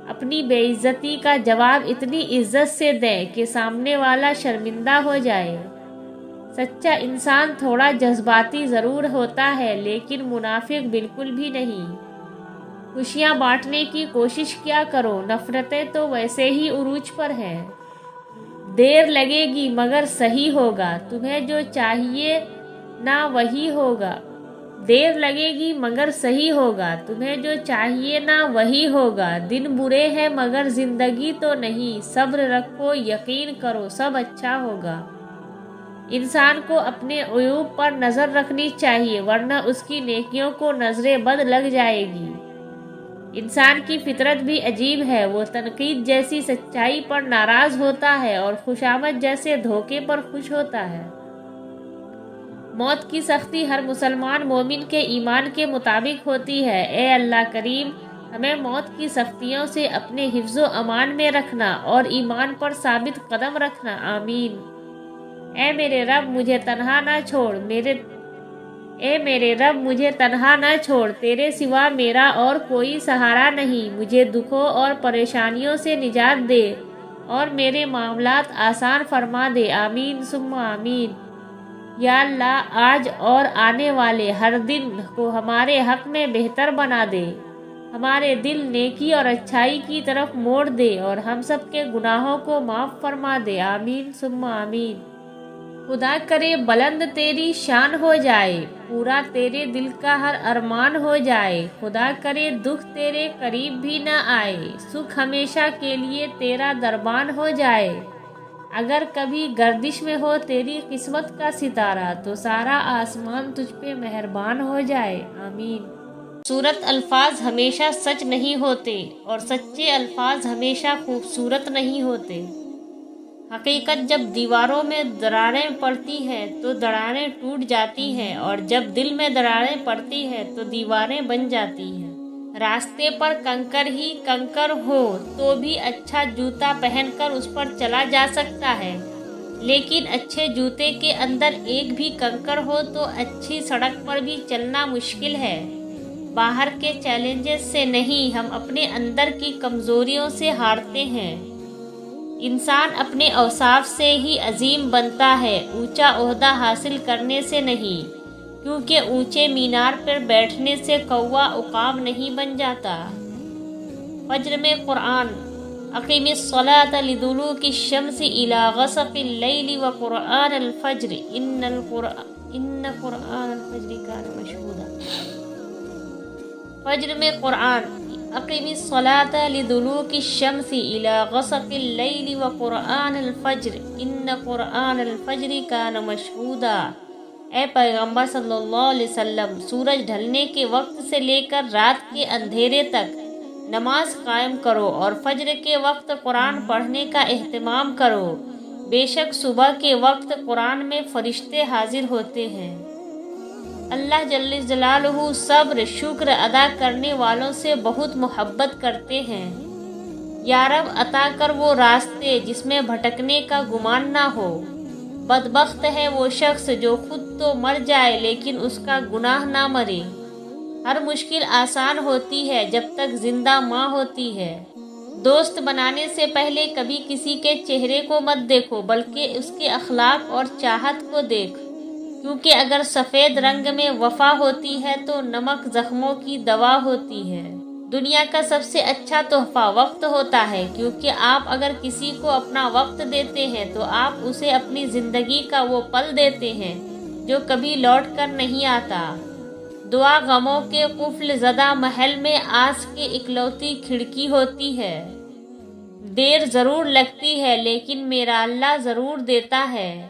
اپنی بے عزتی کا جواب اتنی عزت سے دیں کہ سامنے والا شرمندہ ہو جائے۔ سچا انسان تھوڑا جذباتی ضرور ہوتا ہے لیکن منافق بالکل بھی نہیں۔ خوشیاں بانٹنے کی کوشش کیا کرو، نفرتیں تو ویسے ہی عروج پر ہیں۔ دیر لگے گی مگر صحیح ہوگا، تمہیں جو چاہیے نہ وہی ہوگا۔ دیر لگے گی مگر صحیح ہوگا، تمہیں جو چاہیے نہ وہی ہوگا۔ دن برے ہیں مگر زندگی تو نہیں، صبر رکھو یقین کرو سب اچھا ہوگا۔ انسان کو اپنے عیوب پر نظر رکھنی چاہیے ورنہ اس کی نیکیوں کو نظر بد لگ جائے گی۔ انسان کی فطرت بھی عجیب ہے، وہ تنقید جیسی سچائی پر ناراض ہوتا ہے اور خوشامد جیسے دھوکے پر خوش ہوتا ہے۔ موت کی سختی ہر مسلمان مومن کے ایمان کے مطابق ہوتی ہے۔ اے اللہ کریم ہمیں موت کی سختیوں سے اپنے حفظ و امان میں رکھنا اور ایمان پر ثابت قدم رکھنا، آمین۔ اے میرے رب مجھے تنہا نہ چھوڑ، مجھے تنہا نہ چھوڑ، تیرے سوا میرا اور کوئی سہارا نہیں۔ مجھے دکھوں اور پریشانیوں سے نجات دے اور میرے معاملات آسان فرما دے، آمین ثم آمین۔ یا اللہ آج اور آنے والے ہر دن کو ہمارے حق میں بہتر بنا دے، ہمارے دل نیکی اور اچھائی کی طرف موڑ دے اور ہم سب کے گناہوں کو معاف فرما دے، آمین ثم آمین۔ خدا کرے بلند تیری شان ہو جائے، پورا تیرے دل کا ہر ارمان ہو جائے۔ خدا کرے دکھ تیرے قریب بھی نہ آئے، سکھ ہمیشہ کے لیے تیرا دربان ہو جائے۔ اگر کبھی گردش میں ہو تیری قسمت کا ستارہ تو سارا آسمان تجھ پہ مہربان ہو جائے، آمین۔
خوبصورت الفاظ ہمیشہ سچ نہیں ہوتے اور سچے الفاظ ہمیشہ خوبصورت نہیں ہوتے۔ حقیقت جب دیواروں میں دراریں پڑتی ہیں تو دراریں ٹوٹ جاتی ہیں اور جب دل میں دراریں پڑتی ہیں تو دیواریں بن جاتی ہیں۔ راستے پر کنکر ہی کنکر ہو تو بھی اچھا جوتا پہن کر اس پر چلا جا سکتا ہے، لیکن اچھے جوتے کے اندر ایک بھی کنکر ہو تو اچھی سڑک پر بھی چلنا مشکل ہے۔ باہر کے چیلنجز سے نہیں، ہم اپنے اندر کی کمزوریوں سے ہارتے ہیں۔ انسان اپنے اوصاف سے ہی عظیم بنتا ہے، اونچا عہدہ حاصل کرنے سے نہیں، کیونکہ اونچے مینار پر بیٹھنے سے کوا عقاب نہیں بن جاتا۔ فجر میں قرآن اقیم الصلاۃ لدلوک الشمس الی غسق اللیل وقرآن الفجر ان قرآن الفجر کان مشہودا۔ فجر میں قرآن اقیم الصلاۃ لدلوک الشمس الی غسق اللیل وقرآن الفجر ان قرآن الفجر کان مشہودا۔ اے پیغمبر صلی اللہ علیہ وسلم، سورج ڈھلنے کے وقت سے لے کر رات کے اندھیرے تک نماز قائم کرو اور فجر کے وقت قرآن پڑھنے کا اہتمام کرو، بے شک صبح کے وقت قرآن میں فرشتے حاضر ہوتے ہیں۔ اللہ جل جلالہ صبر شکر ادا کرنے والوں سے بہت محبت کرتے ہیں۔ یا رب عطا کر وہ راستے جس میں بھٹکنے کا گمان نہ ہو۔ بدبخت ہے وہ شخص جو خود تو مر جائے لیکن اس کا گناہ نہ مرے۔ ہر مشکل آسان ہوتی ہے جب تک زندہ ماں ہوتی ہے۔ دوست بنانے سے پہلے کبھی کسی کے چہرے کو مت دیکھو بلکہ اس کے اخلاق اور چاہت کو دیکھ، کیونکہ اگر سفید رنگ میں وفا ہوتی ہے تو نمک زخموں کی دوا ہوتی ہے۔ دنیا کا سب سے اچھا تحفہ وقت ہوتا ہے، کیونکہ آپ اگر کسی کو اپنا وقت دیتے ہیں تو آپ اسے اپنی زندگی کا وہ پل دیتے ہیں جو کبھی لوٹ کر نہیں آتا۔ دعا غموں کے قفل زدہ محل میں آس کے اکلوتی کھڑکی ہوتی ہے۔ دیر ضرور لگتی ہے لیکن میرا اللہ ضرور دیتا ہے۔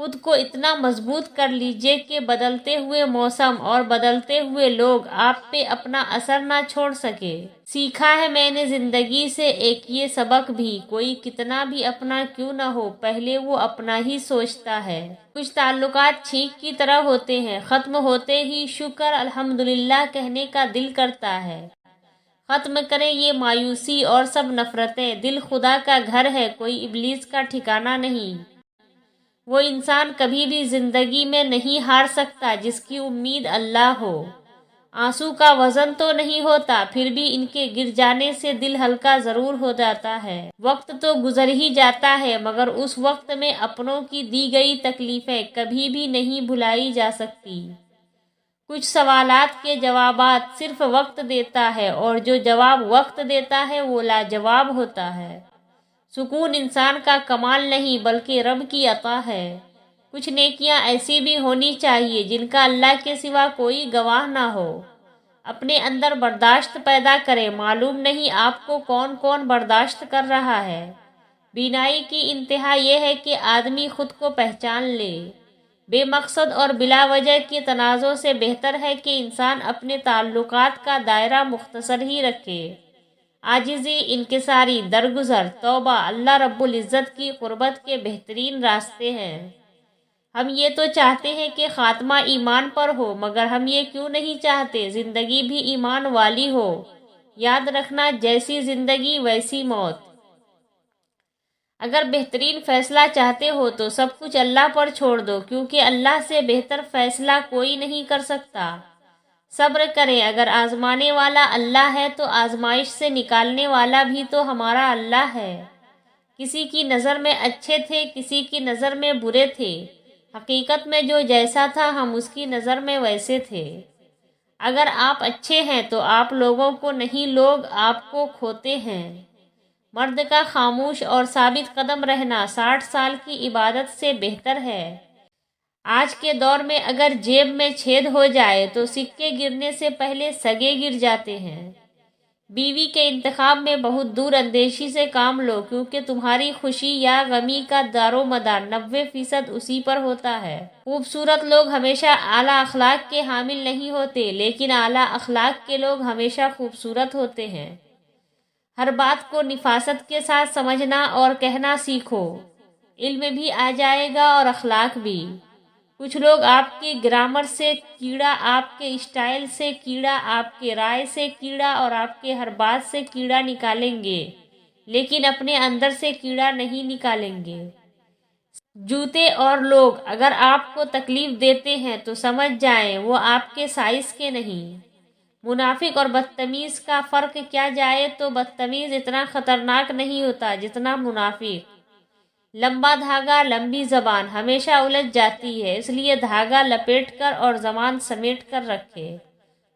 خود کو اتنا مضبوط کر لیجئے کہ بدلتے ہوئے موسم اور بدلتے ہوئے لوگ آپ پہ اپنا اثر نہ چھوڑ سکے۔ سیکھا ہے میں نے زندگی سے ایک یہ سبق بھی، کوئی کتنا بھی اپنا کیوں نہ ہو پہلے وہ اپنا ہی سوچتا ہے۔ کچھ تعلقات چھینک کی طرح ہوتے ہیں، ختم ہوتے ہی شکر الحمدللہ کہنے کا دل کرتا ہے۔ ختم کریں یہ مایوسی اور سب نفرتیں، دل خدا کا گھر ہے، کوئی ابلیس کا ٹھکانہ نہیں۔ وہ انسان کبھی بھی زندگی میں نہیں ہار سکتا جس کی امید اللہ ہو۔ آنسو کا وزن تو نہیں ہوتا، پھر بھی ان کے گر جانے سے دل ہلکا ضرور ہو جاتا ہے۔ وقت تو گزر ہی جاتا ہے مگر اس وقت میں اپنوں کی دی گئی تکلیفیں کبھی بھی نہیں بھلائی جا سکتی۔ کچھ سوالات کے جوابات صرف وقت دیتا ہے اور جو جواب وقت دیتا ہے وہ لاجواب ہوتا ہے۔ سکون انسان کا کمال نہیں بلکہ رب کی عطا ہے۔ کچھ نیکیاں ایسی بھی ہونی چاہیے جن کا اللہ کے سوا کوئی گواہ نہ ہو۔ اپنے اندر برداشت پیدا کریں، معلوم نہیں آپ کو کون کون برداشت کر رہا ہے۔ بینائی کی انتہا یہ ہے کہ آدمی خود کو پہچان لے۔ بے مقصد اور بلا وجہ کے تنازع سے بہتر ہے کہ انسان اپنے تعلقات کا دائرہ مختصر ہی رکھے۔ عاجزی، انکساری، درگزر، توبہ اللہ رب العزت کی قربت کے بہترین راستے ہیں۔ ہم یہ تو چاہتے ہیں کہ خاتمہ ایمان پر ہو، مگر ہم یہ کیوں نہیں چاہتے زندگی بھی ایمان والی ہو۔ یاد رکھنا، جیسی زندگی ویسی موت۔ اگر بہترین فیصلہ چاہتے ہو تو سب کچھ اللہ پر چھوڑ دو، کیونکہ اللہ سے بہتر فیصلہ کوئی نہیں کر سکتا۔ صبر کریں، اگر آزمانے والا اللہ ہے تو آزمائش سے نکالنے والا بھی تو ہمارا اللہ ہے۔ کسی کی نظر میں اچھے تھے، کسی کی نظر میں برے تھے، حقیقت میں جو جیسا تھا ہم اس کی نظر میں ویسے تھے۔ اگر آپ اچھے ہیں تو آپ لوگوں کو نہیں، لوگ آپ کو کھوتے ہیں۔ مرد کا خاموش اور ثابت قدم رہنا 60 سال کی عبادت سے بہتر ہے۔ آج کے دور میں اگر جیب میں چھید ہو جائے تو سکے گرنے سے پہلے سگے گر جاتے ہیں۔ بیوی کے انتخاب میں بہت دور اندیشی سے کام لو، کیونکہ تمہاری خوشی یا غمی کا دار و مدار 90% اسی پر ہوتا ہے۔ خوبصورت لوگ ہمیشہ اعلیٰ اخلاق کے حامل نہیں ہوتے، لیکن اعلیٰ اخلاق کے لوگ ہمیشہ خوبصورت ہوتے ہیں۔ ہر بات کو نفاست کے ساتھ سمجھنا اور کہنا سیکھو، علم بھی آ جائے گا اور اخلاق بھی۔ کچھ لوگ آپ کے گرامر سے کیڑا، آپ کے اسٹائل سے کیڑا، آپ کے رائے سے کیڑا اور آپ کے ہر بات سے کیڑا نکالیں گے، لیکن اپنے اندر سے کیڑا نہیں نکالیں گے۔ جوتے اور لوگ اگر آپ کو تکلیف دیتے ہیں تو سمجھ جائیں وہ آپ کے سائز کے نہیں۔ منافق اور بدتمیز کا فرق کیا جائے تو بدتمیز اتنا خطرناک نہیں ہوتا جتنا منافق۔ لمبا دھاگا، لمبی زبان ہمیشہ الجھ جاتی ہے، اس لیے دھاگا لپیٹ کر اور زبان سمیٹ کر رکھے۔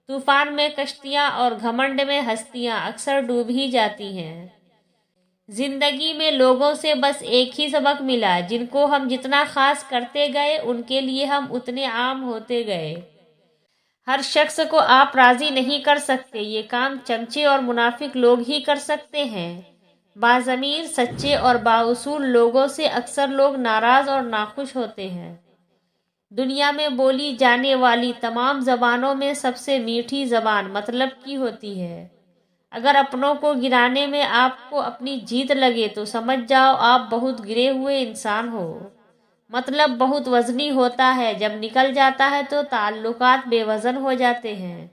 طوفان میں کشتیاں اور گھمنڈ میں ہستیاں اکثر ڈوب ہی جاتی ہیں۔ زندگی میں لوگوں سے بس ایک ہی سبق ملا، جن کو ہم جتنا خاص کرتے گئے ان کے لیے ہم اتنے عام ہوتے گئے۔ ہر شخص کو آپ راضی نہیں کر سکتے، یہ کام چمچے اور منافق لوگ ہی کر سکتے ہیں۔ باضمیر، سچے اور بااصول لوگوں سے اکثر لوگ ناراض اور ناخوش ہوتے ہیں۔ دنیا میں بولی جانے والی تمام زبانوں میں سب سے میٹھی زبان مطلب کی ہوتی ہے۔ اگر اپنوں کو گرانے میں آپ کو اپنی جیت لگے تو سمجھ جاؤ آپ بہت گرے ہوئے انسان ہو۔ مطلب بہت وزنی ہوتا ہے، جب نکل جاتا ہے تو تعلقات بے وزن ہو جاتے ہیں۔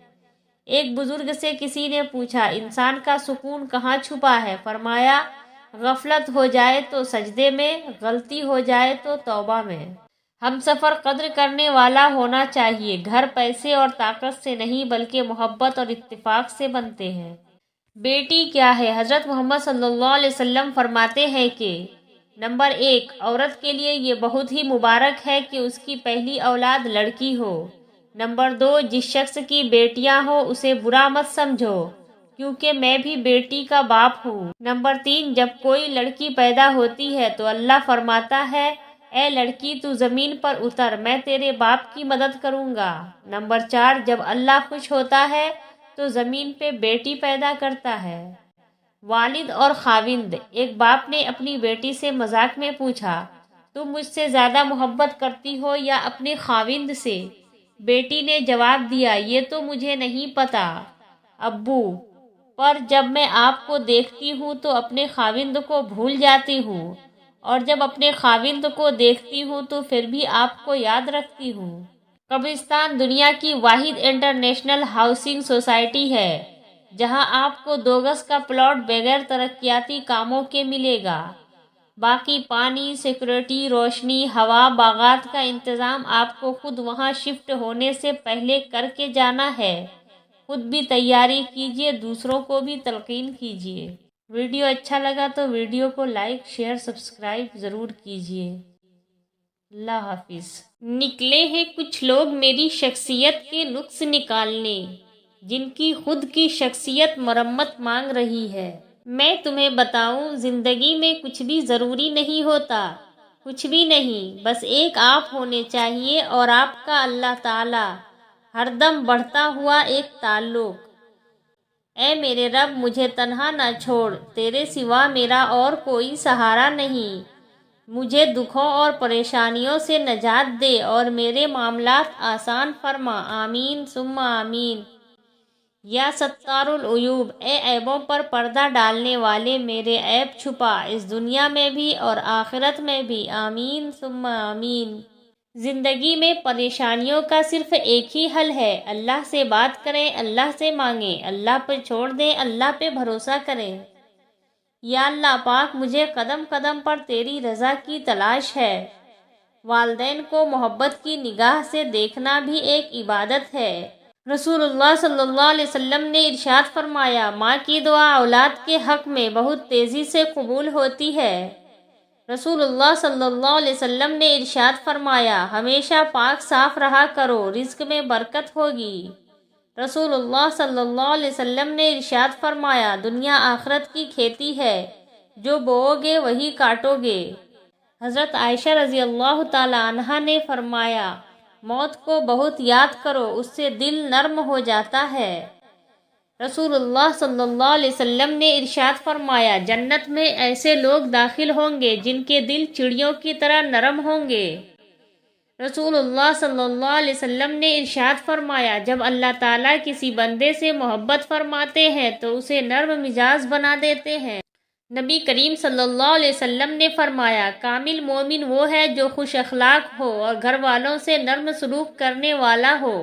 ایک بزرگ سے کسی نے پوچھا، انسان کا سکون کہاں چھپا ہے؟ فرمایا، غفلت ہو جائے تو سجدے میں، غلطی ہو جائے تو توبہ میں۔ ہم سفر قدر کرنے والا ہونا چاہیے۔ گھر پیسے اور طاقت سے نہیں بلکہ محبت اور اتفاق سے بنتے ہیں۔ بیٹی کیا ہے؟ حضرت محمد صلی اللہ علیہ وسلم فرماتے ہیں کہ نمبر 1، عورت کے لیے یہ بہت ہی مبارک ہے کہ اس کی پہلی اولاد لڑکی ہو۔ نمبر 2، جس شخص کی بیٹیاں ہو اسے برا مت سمجھو، کیونکہ میں بھی بیٹی کا باپ ہوں۔ نمبر 3، جب کوئی لڑکی پیدا ہوتی ہے تو اللہ فرماتا ہے، اے لڑکی تو زمین پر اتر، میں تیرے باپ کی مدد کروں گا۔ نمبر 4، جب اللہ خوش ہوتا ہے تو زمین پہ بیٹی پیدا کرتا ہے۔ والد اور خاوند۔ ایک باپ نے اپنی بیٹی سے مذاق میں پوچھا، تم مجھ سے زیادہ محبت کرتی ہو یا اپنے خاوند سے؟ بیٹی نے جواب دیا، یہ تو مجھے نہیں پتا ابو، پر جب میں آپ کو دیکھتی ہوں تو اپنے خاوند کو بھول جاتی ہوں، اور جب اپنے خاوند کو دیکھتی ہوں تو پھر بھی آپ کو یاد رکھتی ہوں۔ قبرستان دنیا کی واحد انٹرنیشنل ہاؤسنگ سوسائٹی ہے جہاں آپ کو 2 گز کا پلاٹ بغیر ترقیاتی کاموں کے ملے گا۔ باقی پانی، سیکورٹی، روشنی، ہوا، باغات کا انتظام آپ کو خود وہاں شفٹ ہونے سے پہلے کر کے جانا ہے۔ خود بھی تیاری کیجیے، دوسروں کو بھی تلقین کیجیے۔ ویڈیو اچھا لگا تو ویڈیو کو لائک، شیئر، سبسکرائب ضرور کیجیے۔ اللہ حافظ۔ نکلے ہیں کچھ لوگ میری شخصیت کے نقص نکالنے، جن کی خود کی شخصیت مرمت مانگ رہی ہے۔ میں تمہیں بتاؤں، زندگی میں کچھ بھی ضروری نہیں ہوتا، کچھ بھی نہیں، بس ایک آپ ہونے چاہیے اور آپ کا اللہ تعالی، ہر دم بڑھتا ہوا ایک تعلق۔ اے میرے رب، مجھے تنہا نہ چھوڑ، تیرے سوا میرا اور کوئی سہارا نہیں۔ مجھے دکھوں اور پریشانیوں سے نجات دے اور میرے معاملات آسان فرما، آمین ثم آمین۔ یا ستار العیوب، اے عیبوں پر پردہ ڈالنے والے، میرے عیب چھپا، اس دنیا میں بھی اور آخرت میں بھی، آمین ثم آمین۔ زندگی میں پریشانیوں کا صرف ایک ہی حل ہے، اللہ سے بات کریں، اللہ سے مانگیں، اللہ پہ چھوڑ دیں، اللہ پہ بھروسہ کریں۔ یا اللہ پاک، مجھے قدم قدم پر تیری رضا کی تلاش ہے۔ والدین کو محبت کی نگاہ سے دیکھنا بھی ایک عبادت ہے۔ رسول اللہ صلی اللہ علیہ وسلم نے ارشاد فرمایا، ماں کی دعا اولاد کے حق میں بہت تیزی سے قبول ہوتی ہے۔ رسول اللہ صلی اللہ علیہ وسلم نے ارشاد فرمایا، ہمیشہ پاک صاف رہا کرو، رزق میں برکت ہوگی۔ رسول اللہ صلی اللہ علیہ وسلم نے ارشاد فرمایا، دنیا آخرت کی کھیتی ہے، جو بوؤ گے وہی کاٹو گے۔ حضرت عائشہ رضی اللہ تعالی عنہا نے فرمایا، موت کو بہت یاد کرو، اس سے دل نرم ہو جاتا ہے۔ رسول اللہ صلی اللہ علیہ وسلم نے ارشاد فرمایا، جنت میں ایسے لوگ داخل ہوں گے جن کے دل چڑیوں کی طرح نرم ہوں گے۔ رسول اللہ صلی اللہ علیہ وسلم نے ارشاد فرمایا، جب اللہ تعالیٰ کسی بندے سے محبت فرماتے ہیں تو اسے نرم مزاج بنا دیتے ہیں۔ نبی کریم صلی اللہ علیہ وسلم نے فرمایا، کامل مومن وہ ہے جو خوش اخلاق ہو اور گھر والوں سے نرم سلوک کرنے والا ہو۔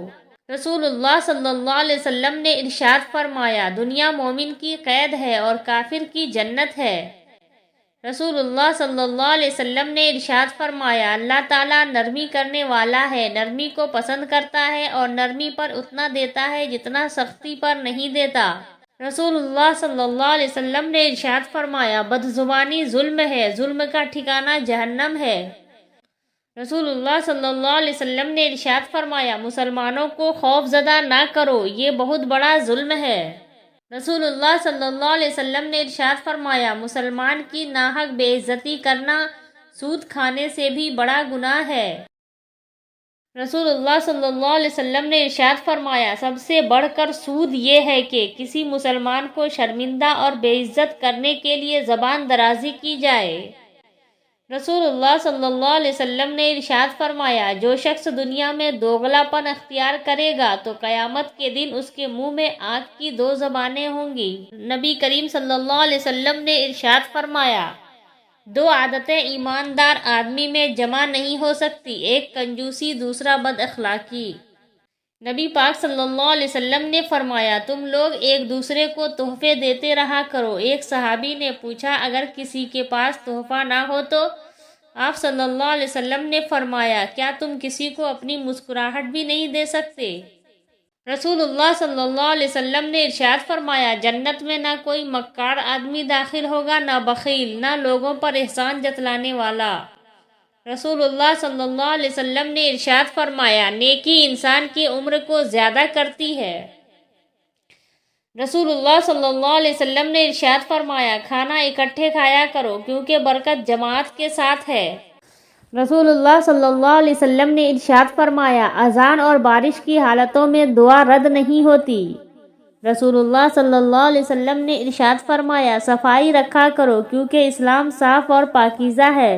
رسول اللہ صلی اللہ علیہ وسلم نے ارشاد فرمایا، دنیا مومن کی قید ہے اور کافر کی جنت ہے۔ رسول اللہ صلی اللہ علیہ وسلم نے ارشاد فرمایا، اللہ تعالیٰ نرمی کرنے والا ہے، نرمی کو پسند کرتا ہے اور نرمی پر اتنا دیتا ہے جتنا سختی پر نہیں دیتا۔ رسول اللہ صلی اللہ علیہ وسلم نے ارشاد فرمایا، بدزبانی ظلم ہے، ظلم کا ٹھکانہ جہنم ہے۔
رسول اللہ صلی اللہ علیہ وسلم نے ارشاد فرمایا، مسلمانوں کو خوف زدہ نہ کرو، یہ بہت بڑا ظلم ہے۔ رسول اللہ صلی اللہ علیہ وسلم نے ارشاد فرمایا، مسلمان کی ناحق بے عزتی کرنا سود کھانے سے بھی بڑا گناہ ہے۔ رسول اللہ صلی اللہ علیہ وسلم نے ارشاد فرمایا، سب سے بڑھ کر سود یہ ہے کہ کسی مسلمان کو شرمندہ اور بے عزت کرنے کے لیے زبان درازی کی جائے۔ رسول اللہ صلی اللہ علیہ وسلم نے ارشاد فرمایا، جو شخص دنیا میں دوغلا پن اختیار کرے گا تو قیامت کے دن اس کے منہ میں آگ کی 2 زبانیں ہوں گی۔ نبی کریم صلی اللہ علیہ وسلم نے ارشاد فرمایا، 2 عادتیں ایماندار آدمی میں جمع نہیں ہو سکتی، ایک کنجوسی، دوسرا بد اخلاقی۔ نبی پاک صلی اللہ علیہ وسلم نے فرمایا، تم لوگ ایک دوسرے کو تحفے دیتے رہا کرو۔ ایک صحابی نے پوچھا، اگر کسی کے پاس تحفہ نہ ہو تو؟ آپ صلی اللہ علیہ وسلم نے فرمایا، کیا تم کسی کو اپنی مسکراہٹ بھی نہیں دے سکتے؟ رسول اللہ صلی اللہ علیہ وسلم نے ارشاد فرمایا، جنت میں نہ کوئی مکار آدمی داخل ہوگا، نہ بخیل، نہ لوگوں پر احسان جتلانے والا۔ رسول اللہ صلی اللہ علیہ وسلم نے ارشاد فرمایا، نیکی انسان کی عمر کو زیادہ کرتی ہے۔ رسول اللہ صلی اللہ علیہ وسلم نے ارشاد فرمایا، کھانا اکٹھے کھایا کرو کیونکہ برکت جماعت کے ساتھ ہے۔ رسول اللہ صلی اللہ علیہ وسلم نے ارشاد فرمایا، اذان اور بارش کی حالتوں میں دعا رد نہیں ہوتی۔ رسول اللہ صلی اللہ علیہ وسلم نے ارشاد فرمایا، صفائی رکھا کرو کیونکہ اسلام صاف اور پاکیزہ ہے۔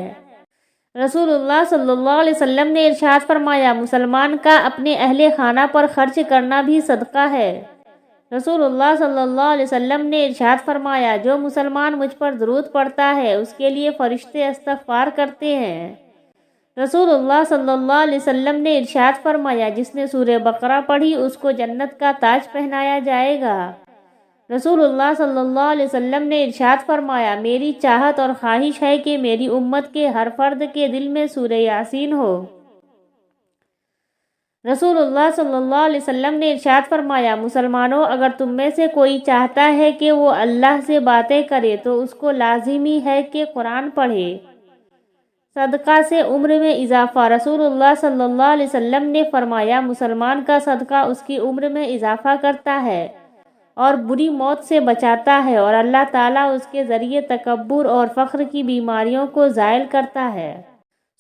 رسول اللہ صلی اللہ علیہ وسلم نے ارشاد فرمایا، مسلمان کا اپنے اہل خانہ پر خرچ کرنا بھی صدقہ ہے۔ رسول اللہ صلی اللہ علیہ وسلم نے ارشاد فرمایا، جو مسلمان مجھ پر درود پڑھتا ہے اس کے لیے فرشتے استغفار کرتے ہیں۔ رسول اللہ صلی اللہ علیہ وسلم نے ارشاد فرمایا، جس نے سورہ بقرہ پڑھی اس کو جنت کا تاج پہنایا جائے گا۔ رسول اللہ صلی اللہ علیہ وسلم نے ارشاد فرمایا، میری چاہت اور خواہش ہے کہ میری امت کے ہر فرد کے دل میں سورہ یاسین ہو۔ رسول اللہ صلی اللہ علیہ وسلم نے ارشاد فرمایا، مسلمانوں، اگر تم میں سے کوئی چاہتا ہے کہ وہ اللہ سے باتیں کرے تو اس کو لازمی ہے کہ قرآن پڑھے۔ صدقہ سے عمر میں اضافہ۔ رسول اللہ صلی اللہ علیہ وسلم نے فرمایا، مسلمان کا صدقہ اس کی عمر میں اضافہ کرتا ہے اور بری موت سے بچاتا ہے، اور اللہ تعالیٰ اس کے ذریعے تکبر اور فخر کی بیماریوں کو زائل کرتا ہے۔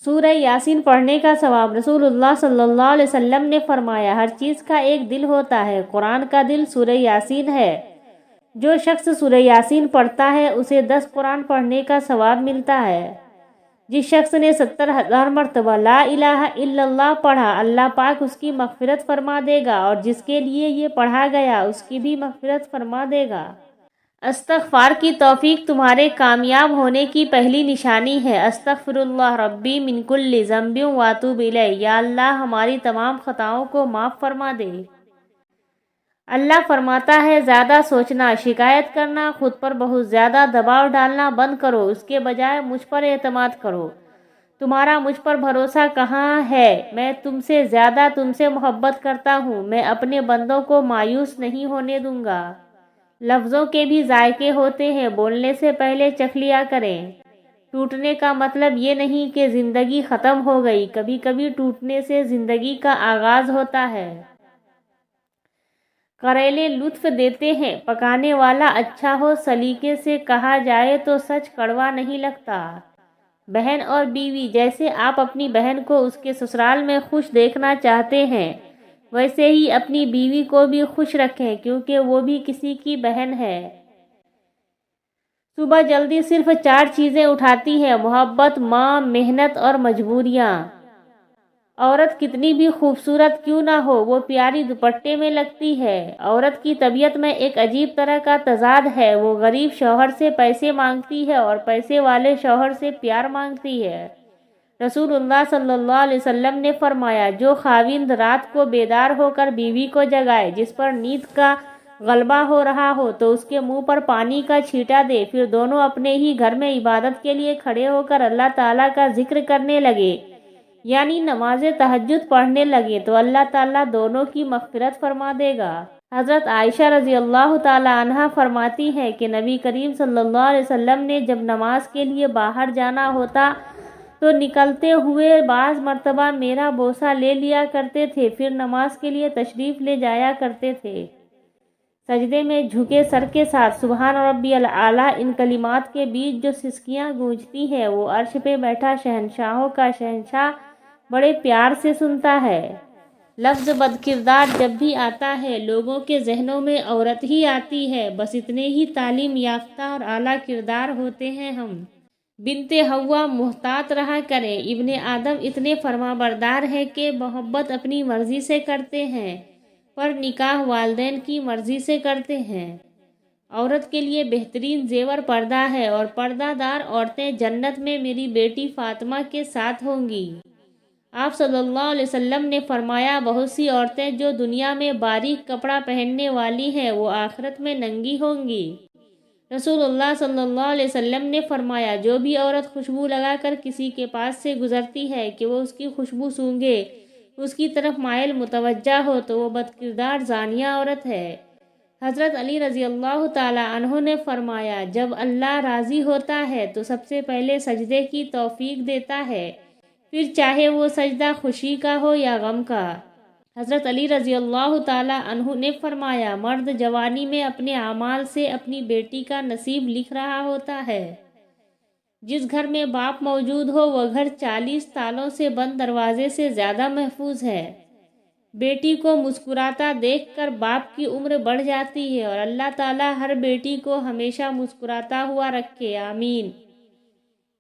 سورہ یاسین پڑھنے کا ثواب۔ رسول اللہ صلی اللہ علیہ وسلم نے فرمایا، ہر چیز کا ایک دل ہوتا ہے، قرآن کا دل سورہ یاسین ہے۔ جو شخص سورہ یاسین پڑھتا ہے اسے 10 قرآن پڑھنے کا ثواب ملتا ہے۔ جس شخص نے 70,000 مرتبہ لا الہ الا اللہ پڑھا، اللہ پاک اس کی مغفرت فرما دے گا، اور جس کے لیے یہ پڑھا گیا اس کی بھی مغفرت فرما دے گا۔ استغفار کی توفیق تمہارے کامیاب ہونے کی پہلی نشانی ہے۔ استغفر اللہ ربی من کل ذنب واتوب الیہ، یا اللہ ہماری تمام خطاؤں کو معاف فرما دے۔ اللہ فرماتا ہے، زیادہ سوچنا، شکایت کرنا، خود پر بہت زیادہ دباؤ ڈالنا بند کرو، اس کے بجائے مجھ پر اعتماد کرو۔ تمہارا مجھ پر بھروسہ کہاں ہے؟ میں تم سے زیادہ تم سے محبت کرتا ہوں، میں اپنے بندوں کو مایوس نہیں ہونے دوں گا۔ لفظوں کے بھی ذائقے ہوتے ہیں، بولنے سے پہلے چکھ لیا کریں۔ ٹوٹنے کا مطلب یہ نہیں کہ زندگی ختم ہو گئی، کبھی کبھی ٹوٹنے سے زندگی کا آغاز ہوتا ہے۔ کریلے لطف دیتے ہیں، پکانے والا اچھا ہو، سلیقے سے کہا جائے تو سچ کڑوا نہیں لگتا۔ بہن اور بیوی، جیسے آپ اپنی بہن کو اس کے سسرال میں خوش دیکھنا چاہتے ہیں، ویسے ہی اپنی بیوی کو بھی خوش رکھیں، کیونکہ وہ بھی کسی کی بہن ہے۔ صبح جلدی صرف 4 چیزیں اٹھاتی ہیں: محبت، ماں، محنت اور مجبوریاں۔ عورت کتنی بھی خوبصورت کیوں نہ ہو، وہ پیاری دوپٹے میں لگتی ہے۔ عورت کی طبیعت میں ایک عجیب طرح کا تضاد ہے، وہ غریب شوہر سے پیسے مانگتی ہے اور پیسے والے شوہر سے پیار مانگتی ہے۔ رسول اللہ صلی اللہ علیہ وسلم نے فرمایا، جو خاوند رات کو بیدار ہو کر بیوی کو جگائے جس پر نیند کا غلبہ ہو رہا ہو تو اس کے منہ پر پانی کا چھینٹا دے، پھر دونوں اپنے ہی گھر میں عبادت کے لیے کھڑے ہو کر اللہ تعالیٰ کا ذکر کرنے لگے، یعنی نماز تہجد پڑھنے لگے، تو اللہ تعالیٰ دونوں کی مغفرت فرما دے گا۔ حضرت عائشہ رضی اللہ تعالیٰ عنہا فرماتی ہیں کہ نبی کریم صلی اللہ علیہ وسلم نے جب نماز کے لیے باہر جانا ہوتا تو نکلتے ہوئے بعض مرتبہ میرا بوسہ لے لیا کرتے تھے، پھر نماز کے لیے تشریف لے جایا کرتے تھے۔ سجدے میں جھکے سر کے ساتھ سبحان ربی الاعلیٰ، ان کلمات کے بیچ جو سسکیاں گونجتی ہیں وہ عرش پہ بیٹھا شہنشاہوں کا شہنشاہ بڑے پیار سے سنتا ہے۔ لفظ بدکردار جب بھی آتا ہے لوگوں کے ذہنوں میں عورت ہی آتی ہے، بس اتنے ہی تعلیم یافتہ اور اعلیٰ کردار ہوتے ہیں ہم۔ بنت حوا محتاط رہا کریں، ابن آدم اتنے فرمانبردار ہیں کہ محبت اپنی مرضی سے کرتے ہیں پر نکاح والدین کی مرضی سے کرتے ہیں۔ عورت کے لیے بہترین زیور پردہ ہے اور پردہ دار عورتیں جنت میں میری بیٹی فاطمہ کے ساتھ ہوں گی۔ آپ صلی اللہ علیہ وسلم نے فرمایا، بہت سی عورتیں جو دنیا میں باریک کپڑا پہننے والی ہیں وہ آخرت میں ننگی ہوں گی۔ رسول اللہ صلی اللہ علیہ وسلم نے فرمایا، جو بھی عورت خوشبو لگا کر کسی کے پاس سے گزرتی ہے کہ وہ اس کی خوشبو سونگھے، اس کی طرف مائل متوجہ ہو تو وہ بدکردار زانیہ عورت ہے۔ حضرت علی رضی اللہ تعالی عنہ نے فرمایا، جب اللہ راضی ہوتا ہے تو سب سے پہلے سجدے کی توفیق دیتا ہے، پھر چاہے وہ سجدہ خوشی کا ہو یا غم کا۔ حضرت علی رضی اللہ تعالی عنہ نے فرمایا، مرد جوانی میں اپنے اعمال سے اپنی بیٹی کا نصیب لکھ رہا ہوتا ہے۔ جس گھر میں باپ موجود ہو وہ گھر 40 تالوں سے بند دروازے سے زیادہ محفوظ ہے۔ بیٹی کو مسکراتا دیکھ کر باپ کی عمر بڑھ جاتی ہے اور اللہ تعالیٰ ہر بیٹی کو ہمیشہ مسکراتا ہوا رکھے، آمین۔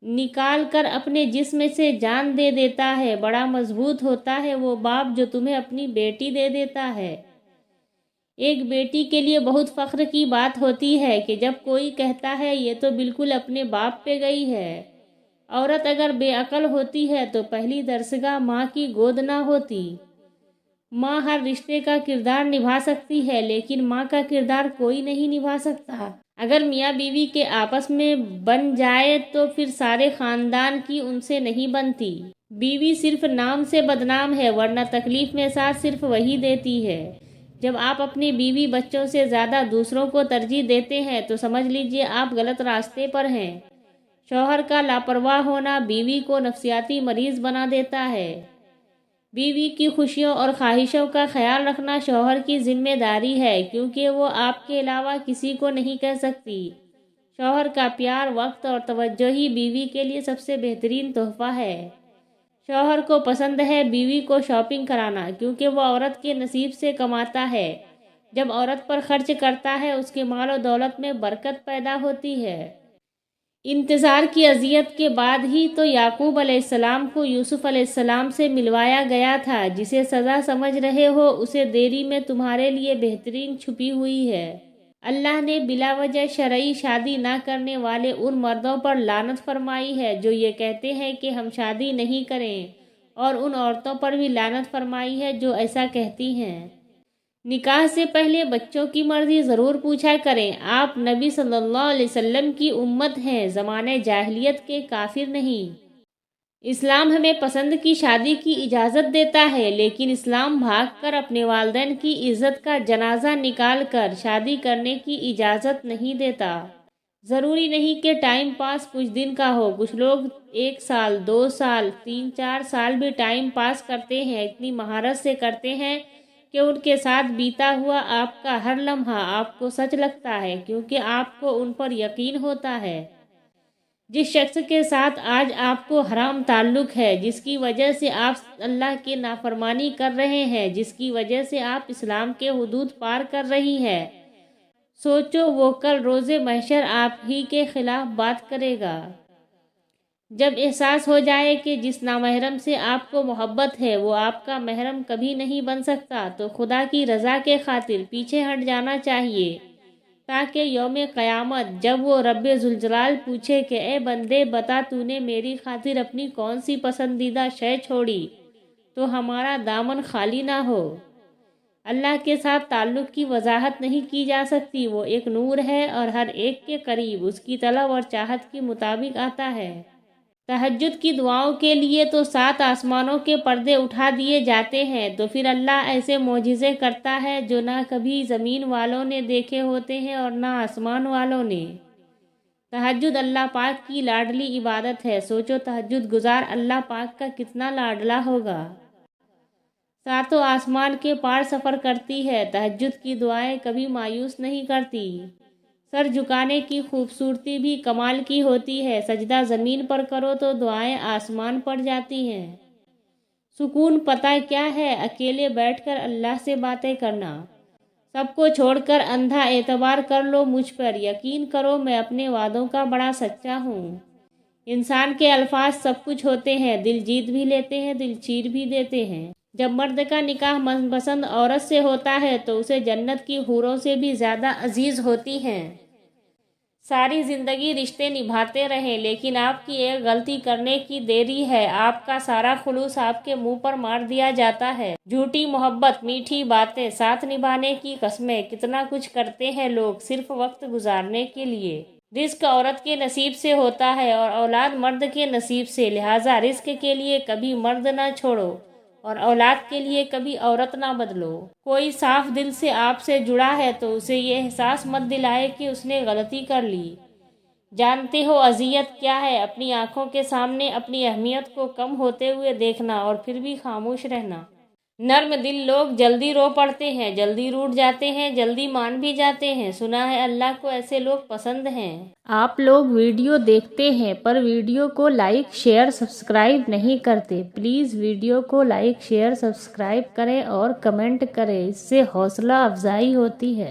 نکال کر اپنے جسم سے جان دے دیتا ہے، بڑا مضبوط ہوتا ہے وہ باپ جو تمہیں اپنی بیٹی دے دیتا ہے۔ ایک بیٹی کے لیے بہت فخر کی بات ہوتی ہے کہ جب کوئی کہتا ہے یہ تو بالکل اپنے باپ پہ گئی ہے۔ عورت اگر بے عقل ہوتی ہے تو پہلی درسگاہ ماں کی گود نہ ہوتی۔ ماں ہر رشتے کا کردار نبھا سکتی ہے لیکن ماں کا کردار کوئی نہیں نبھا سکتا۔ اگر میاں بیوی کے آپس میں بن جائے تو پھر سارے خاندان کی ان سے نہیں بنتی۔ بیوی صرف نام سے بدنام ہے ورنہ تکلیف میں ساتھ صرف وہی دیتی ہے۔ جب آپ اپنی بیوی بچوں سے زیادہ دوسروں کو ترجیح دیتے ہیں تو سمجھ لیجئے آپ غلط راستے پر ہیں۔ شوہر کا لاپرواہ ہونا بیوی کو نفسیاتی مریض بنا دیتا ہے۔ بیوی کی خوشیوں اور خواہشوں کا خیال رکھنا شوہر کی ذمہ داری ہے کیونکہ وہ آپ کے علاوہ کسی کو نہیں کہہ سکتی۔ شوہر کا پیار، وقت اور توجہ ہی بیوی کے لیے سب سے بہترین تحفہ ہے۔ شوہر کو پسند ہے بیوی کو شاپنگ کرانا کیونکہ وہ عورت کے نصیب سے کماتا ہے۔ جب عورت پر خرچ کرتا ہے اس کے مال و دولت میں برکت پیدا ہوتی ہے۔ انتظار کی اذیت کے بعد ہی تو یعقوب علیہ السلام کو یوسف علیہ السلام سے ملوایا گیا تھا۔ جسے سزا سمجھ رہے ہو اسے دیری میں تمہارے لیے بہترین چھپی ہوئی ہے۔ اللہ نے بلا وجہ شرعی شادی نہ کرنے والے ان مردوں پر لعنت فرمائی ہے جو یہ کہتے ہیں کہ ہم شادی نہیں کریں، اور ان عورتوں پر بھی لعنت فرمائی ہے جو ایسا کہتی ہیں۔ نکاح سے پہلے بچوں کی مرضی ضرور پوچھا کریں۔ آپ نبی صلی اللہ علیہ وسلم کی امت ہیں، زمانے جاہلیت کے کافر نہیں۔ اسلام ہمیں پسند کی شادی کی اجازت دیتا ہے لیکن اسلام بھاگ کر اپنے والدین کی عزت کا جنازہ نکال کر شادی کرنے کی اجازت نہیں دیتا۔ ضروری نہیں کہ ٹائم پاس کچھ دن کا ہو، کچھ لوگ 1 سال 2 سال 3-4 سال بھی ٹائم پاس کرتے ہیں، اتنی مہارت سے کرتے ہیں کہ ان کے ساتھ بیتا ہوا آپ کا ہر لمحہ آپ کو سچ لگتا ہے کیونکہ آپ کو ان پر یقین ہوتا ہے۔ جس شخص کے ساتھ آج آپ کو حرام تعلق ہے، جس کی وجہ سے آپ اللہ کی نافرمانی کر رہے ہیں، جس کی وجہ سے آپ اسلام کے حدود پار کر رہی ہیں، سوچو وہ کل روز محشر آپ ہی کے خلاف بات کرے گا۔ جب احساس ہو جائے کہ جس نامحرم سے آپ کو محبت ہے وہ آپ کا محرم کبھی نہیں بن سکتا تو خدا کی رضا کے خاطر پیچھے ہٹ جانا چاہیے تاکہ یوم قیامت جب وہ رب ذوالجلال پوچھے کہ اے بندے بتا تو نے میری خاطر اپنی کون سی پسندیدہ شے چھوڑی تو ہمارا دامن خالی نہ ہو۔ اللہ کے ساتھ تعلق کی وضاحت نہیں کی جا سکتی، وہ ایک نور ہے اور ہر ایک کے قریب اس کی طلب اور چاہت کے مطابق آتا ہے۔ تہجد کی دعاؤں کے لیے تو 7 آسمانوں کے پردے اٹھا دیے جاتے ہیں، تو پھر اللہ ایسے معجزے کرتا ہے جو نہ کبھی زمین والوں نے دیکھے ہوتے ہیں اور نہ آسمان والوں نے۔ تہجد اللہ پاک کی لاڈلی عبادت ہے، سوچو تہجد گزار اللہ پاک کا کتنا لاڈلا ہوگا۔ ساتوں آسمان کے پار سفر کرتی ہے، تہجد کی دعائیں کبھی مایوس نہیں کرتی۔ سر جھکانے کی خوبصورتی بھی کمال کی ہوتی ہے، سجدہ زمین پر کرو تو دعائیں آسمان پر جاتی ہیں۔ سکون پتہ کیا ہے؟ اکیلے بیٹھ کر اللہ سے باتیں کرنا۔ سب کو چھوڑ کر اندھا اعتبار کر لو مجھ پر، یقین کرو میں اپنے وعدوں کا بڑا سچا ہوں۔ انسان کے الفاظ سب کچھ ہوتے ہیں، دل جیت بھی لیتے ہیں، دل چیر بھی دیتے ہیں۔ جب مرد کا نکاح من پسند عورت سے ہوتا ہے تو اسے جنت کی حوروں سے بھی زیادہ عزیز ہوتی ہیں۔ ساری زندگی رشتے نبھاتے رہیں، لیکن آپ کی ایک غلطی کرنے کی دیری ہے، آپ کا سارا خلوص آپ کے منہ پر مار دیا جاتا ہے۔ جھوٹی محبت، میٹھی باتیں، ساتھ نبھانے کی قسمیں، کتنا کچھ کرتے ہیں لوگ صرف وقت گزارنے کے لیے۔ رزق عورت کے نصیب سے ہوتا ہے اور اولاد مرد کے نصیب سے، لہٰذا رزق کے لیے کبھی مرد نہ چھوڑو اور اولاد کے لیے کبھی عورت نہ بدلو۔ کوئی صاف دل سے آپ سے جڑا ہے تو اسے یہ احساس مت دلائے کہ اس نے غلطی کر لی۔ جانتے ہو اذیت کیا ہے؟ اپنی آنکھوں کے سامنے اپنی اہمیت کو کم ہوتے ہوئے دیکھنا اور پھر بھی خاموش رہنا۔ نرم دل لوگ جلدی رو پڑتے ہیں، جلدی روٹھ جاتے ہیں، جلدی مان بھی جاتے ہیں۔ سنا ہے اللہ کو ایسے لوگ پسند ہیں۔ آپ لوگ ویڈیو دیکھتے ہیں پر ویڈیو کو لائک شیئر سبسکرائب نہیں کرتے، پلیز ویڈیو کو لائک شیئر سبسکرائب کریں اور کمنٹ کریں، اس سے حوصلہ افزائی ہوتی ہے۔